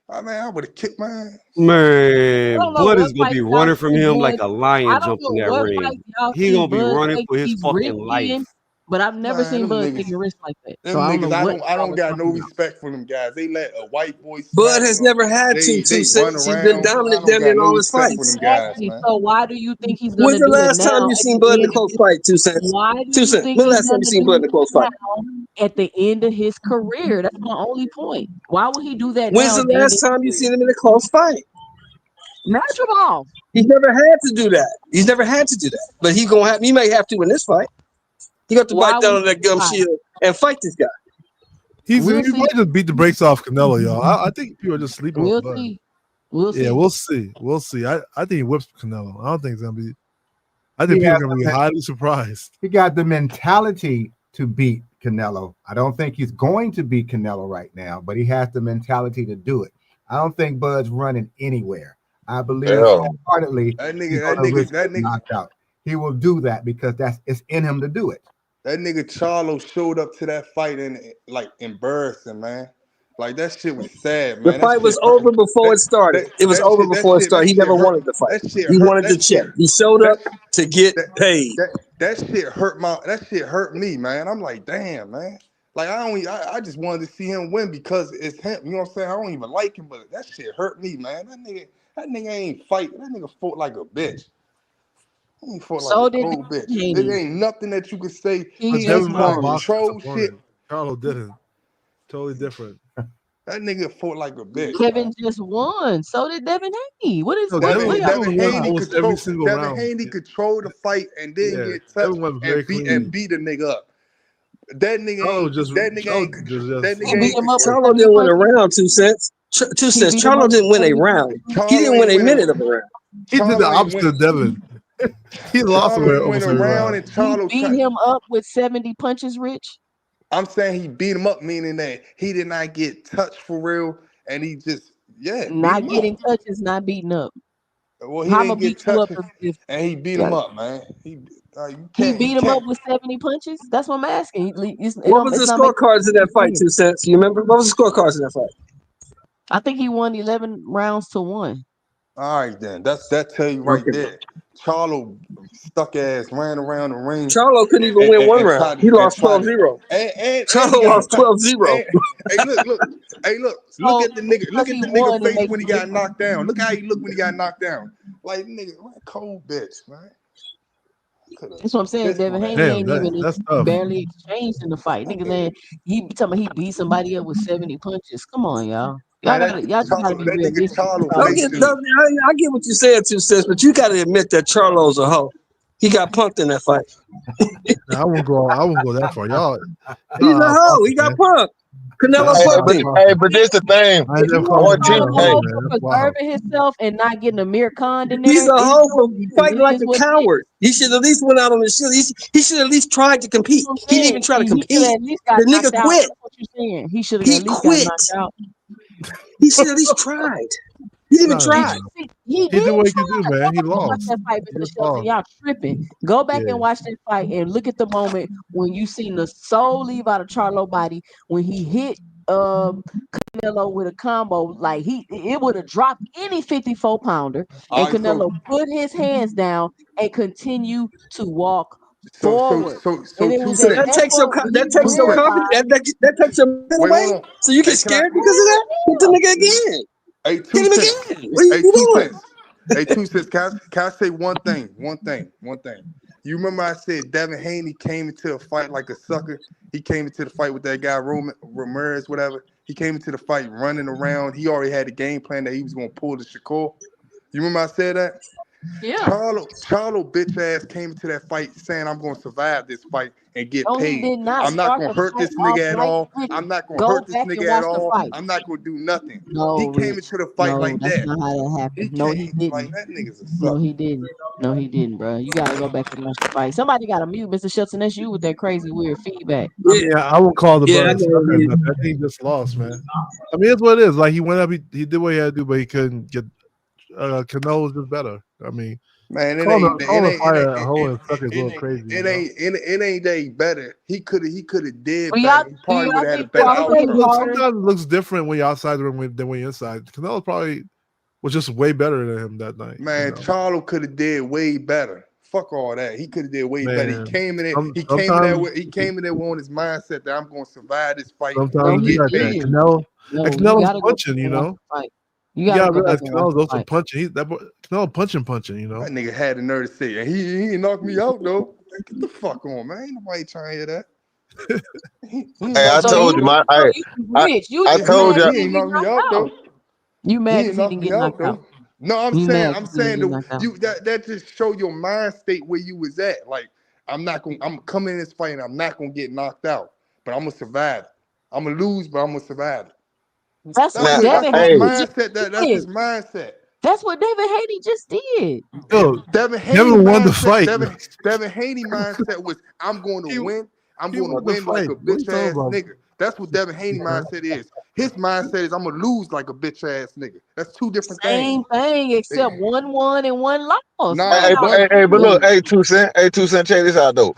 I would have kicked man. Man, Bud is gonna be running from him like a lion jumping that ring. He gonna be running for his fucking life. But I've never seen Bud take a risk like that. Them niggas, I don't got no respect for them guys. They let a white boy. Bud has never had two cents. He's been dominant damn near in all his fights. So why do you think he's When's gonna the do last it now? time you seen Bud in a close fight? 2 cents. Why do 2 you cents. think When's the he's last time you gonna seen do Bud in a close fight? now at the end of his career. That's my only point. Why would he do that When's now the at the end of last his time you career? seen him in a close fight? Natural. He's never had to do that. He's never had to do that. But he's gonna have. He may have to in this fight. He got to Why bite down would on that gum why? shield and fight this guy. He We'll see. might just beat the brakes off Canelo, y'all. I think people are just sleeping on We'll Bud. see. We'll Yeah, see. we'll see. We'll see. I think he whips Canelo. I don't think it's gonna be. I He think people has are gonna be the- highly surprised. He got the mentality to beat Canelo. I don't think he's going to beat Canelo right now, but he has the mentality to do it. I don't think Bud's running anywhere. I believe wholeheartedly That he's nigga, going to risk getting knocked out. He will do that because it's in him to do it. that nigga Charlo showed up to that fight and like embarrassing, man. Like that shit was sad, The man. That fight was shit hurt. over before it started. It was over before it started. He never wanted to fight. That shit He hurt. wanted the check. He showed up to get paid. That shit hurt that shit hurt me, man. I'm like, damn, man. Like I just wanted to see him win because it's him. You know what I'm saying? I don't even like him, but that shit hurt me, man. That nigga ain't fight. That nigga fought like a bitch. He fought So like a did cold bitch. Haney. There ain't nothing that you could say. He But He just ain't Devin Brown no won. boxed his control shit. opponent. Carlo didn't. Totally different. That nigga fought like a bitch. Kevin Man. just won. So did Devin Haney. What is No, what Devin y'all Devin won talking Haney about? almost every single Devin round. Haney controlled the fight and then Yeah, get touched Devin won very clean. and beat a nigga up. That nigga Charlo ain't just that nigga Charlo ain't just that He nigga beat ain't him up with Charlo 70 didn't win a punches. round. 2 cents. He 2 cents. beat him Charlo up didn't with win a 70 round. He Charlo didn't win ain't a win minute of a round. he did the Charlo ain't opposite win of Devin. He lost Charlo ain't win almost a every round round. and He Charlo beat tried. him up with 70 punches, Rich. I'm saying he beat him up, meaning that he did not get touched for real, and he just beat Not him getting up. touches, not beating up. Well, he How I'ma didn't beat get you up touched, if and he beat him yeah. up, man. You He can't. beat him up with 70 punches? That's what I'm asking. What was the It's not making scorecards in that sense fight? saying. 2 cents. You remember? What was the scorecards in that fight? I think he won 11 rounds to 1. All right, then. That tell you right Okay. there. Charlo stuck ass ran around the ring Charlo couldn't even win one and round. tried He to lost 12-0. and he Charlo got lost touched. 12-0. And, hey, look So at the nigga. Look because at he the nigga won, it face makes when he a got difference. knocked down. Look how he looked when he got knocked down. Like nigga, what a cold bitch, man. That's what I'm saying. Pissed Devin on that Haney nigga, Damn, ain't man. even that's tough. barely exchanged in the fight. Nigga saying he talking about he beat somebody up with 70 punches. Come on, y'all. Man, Y'all just gotta be that nigga realistic. That's Charlo all I'm face saying. is I get what you said, 2 cents, but you got to admit that Charlo's a hoe. He got punked in that fight. I won't go that far. Y'all He's a out of hoe. pocket, He got man. punked. Canelo Y'all punked out of him. pocket. but this the thing. I ain't never You called want him to a call man him a a hoe, hoe man. for That's wild. preserving himself and not getting Amir Khan in He's there? a It hoe for fighting it like is a what it is. coward. He should at least went out on the shield. He should at least tried to compete. That's what He I'm didn't saying. even try to He should compete. have at least got The nigga knocked out. quit. That's what you're saying. He should have He at least got quit. knocked out. He should at least tried. He didn't even Nah, try. He he did did what he try. could do, Go man. He back and watch lost. that fight, He Mr. just Shelton. lost. Y'all tripping. Go back Yeah. and watch that fight and look at the moment when you seen the soul leave out of Charlo body when he hit Canelo with a combo. Like it would have dropped any 54-pounder, all and right. Canelo put his hands down and continue to walk forward. So And it two was at That cents. that takes your point when that he takes Two your cents. confidence. realized That takes your mental Wait, hold away. on. So you get Hey, can I? scared because of that? Hit the nigga again. Hey, Hit 2 him cents. again. What are Hey, you 2 doing? cents. Hey, 2 cents. Can I say one thing? One thing. You remember I said Devin Haney came into a fight like a sucker. He came into the fight with that guy Ramirez, whatever. He came into the fight running around. He already had a game plan that he was going to pull the Shakur. You remember I said that? Yeah. Charlo bitch ass came into that fight saying I'm gonna survive this fight and get No, he paid. did not I'm not start gonna the hurt fight this off nigga at like all. Rich. I'm not gonna Go hurt this back and nigga at watch the all. fight. I'm not gonna do nothing. No, He came Rich. into the fight No, like that's that. not how that He happened. No, can't. he Like didn't. that nigga's a No, sucker. he didn't. No, he didn't, bro. You gotta go back and watch the fight. Somebody got to mute Mr. Shelton. That's you with that crazy weird feedback. I mean, I won't call the Yeah, brother I a sucker or know. nothing. I think he just lost, man. I mean, it's what it is. Like he went up, he did what he had to do, but he couldn't get. Canelo was just better. I mean, Man, calling a fighter a hoe and sucker is a little it crazy. You know? ain't that better. He could have did Do better. y'all He do probably would y'all have had a think better Crawford hit outcome. harder? Sometimes it looks different when you're outside the ring than when you're inside. Canelo probably was just way better than him that night. Man, You know? Charlo could have did way better. Fuck all that. He could have did way better. He Man, came in there. He sometimes came in there on his mindset that I'm going to survive this fight No, and you he get got that. paid. didn't. No, you Canelo's gotta go back punching. You and watch know, the fight. You you gotta gotta go back realize and watch Canelo's the also fight. punching. Canelo punching. You know, That nigga had the nerve to say, and he knocked me out though. Get the fuck on, man. Ain't nobody trying to hear that. Hey, I So told you, you my so I you I, Rich, you I just told mad you. because He he ain't didn't get knocked me knocked out out. though. You He mad ain't because he knocked didn't me get out knocked out. though. No, I'm You saying, mad I'm because he didn't saying get though, knocked out. you that just show your mind state where you was at. Like, I'm coming in this fight and I'm not gonna get knocked out, but I'm gonna survive. I'm gonna lose, but I'm gonna survive. That's That's what Now, that's Devin his Haney hey, just mindset. That's did. his mindset. That's what Devin Haney just did. Yo, Devin Haney Devin won the mindset. fight. Devin Haney mindset was I'm going to He, win. I'm he going to won the win like fight. a What are you bitch talking ass about? nigga. That's what Devin Haney mindset is. His mindset is I'm gonna lose like a bitch ass nigga. That's two different things. Same thing, except one won and one lost. What are Nah, y'all but look, doing? hey, 2 Cent, hey, 2 Cent, check this out though.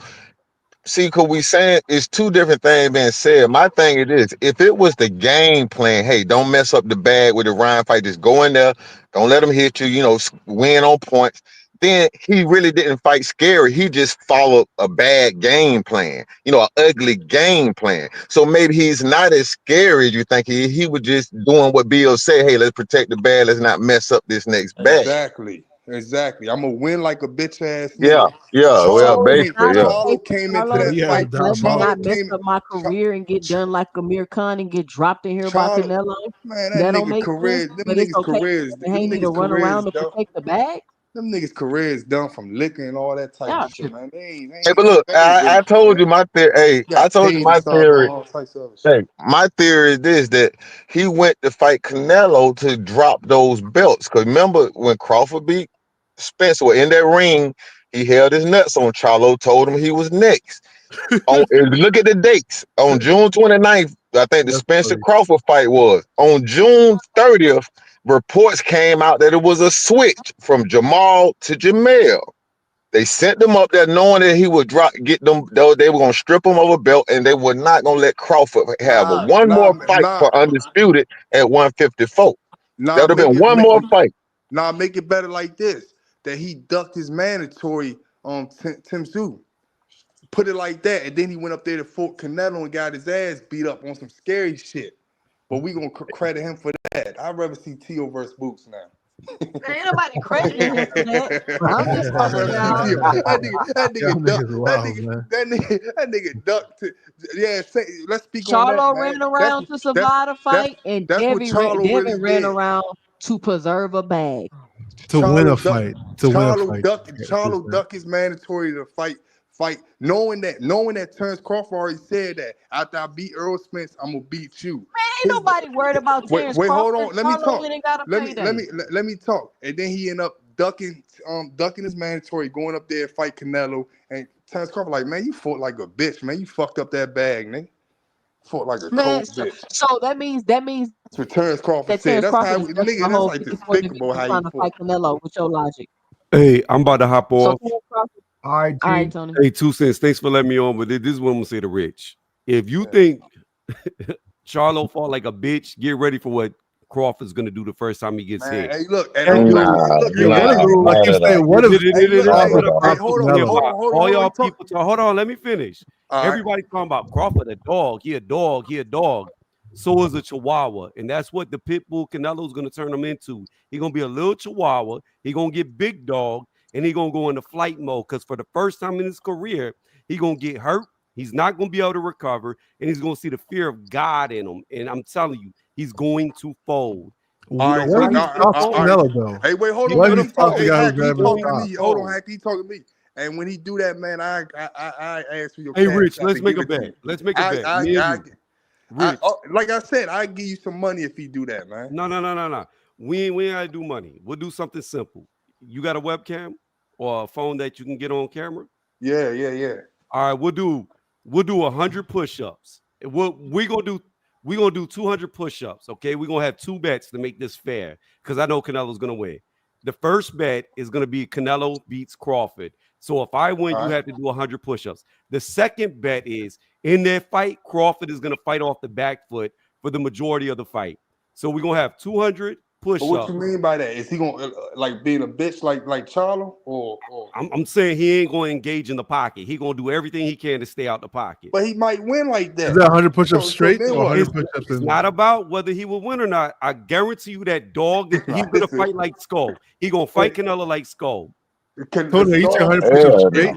See, cause we saying it's two different things being said. My thing it is, if it was the game plan, hey, don't mess up the bag with the Ryan fight. Just go in there, don't let him hit you. Win on points. Then he really didn't fight scary. He just followed a bad game plan. An ugly game plan. So maybe he's not as scary as you think he was just doing what Bill said. Hey, let's protect the bag. Let's not mess up this next bag. Exactly. I'm gonna win like a bitch ass Yeah, nigga. yeah. Well, So it's basically, not yeah. okay Charlo for came into Charlo that to Yeah, say, fight. let me diabolical. not Charlo mess came. up my career and get done like Amir Khan and get dropped in here by Charlo, Canelo. man, that That don't nigga make sense. career, But it's okay for them Haney to niggas run careers around to done. protect the bag. Them niggas careers done from liquor and all that type Yeah, of shit, tripping. man. Hey, but look, They ain't really I told you career. my theory. Hey, I Got told you paid and my start doing theory. all types of other shit. Hey, my theory is this: that he went to fight Canelo to drop those belts. Cause remember when Crawford beat Spencer in that ring, he held his nuts on Charlo, told him he was next. Look at the dates. On June 29th, I think the That's Spencer funny. Crawford fight was. On June 30th, reports came out that it was a switch from Jamal to Jamel. They sent them up there knowing that he would get them. They were gonna strip him of a belt, and they were not gonna let Crawford have Nah, one nah, more fight nah, for undisputed at 154. That nah. would have Make been it, one more fight. make it better like this. That he ducked his mandatory on Tim Tszyu. Put it like that, and then he went up there to Fort Canelo and got his ass beat up on some scary shit. But we gonna credit him for that. I'd rather see Tio versus Boots now. Man, ain't nobody crediting him for that. I'm just I'd telling rather see y'all. Tio. That Y'all nigga duck. niggas wild, man. That nigga ducked. Yeah, let's speak on that, Charlo man. ran around to survive the That's fight, and that's what Charlo really Devin ran did. around to preserve a bag. To win a fight. To win a fight. Charlo duck is mandatory to fight, knowing that Terrence Crawford already said that after I beat Earl Spence, I'm gonna beat you. Man, ain't nobody worried about Terrence Hold Crawford. on, let me Charlo talk. went and got a payday. Let me talk. And then he ended up ducking his mandatory, going up there and fight Canelo. And Terrence Crawford like, man, you fought like a bitch, man. You fucked up that bag, nigga. Fought like a Man, cold bitch. so that means That's what Terrence Crawford that said. Terrence That's Crawford how is ducking a nigga. That's whole like 54 despicable division how he trying to fought. fight Canelo with your logic. Hey, I'm about to hop So off. Terrence Crawford. All right, All right, T. Tony. Hey, 2 Cents, thanks for letting me on. But this is what I'm gonna say to Rich. If you think Charlo fought like a bitch, get ready for what Crawford's gonna do the first time he gets Man, hit. hey, look, and Hey, I'm yo, look, Hey, what if I not keep at saying all. what if hey, look, hey, Crawford hey, dropped hold on, Canelo? hold on, hold on, All hold on. y'all people talk. Hold on, let me finish. All right. Everybody talking about Crawford a dog. He a dog. He a dog. So is a Chihuahua, and that's what the pit bull Canelo's gonna turn him into. He gonna be a little Chihuahua. He gonna get big dog, and he gonna go into flight mode. Because for the first time in his career, he gonna get hurt. He's not gonna be able to recover, and he's gonna see the fear of God in him. And I'm telling you, he's going to fold. All You know right, What why if he he's gonna stops fold? Canelo though? Hey, wait, hold He's on. What Let if me he gonna talk. stops the Hey, guy fold. who's Hack, he He's grabbing his talking to going top? me. to Hold on, fold. Hack, he talking to me. And when he do that, man, I ask for your Hey, cash Rich, app let's and make give a it to bet. you. Let's make a bet. Me and you. Rich. Like I said, I give you some money if he do that, man. No. We ain't gotta do money. We'll do something simple. You got a webcam or a phone that you can get on camera? Yeah. All right, we'll do 100 push-ups. We're gonna do 200 push-ups. Okay, we're gonna have two bets to make this fair because I know Canelo's gonna win. The first bet is gonna be Canelo beats Crawford. So if I win, All you right. have to do 100 push-ups. The second bet is in that fight, Crawford is gonna fight off the back foot for the majority of the fight. So we're gonna have 200 But what you push-ups. mean by that? Is he gonna like being a bitch like Charlo or? I'm saying he ain't gonna engage in the pocket. He gonna do everything he can to stay out the pocket. But he might win like Is that. that 100 push-ups So straight then or what? 100 push-ups It's in? not about whether he will win or not. I guarantee you that dog, he's gonna Listen, fight like Skull. He gonna fight Canelo like Skull. Tony, are you saying 100 push-ups Hell straight?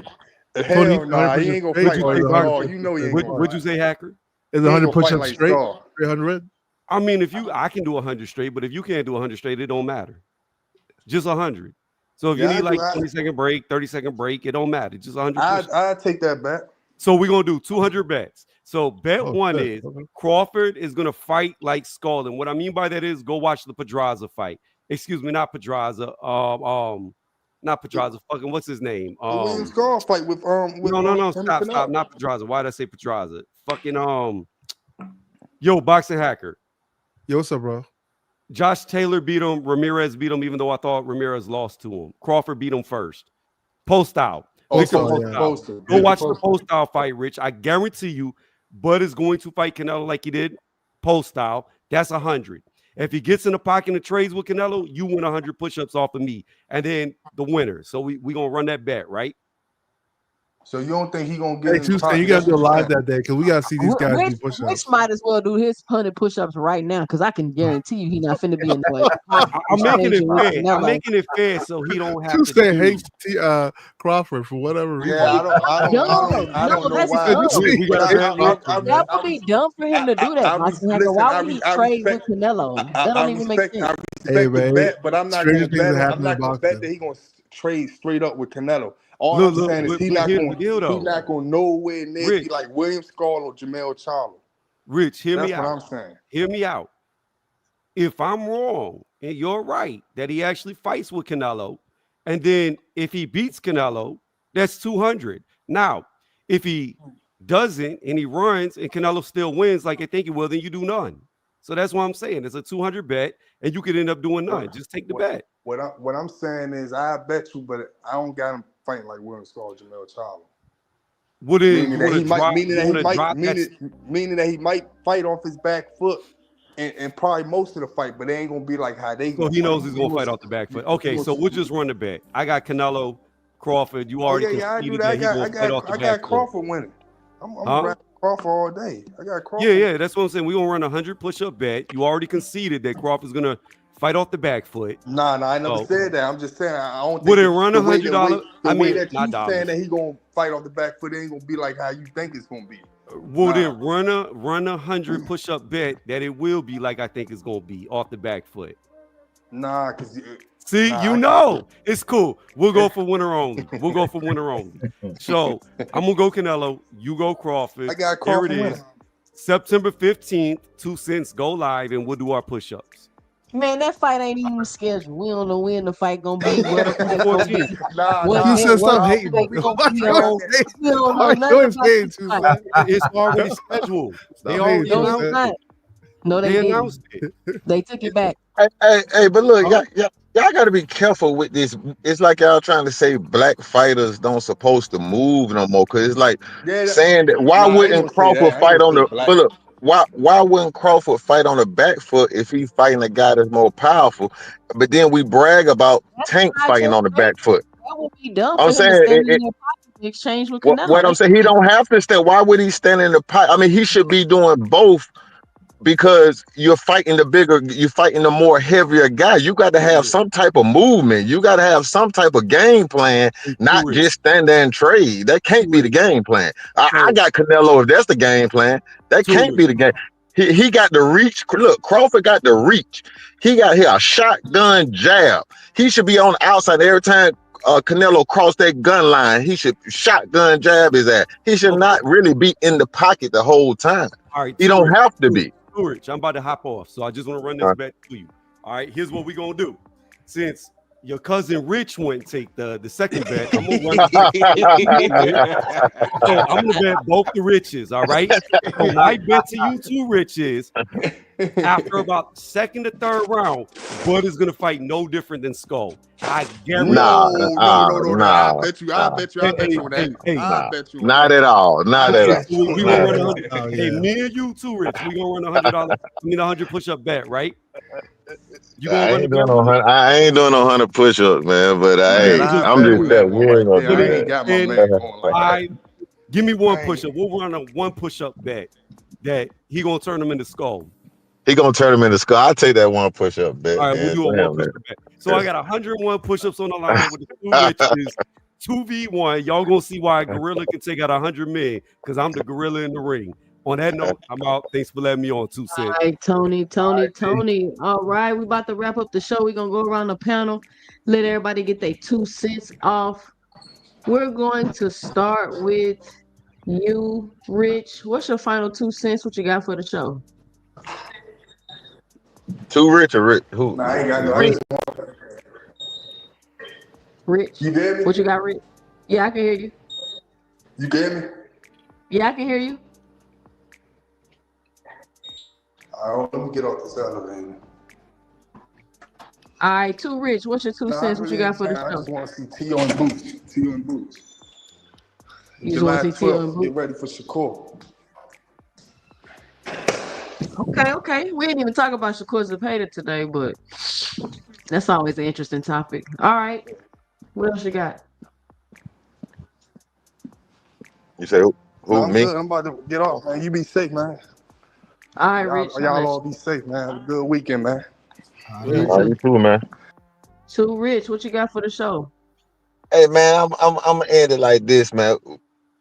no. Tony, Hell nah, he 100% ain't gonna straight fight or like is it Skull. 100% You know he ain't straight? gonna What'd you say, Hacker? Is he ain't 100 gonna fight push-ups like straight? Skull. 300? I mean, I can do 100 straight, but if you can't do 100 straight, it don't matter. Just 100. So if you Yeah, need like 20-second break, 30-second break, it don't matter. Just 100 push-ups. I take that back. So we're gonna do 200 bets. So bet Oh, one shit. is Okay. Crawford is gonna fight like Skull. And what I mean by that is go watch the Pedraza fight. Excuse me, not Pedraza. Not Pedraza. Fucking what's his name? The William Skull fight with No, him and stop. Canelo. Not Pedraza. Why did I say Pedraza? Fucking yo, boxing hacker. Yo, what's up, bro? Josh Taylor beat him. Ramirez beat him, even though I thought Ramirez lost to him. Crawford beat him first. Post out. Go watch the post style fight, Rich. I guarantee you, Bud is going to fight Canelo like he did post style. That's 100. If he gets in the pocket and trades with Canelo, you win 100 push-ups off of me, and then the winner. So we gonna run that bet, right? So you don't think he gonna get Hey, in the Tuesday, pocket? you gotta That's do a what you live saying. that day because we gotta see these guys do Rich push-ups. might as well do his 100 push-ups right now because I can guarantee you he not finna be in the way. I'm making it fair. I'm making it fair so he don't have to Tuesday do. hates Crawford for whatever reason. Yeah, I don't know That's why. dumb. We got a bet, Rich. That would be dumb for him to do that, boxing hacker. Why would he trade with Canelo? That don't even make sense. I respect the bet, but I'm not stranger gonna things bet. that happen I'm not in gonna boxing. bet that he gonna trade straight up with Canelo. All Look, I'm saying is but he's not here's gonna the deal, though. he's not gonna nowhere near Rich. be like William Skull or Jamel Charlo. Rich, hear That's me what out. I'm saying. Hear me out. If I'm wrong and you're right that he actually fights with Canelo, and then if he beats Canelo, that's 200. Now, if he doesn't and he runs and Canelo still wins like I think he will, then you do none. So that's what I'm saying. It's a 200 bet, and you could end up doing none. Just take the bet. What I'm saying is I bet you, but I don't got him fighting like William Skull or Jamel Charlo. Meaning that he might fight off his back foot and probably most of the fight, but they ain't gonna be like how they. So he knows he's gonna fight off the back foot. Okay, so we'll just run the bet. I got Canelo, Crawford. You already conceded that he's gonna fight off the back foot. I got Crawford winning. I'm riding Crawford all day. I got Crawford. Yeah, that's what I'm saying. We're gonna run 100 push-up bet. You already conceded that Crawford's gonna fight off the back foot. Nah, I never said that. I'm just saying I don't think would it run $100? The way that not you dollars. saying that he gonna fight off the back foot ain't gonna be like how you think it's gonna be. Would it run a 100 push-up bet that it will be like I think it's gonna be off the back foot? Nah, because it's cool. We'll go for winner only. So I'm gonna go Canelo. You go Crawford. I got Crawford. There it is. September 15th, 2 cents. Go live and we'll do our push-ups. Man, that fight ain't even scheduled. We don't know when the fight gonna be. Where the fight gonna be. You said stop hating. It's already scheduled. They already announced it. No, they announced it. They took it back. Hey, but look, y'all got to be careful with this. It's like y'all trying to say black fighters don't supposed to move no more. Cause it's like saying that why wouldn't Crawford fight on the? But look, why wouldn't Crawford fight on the back foot if he's fighting a guy that's more powerful? But then we brag about Tank fighting on the back foot. That would be dumb. I'm saying exchange with Canelo. what I'm saying, he don't have to stand. Why would he stand in the pocket? I mean, he should be doing both. Because you're fighting the more heavier guy. You got to have some type of movement. You got to have some type of game plan, not just stand there and trade. That can't be the game plan. I got Canelo if that's the game plan. That can't be the game. He got the reach. Look, Crawford got the reach. He got here a shotgun jab. He should be on the outside every time Canelo crossed that gun line. He should shotgun jab his ass. He should not really be in the pocket the whole time. All right, he don't have to be. Rich, I'm about to hop off, so I just want to run this bet to you. All right, here's what we're gonna do. Since your cousin Rich wouldn't take the second bet, I'm gonna run. So I'm gonna bet both the Riches. All right. So my bet to you two Riches, after about second to third round, Bud is gonna fight no different than Skull. I guarantee. No. I bet you on that. Not at all. Not at all. We gonna run 100. Hey, me and you too, Rich. We gonna run $100. We need 100 push-up bet, right? You gonna run the bet? I ain't doing no 100 push-ups, man. But I'm just that worried on that. Give me one push-up. We'll run a one push-up bet that he gonna turn them into Skull. He gonna turn him into Skull. I'll take that one push-up bet. All right, we'll do a one push-up bet. So I got 101 push-ups on the line with the two Riches 2v1. Y'all gonna see why a gorilla can take out 100 men because I'm the gorilla in the ring. On that note, I'm out. Thanks for letting me on. 2 cents. All right, Tony. All right, we about to wrap up the show. We're gonna go around the panel, let everybody get their 2 cents off. We're going to start with you, Rich. What's your final 2 cents? What you got for the show? Too rich or rich? Who? Nah, I ain't got no. I Rich. just want. Rich. You get me? What you got, Rich? Yeah, I can hear you. You get me? Yeah, I can hear you. Let me get off this elevator. All right, Too Rich. What's your 2 cents? I What you really got ain't for the saying. I show? just want to see T on boots. T on boots. You just want to see T on 12th, boots? get ready for Shakur. Okay. We didn't even talk about Shakur Zapata today, but that's always an interesting topic. All right. What else you got? You say who? No, I'm Me? good. I'm about to get off, man. You be safe, man. All right, Rich. Y'all all be safe, man. Have a good weekend, man. You All right, you too, man. Too Rich. What you got for the show? Hey, man, I'm gonna end it like this, man.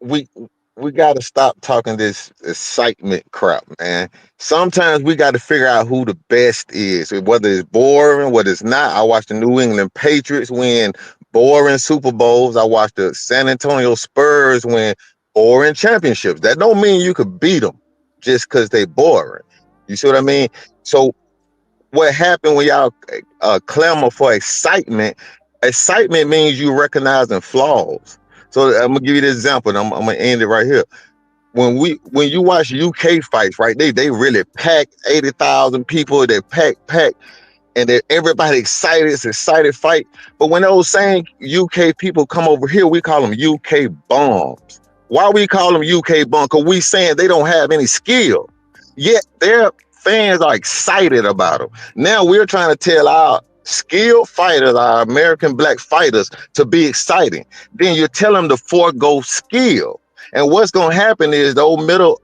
We we got to stop talking this excitement crap, man. Sometimes we got to figure out who the best is, whether it's boring, whether it's not. I watched the New England Patriots win boring Super Bowls. I watched the San Antonio Spurs win boring championships. That don't mean you could beat them just because they boring. You see what I mean? So what happened when y'all clamor for excitement? Excitement means you recognizing flaws. So I'm gonna give you this example, and I'm gonna end it right here. When you watch UK fights, right? They really pack 80,000 people. They pack, and everybody excited. It's an excited fight. But when those same UK people come over here, we call them UK bombs. Why we call them UK bombs? Because we saying they don't have any skill. Yet their fans are excited about them. Now we're trying to tell our skilled fighters, our American black fighters, to be exciting. Then you tell them to forego skill. And what's gonna happen is those Middle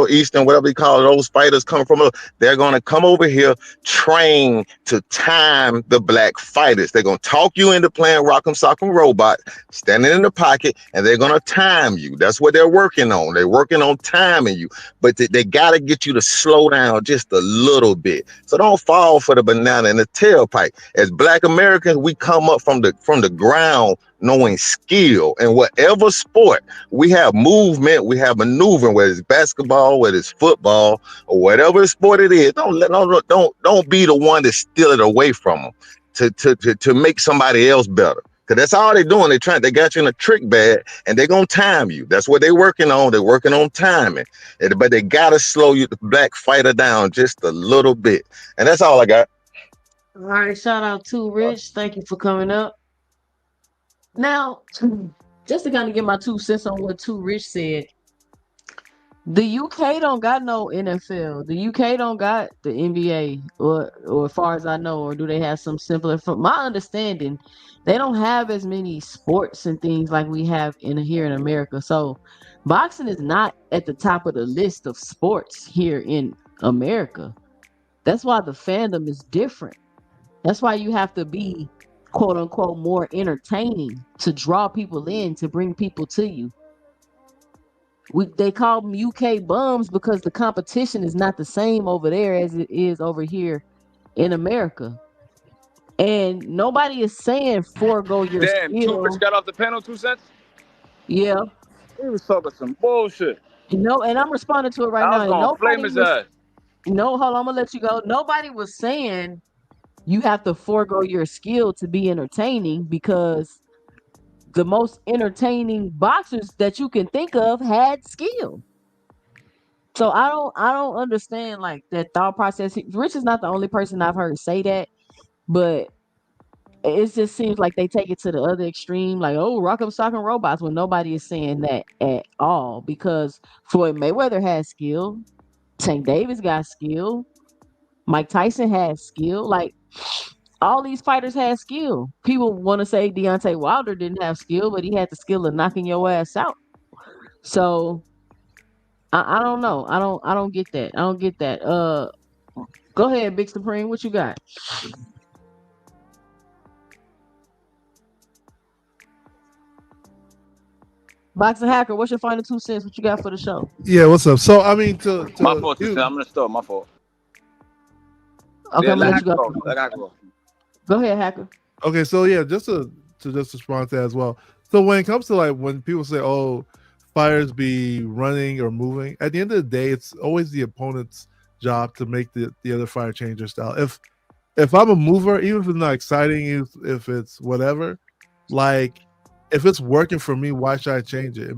Eastern, whatever you call it, those fighters coming from, they're gonna come over here, train to time the black fighters. They're gonna talk you into playing Rock'em Sock'em Robot, standing in the pocket, and they're gonna time you. That's what they're working on. They're working on timing you, but they gotta get you to slow down just a little bit. So don't fall for the banana in the tailpipe. As black Americans, we come up from the ground knowing skill in whatever sport. We have movement, we have maneuvering, whether it's basketball, whether it's football, or whatever sport it is. Don't be the one to steal it away from them to make somebody else better. Because that's all they're doing. They got you in a trick bag, and they're gonna time you. That's what they're working on. They're working on timing. But they gotta slow you, the black fighter, down just a little bit. And that's all I got. All right, shout out to Rich. Thank you for coming up. Now, just to kind of get my 2 cents on what Too Rich said, the UK don't got no NFL. The UK don't got the NBA, or as far as I know, or do they have some simpler? From my understanding, they don't have as many sports and things like we have here in America. So, boxing is not at the top of the list of sports here in America. That's why the fandom is different. That's why you have to be quote unquote more entertaining to draw people in, to bring people to you. They call them UK bums because the competition is not the same over there as it is over here in America. And nobody is saying forego your Damn, Two Rich skill. got off the panel 2 cents. Yeah. He was talking some bullshit. And I'm responding to it right I now. was And gonna flame nobody his was ass. no, hold on, I'm gonna let you go. Nobody was saying you have to forego your skill to be entertaining, because the most entertaining boxers that you can think of had skill. So I don't understand like that thought process. Rich is not the only person I've heard say that, but it just seems like they take it to the other extreme, like, oh, Rock'em Sock'em Robots, when nobody is saying that at all. Because Floyd Mayweather has skill, Tank Davis got skill, Mike Tyson has skill. Like, all these fighters had skill. People want to say Deontay Wilder didn't have skill, but he had the skill of knocking your ass out. So I don't know. I don't get that. I don't get that. Go ahead, Big Supreme. What you got? Boxing Hacker, what's your final 2 cents? What you got for the show? Yeah, what's up? So I mean, My fault, Tim. I'm gonna start. My fault. Okay, Yeah, I'm gonna let let you Hacker go. go. Let Hacker go. Go ahead, Hacker. Okay, so yeah, just to just respond to that as well. So when it comes to like when people say, "Oh, fighters be running or moving," at the end of the day, it's always the opponent's job to make the other fighter change their style. If I'm a mover, even if it's not exciting, if it's whatever, like if it's working for me, why should I change it?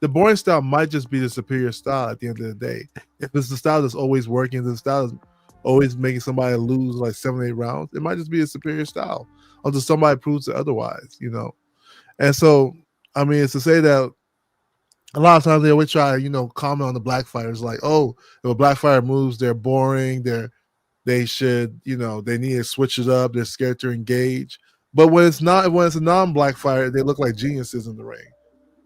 The boring style might just be the superior style at the end of the day. If it's the style that's always working, the style is always making somebody lose like 7-8 rounds, it might just be a superior style until somebody proves it otherwise, you know. And so, I mean, it's to say that a lot of times they always try, comment on the black fighters like, oh, if a black fighter moves, they're boring, they should, they need to switch it up, they're scared to engage. But when it's a non-black fighter, they look like geniuses in the ring.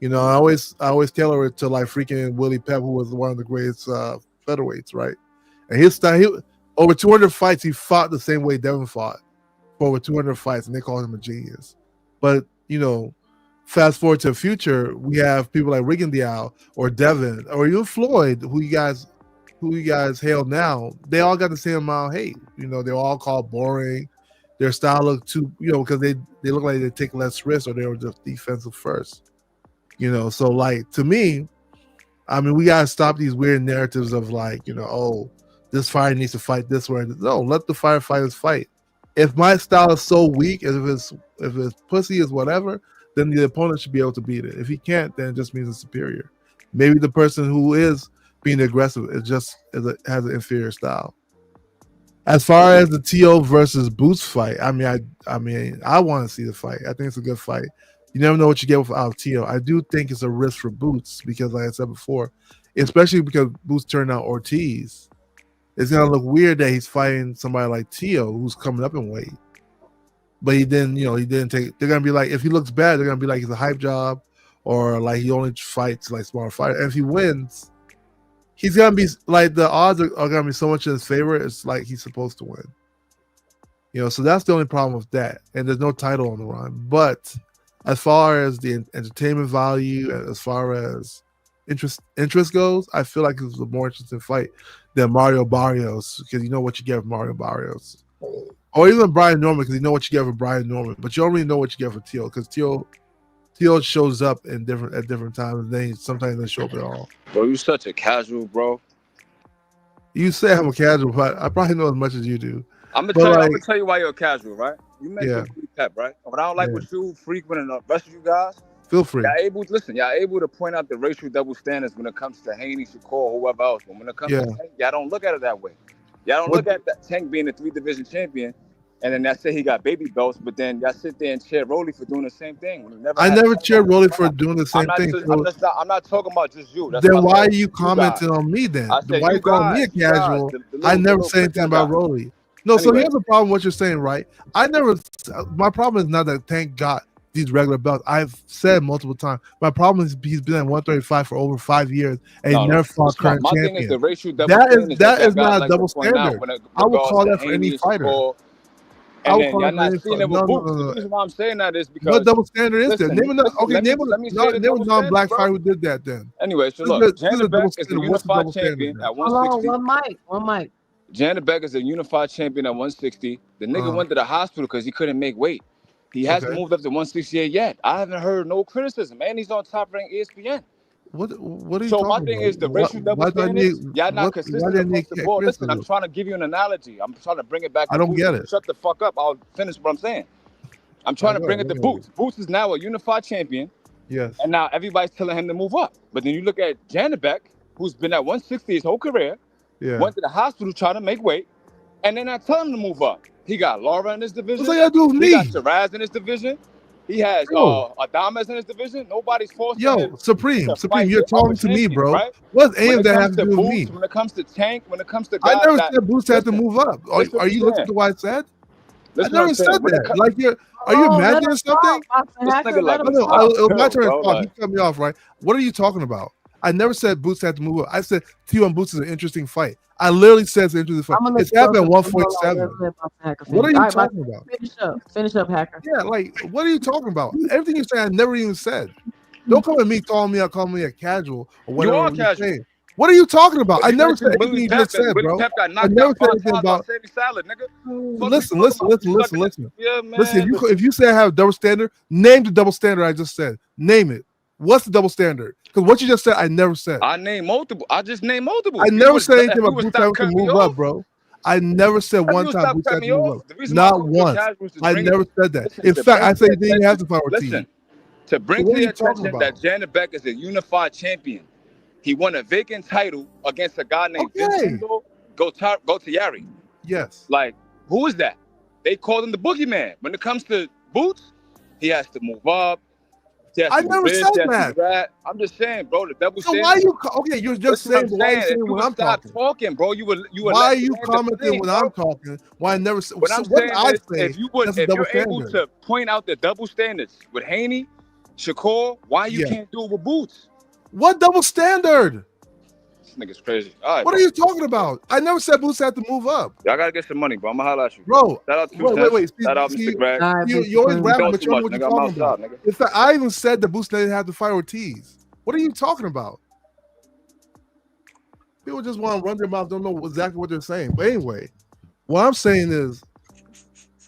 I always tailor it to like freaking Willie Pep, who was one of the greatest featherweights, right? And his style, over 200 fights, he fought the same way Devin fought for over 200 fights, and they called him a genius. But fast forward to the future, we have people like Rigondeaux or Devin or even Floyd, who you guys hail now. They all got the same amount of hate. They're all called boring. Their style look too, because they look like they take less risks or they were just defensive first. So like to me, I mean, we gotta stop these weird narratives of like, oh, this fighter needs to fight this way. No, let the firefighters fight. If my style is so weak, if it's pussy is whatever, then the opponent should be able to beat it. If he can't, then it just means it's superior. Maybe the person who is being aggressive has an inferior style. As far as the T.O. versus Boots fight, I want to see the fight. I think it's a good fight. You never know what you get without T.O. I do think it's a risk for Boots because, like I said before, especially because Boots turned out Ortiz, it's gonna look weird that he's fighting somebody like T.O. who's coming up in weight. But he didn't take. They're gonna be like, if he looks bad, they're gonna be like he's a hype job, or like he only fights like smaller fighters. And if he wins, he's gonna be like the odds are gonna be so much in his favor. It's like he's supposed to win. So that's the only problem with that. And there's no title on the run. But as far as the entertainment value, as far as interest goes, I feel like it's a more interesting fight than Mario Barrios because you know what you get with Mario Barrios. Or even Brian Norman, because you know what you get for Brian Norman, but you don't really know what you get for Teal, because Teal shows up at different times, and then sometimes they show up at all. Bro, you such a casual, bro. You say I'm a casual, but I probably know as much as you do. I'm gonna tell you why you're a casual, right? You mentioned Willie Pep, right? What I don't like with you, Frequent, and the rest of you guys. Feel free. Y'all able to point out the racial double standards when it comes to Haney, Shakur, whoever else. But when it comes to Tank, y'all don't look at it that way. Y'all don't look at that Tank being a 3-division champion, and then y'all say he got baby belts, but then y'all sit there and cheer Rolly for doing the same thing. I never cheered Rolly for doing the same thing. I'm not talking about just you. Then why are you commenting on me then? Why are you calling me a casual? I never say anything about Rolly. No, so here's the problem what you're saying, right? My problem is not that Tank got these regular belts. I've said multiple times. My problem is he's been at 135 for over 5 years and he never fought current champion. My thing is the racial double standard. That is not a double standard. I would call that for any fighter. And then y'all not seeing it with Boots. The reason why I'm saying that is because what double standard is there? Name a non-black fighter who did that then. Anyway, so look, Janet Beck is the unified champion at 160. One mic. Janet Beck is a unified champion at 160. The nigga went to the hospital because he couldn't make weight. He hasn't moved up to 168 yet. I haven't heard no criticism, man. He's on top rank ESPN. What are you talking about? So my thing is the racial double standards. Y'all not consistent across the board. Listen, I'm trying to give you an analogy. I'm trying to bring it back. I don't get it. Shut the fuck up. I'll finish what I'm saying. I'm trying to bring it to Boots. Boots is now a unified champion. Yes. And now everybody's telling him to move up. But then you look at Janet Beck, who's been at 160 his whole career. Yeah. Went to the hospital trying to make weight, and then I tell him to move up. He got Laura in his division. What's that got to do with me? He got Shiraz in his division. He has Adames in his division. Nobody's forcing him. Supreme, you're talking to me, bro. Right? What's aim that have to do with me? When it comes to Tank, when it comes to guys I never said Boots had to move up. Are you listening to what I said? I never said that. Like are you imagining something? It was my turn to talk. He cut me off, right? What are you talking about? I never said Boots had to move up. I said T1 Boots is an interesting fight. I literally said it's an interesting fight. It's happened at 147. What are you talking about? Finish up, Hacker. Yeah, like, what are you talking about? Everything you're saying, I never even said. Don't come at me calling me a casual or You whatever are you're casual. saying. What are you talking about? But I you never said mentioned anything Willie you Pep, just and said, Willie bro. Pep got I knocked never out said 5 anything times by about. Sammy Salad, nigga. Fuck is Listen, you talking about? You listen, sucking it. listen. Yeah, man. Listen, if you say I have a double standard, name the double standard I just said. Name it. What's the double standard? Because what you just said, I never said. I named multiple. I just named multiple. I If never said anything if you about would Boots stop having to cutting me move up, off, bro. I never said if you one would time stop Boots cutting had me to move off, up. the reason why I Not called you a once. casual is to I bring it. never said that. Listen, In to fact, bring I to said your you didn't even have attention. to fight Ortiz. Listen, to bring So what to are your you talking attention about? that Janet Beck is a unified champion. He won a vacant title against a guy named Vincenzo Gottieri. Yes. Like, who is that? They called him the boogeyman. When it comes to Boots, he has to move up. He has I to do never this. said He has to do that. that. I'm just saying, bro. The double So why standard. you okay? You're just Listen, what I'm saying, but why are you saying, if saying you when would I'm stop talking? talking, bro, you would Why are let me you land the commenting plane, when bro. I'm talking? Why I never said? What So I'm what did saying I is, say? That's a if double you're able standard. to point out the double standards with Haney, Shakur, why you Yeah. can't do it with Boots? What double standard? This nigga's crazy. All right, What bro. are you talking about? I never said Boots had to move up, Y'all gotta get some money, bro. I'ma holla at you. bro. Shout out 2 Wait. cents. Shout out See, Mr. Greg. All right, you Mr. always Queen. You rapping, know but too you don't know much, what you're nigga. I'm talking about. outside, nigga. In fact, I even said the Boots didn't have to fight Ortiz. What are you talking about? People just want to run their mouth, don't know exactly what they're saying. But anyway, what I'm saying is,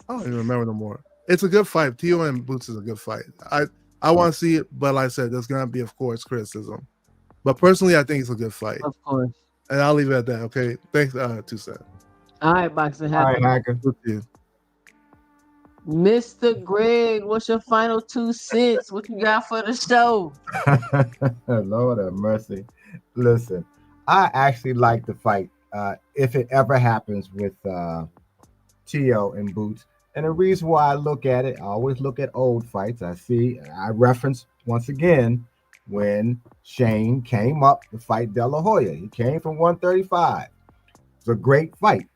I don't even remember no more. It's a good fight. Tio and Boots is a good fight. I want to see it, but like I said, there's gonna be, of course, criticism. But personally, I think it's a good fight. Of course. And I'll leave it at that. Okay. Thanks, 2 cents. All right, Boxing All right, Hacker. Hacker. With you. Mr. Greg, what's your final 2 cents? What you got for the show? Lord have mercy. Listen, I actually like the fight. If it ever happens with Tio and Boots. And the reason why I look at it, I always look at old fights. I reference once again when Shane came up to fight De La Hoya. He came from 135. It's a great fight.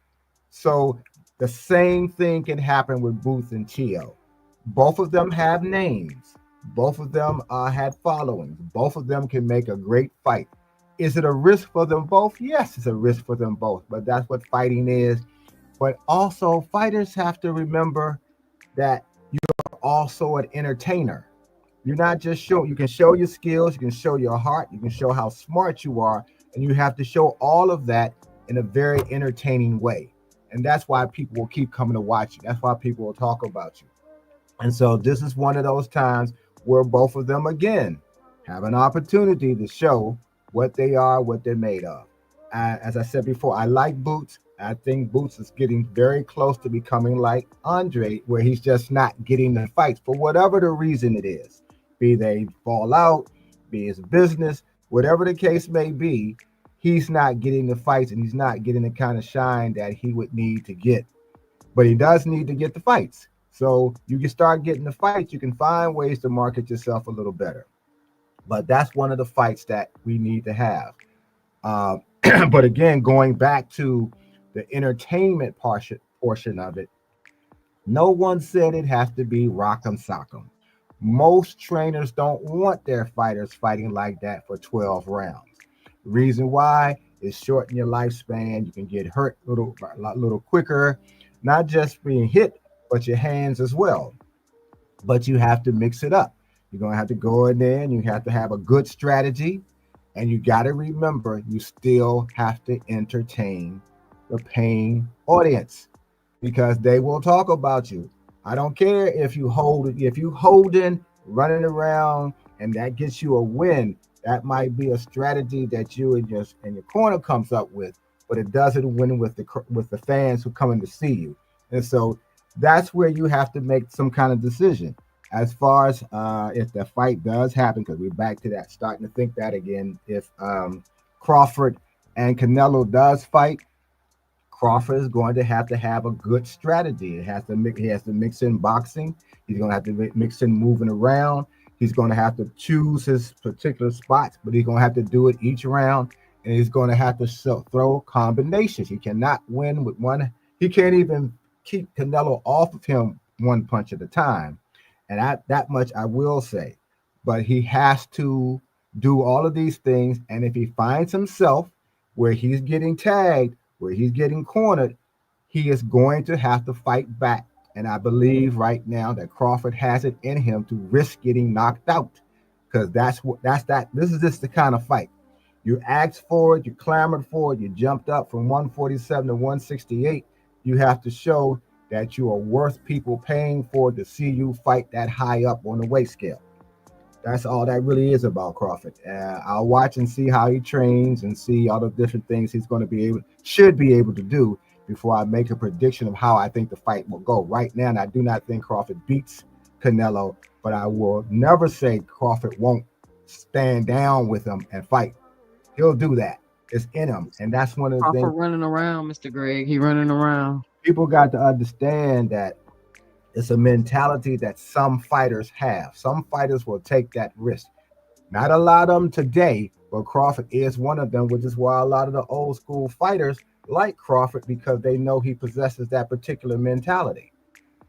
So the same thing can happen with Booth and Tio. Both of them have names. Both of them had followings. Both of them can make a great fight. Is it a risk for them both? Yes, it's a risk for them both. But that's what fighting is. But also, fighters have to remember that you're also an entertainer. You're not just show. You can show your skills. You can show your heart. You can show how smart you are, and you have to show all of that in a very entertaining way. And that's why people will keep coming to watch you. That's why people will talk about you. And so this is one of those times where both of them again have an opportunity to show what they are, what they're made of. As I said before, I like Boots. I think Boots is getting very close to becoming like Andre, where he's just not getting the fights for whatever the reason it is. Be they fall out, be his business, whatever the case may be, he's not getting the fights and he's not getting the kind of shine that he would need to get. But he does need to get the fights. So you can start getting the fights. You can find ways to market yourself a little better. But that's one of the fights that we need to have. But again, going back to the entertainment portion of it, no one said it has to be rock'em sock'em. Most trainers don't want their fighters fighting like that for 12 rounds. Reason why is shorten your lifespan. You can get hurt a little quicker, not just being hit, but your hands as well. But you have to mix it up. You're going to have to go in there and you have to have a good strategy. And you got to remember, you still have to entertain the paying audience because they will talk about you. I don't care if you holding, running around, and that gets you a win. That might be a strategy that you and your corner comes up with, but it doesn't win with the fans who come in to see you. And so that's where you have to make some kind of decision. As far as if the fight does happen, because we're back to that, starting to think that again. If Crawford and Canelo does fight, Crawford is going to have a good strategy. He has to mix in boxing. He's going to have to mix in moving around. He's going to have to choose his particular spots, but he's going to have to do it each round, and he's going to have to throw combinations. He cannot win with one. He can't even keep Canelo off of him one punch at a time, and that much I will say. But he has to do all of these things, and if he finds himself where he's getting tagged, where he's getting cornered, he is going to have to fight back. And I believe right now that Crawford has it in him to risk getting knocked out. because that's that. This is just the kind of fight. You asked for it, you clamored for it, you jumped up from 147 to 168. You have to show that you are worth people paying for to see you fight that high up on the weight scale. That's all that really is about Crawford. I'll watch and see how he trains and see all the different things he's going to should be able to do before I make a prediction of how I think the fight will go. Right now, and I do not think Crawford beats Canelo, but I will never say Crawford won't stand down with him and fight. He'll do that. It's in him, and that's one of the Crawford things running around, Mr. Greg. He running around. people got to understand, that it's a mentality that some fighters have. Some fighters will take that risk. Not a lot of them today, but Crawford is one of them, which is why a lot of the old school fighters like Crawford, because they know he possesses that particular mentality.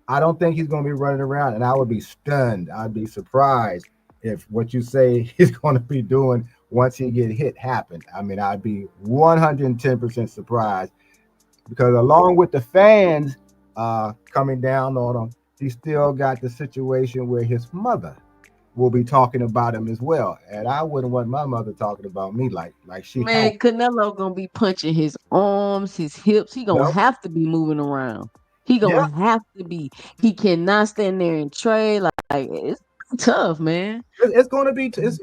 I don't think he's going to be running around, and I would be stunned. I'd be surprised if what you say he's going to be doing once he get hit happened. I mean, I'd be 110% surprised, because along with the fans coming down on him, he still got the situation where his mother will be talking about him as well. And I wouldn't want my mother talking about me like she has. Man, Canelo gonna be punching his arms, his hips. He gonna Well, have to be moving around. He yeah, gonna have to be. He cannot stand there and trade. Like it's tough, man. it's going to be It's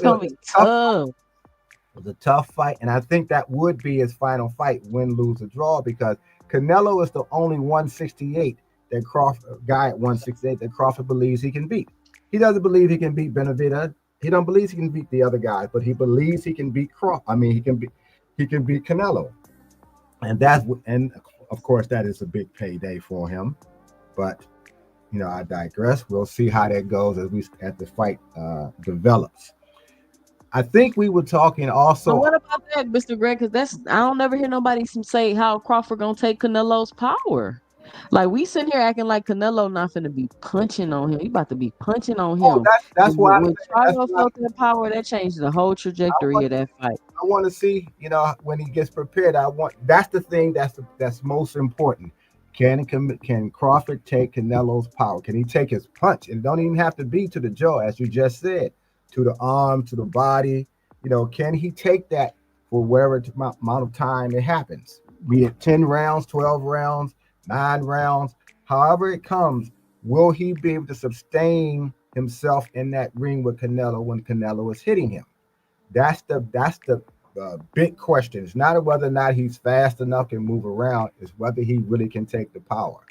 gonna be tough. tough. It was a tough fight, and I think that would be his final fight, win, lose, or draw, because Canelo is the only 168 that Crawford guy at 168 that Crawford believes he can beat. He doesn't believe he can beat Benavidez. He don't believe he can beat the other guys, but he believes he can beat Crawford. I mean, he can beat Canelo, and of course that is a big payday for him. But I digress. We'll see how that goes as the fight develops. I think we were talking So also. what about that, Mr. Greg? Because I don't never hear nobody say how Crawford gonna take Canelo's power. Like we sitting here acting like Canelo not finna be punching on him. He about to be punching on Oh, him. that's why When that's Charlo why felt that power, that changed the whole I trajectory want of that fight. I want to see, when he gets prepared. That's the thing that's most important. Can Crawford take Canelo's power? Can he take his punch? And it don't even have to be to the jaw, as you just said, to the arm, to the body. Can he take that for whatever amount of time it happens? Be it 10 rounds, 12 rounds, 9 rounds, however it comes. Will he be able to sustain himself in that ring with Canelo when Canelo is hitting him? That's the big question. It's not whether or not he's fast enough and move around. It's whether he really can take the power.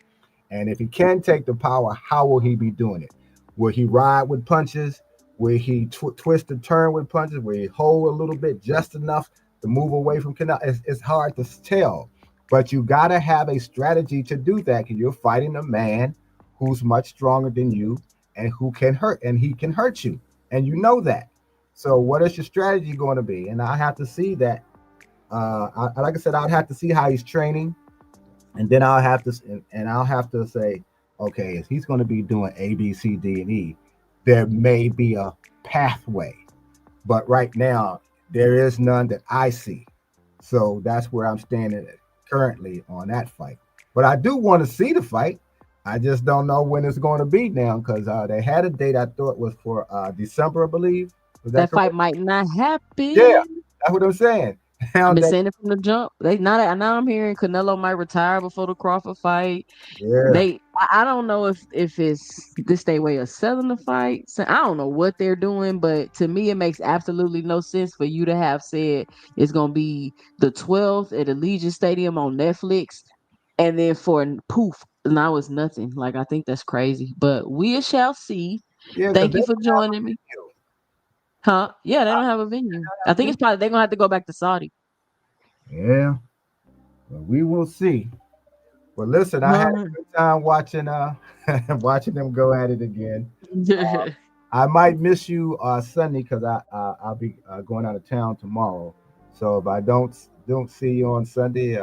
And if he can take the power, how will he be doing it? Will he ride with punches? Will he twist and turn with punches? Will he hold a little bit, just enough to move away from Canelo? It's hard to tell, but you got to have a strategy to do that, because you're fighting a man who's much stronger than you, and who can hurt, and he can hurt you, and you know that. So what is your strategy going to be? And I have to see that. Like I said, I'd have to see how he's training, and then I'll have to say, okay, if he's going to be doing A, B, C, D, and E, there may be a pathway, but right now there is none that I see. So that's where I'm standing currently on that fight. But I do want to see the fight. I just don't know when it's going to be now, because they had a date, I thought was for December, I believe. Was that That fight correct? might not Yeah, happen. that's what I'm saying. I've Now been that, saying it from the jump. Now I'm hearing Canelo might retire before the Crawford fight. yeah, I don't know if it's this their way of selling the fight. So I don't know what they're doing, but to me it makes absolutely no sense for you to have said it's gonna be the 12th at Allegiant Stadium on Netflix, and then for poof, now it's nothing. Like I think that's crazy, but we shall see. yeah, because Thank they you for don't have joining me. Huh? Yeah, they don't have a venue. I a think venue. it's probably they're gonna have to go back to Saudi. Yeah, but we will see. Well, listen, I had a good time watching watching them go at it again. I might miss you Sunday, because I'll be going out of town tomorrow. So if I don't see you on Sunday,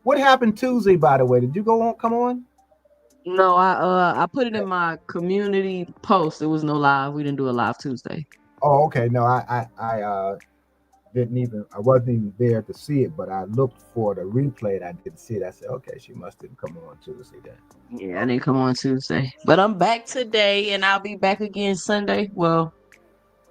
what happened Tuesday, by the way? Did you come on? No, I put it in my community post. It was no live. We didn't do a live Tuesday. Oh, okay. No, I I wasn't even there to see it, but I looked for the replay and I didn't see it. I said, okay, she must didn't come on Tuesday then. Yeah, I didn't come on Tuesday. But I'm back today and I'll be back again Sunday. Well,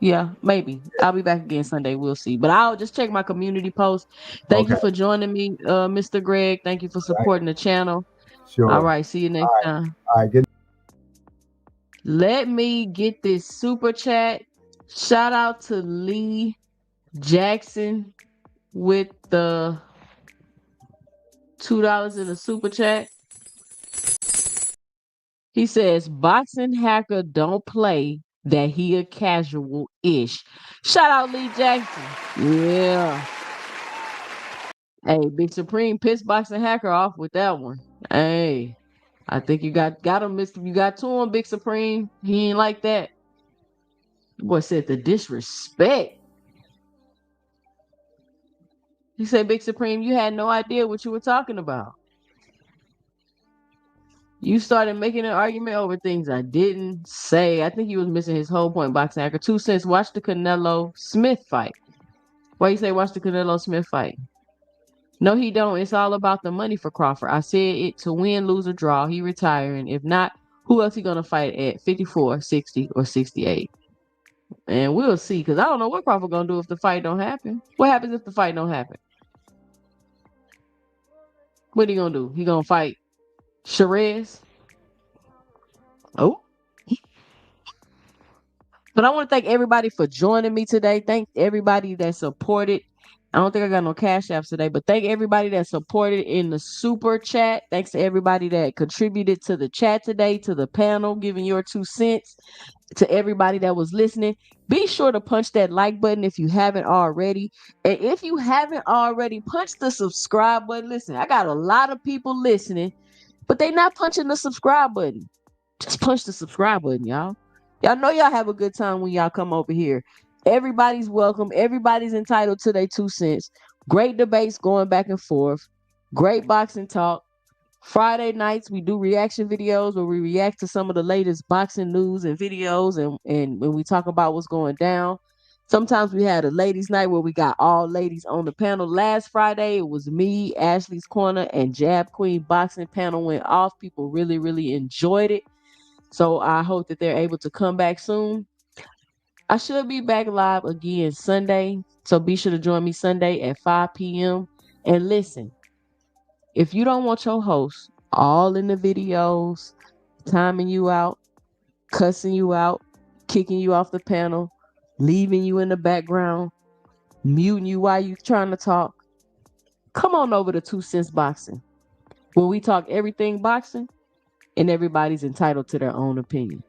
Yeah, maybe. I'll be back again Sunday. We'll see. But I'll just check my community post. Thank you Okay. for joining me, Mr. Greg. Thank you for All right. supporting the channel. Sure. All right. See you next All right. time. All right. Good. Let me get this super chat. Shout out to Lee Jackson with the $2 in the super chat. He says, boxing hacker don't play that he a casual-ish. Shout out Lee Jackson. Yeah. Hey, Big Supreme pissed boxing hacker off with that one. Hey, I think you got him, Mr. You got to him, Big Supreme. He ain't like that. Boy said the disrespect. He said, Big Supreme, you had no idea what you were talking about. You started making an argument over things I didn't say. I think he was missing his whole point, boxing hacker. 2 cents. Watch the Canelo Smith fight. Why you say watch the Canelo Smith fight? No, he don't. It's all about the money for Crawford. I said it to win, lose, or draw. He retiring. If not, who else he gonna fight at 54, 60, or 68? And we'll see. Because I don't know what Crawford gonna do if the fight don't happen. What happens if the fight don't happen? What he gonna do? He gonna fight Sherez? Oh. But I want to thank everybody for joining me today. Thank everybody that supported. I don't think I got no cash apps today, but thank everybody that supported in the super chat. Thanks to everybody that contributed to the chat today, to the panel, giving your 2 cents, to everybody that was listening. Be sure to punch that like button if you haven't already. And if you haven't already, punch the subscribe button. Listen, I got a lot of people listening, but they not punching the subscribe button. Just punch the subscribe button, y'all. Y'all know y'all have a good time when y'all come over here. Everybody's welcome. Everybody's entitled to their 2 cents. Great debates going back and forth. Great boxing talk. Friday nights, we do reaction videos where we react to some of the latest boxing news and videos and when we talk about what's going down. Sometimes we had a ladies' night where we got all ladies on the panel. Last Friday, it was me, Ashley's Corner, and Jab Queen boxing panel went off. People really, really enjoyed it. So I hope that they're able to come back soon. I should be back live again Sunday. So be sure to join me Sunday at 5 p.m. And listen, if you don't want your host all in the videos, timing you out, cussing you out, kicking you off the panel, leaving you in the background, muting you while you're trying to talk, come on over to 2 Cents Boxing, where we talk everything boxing and everybody's entitled to their own opinion.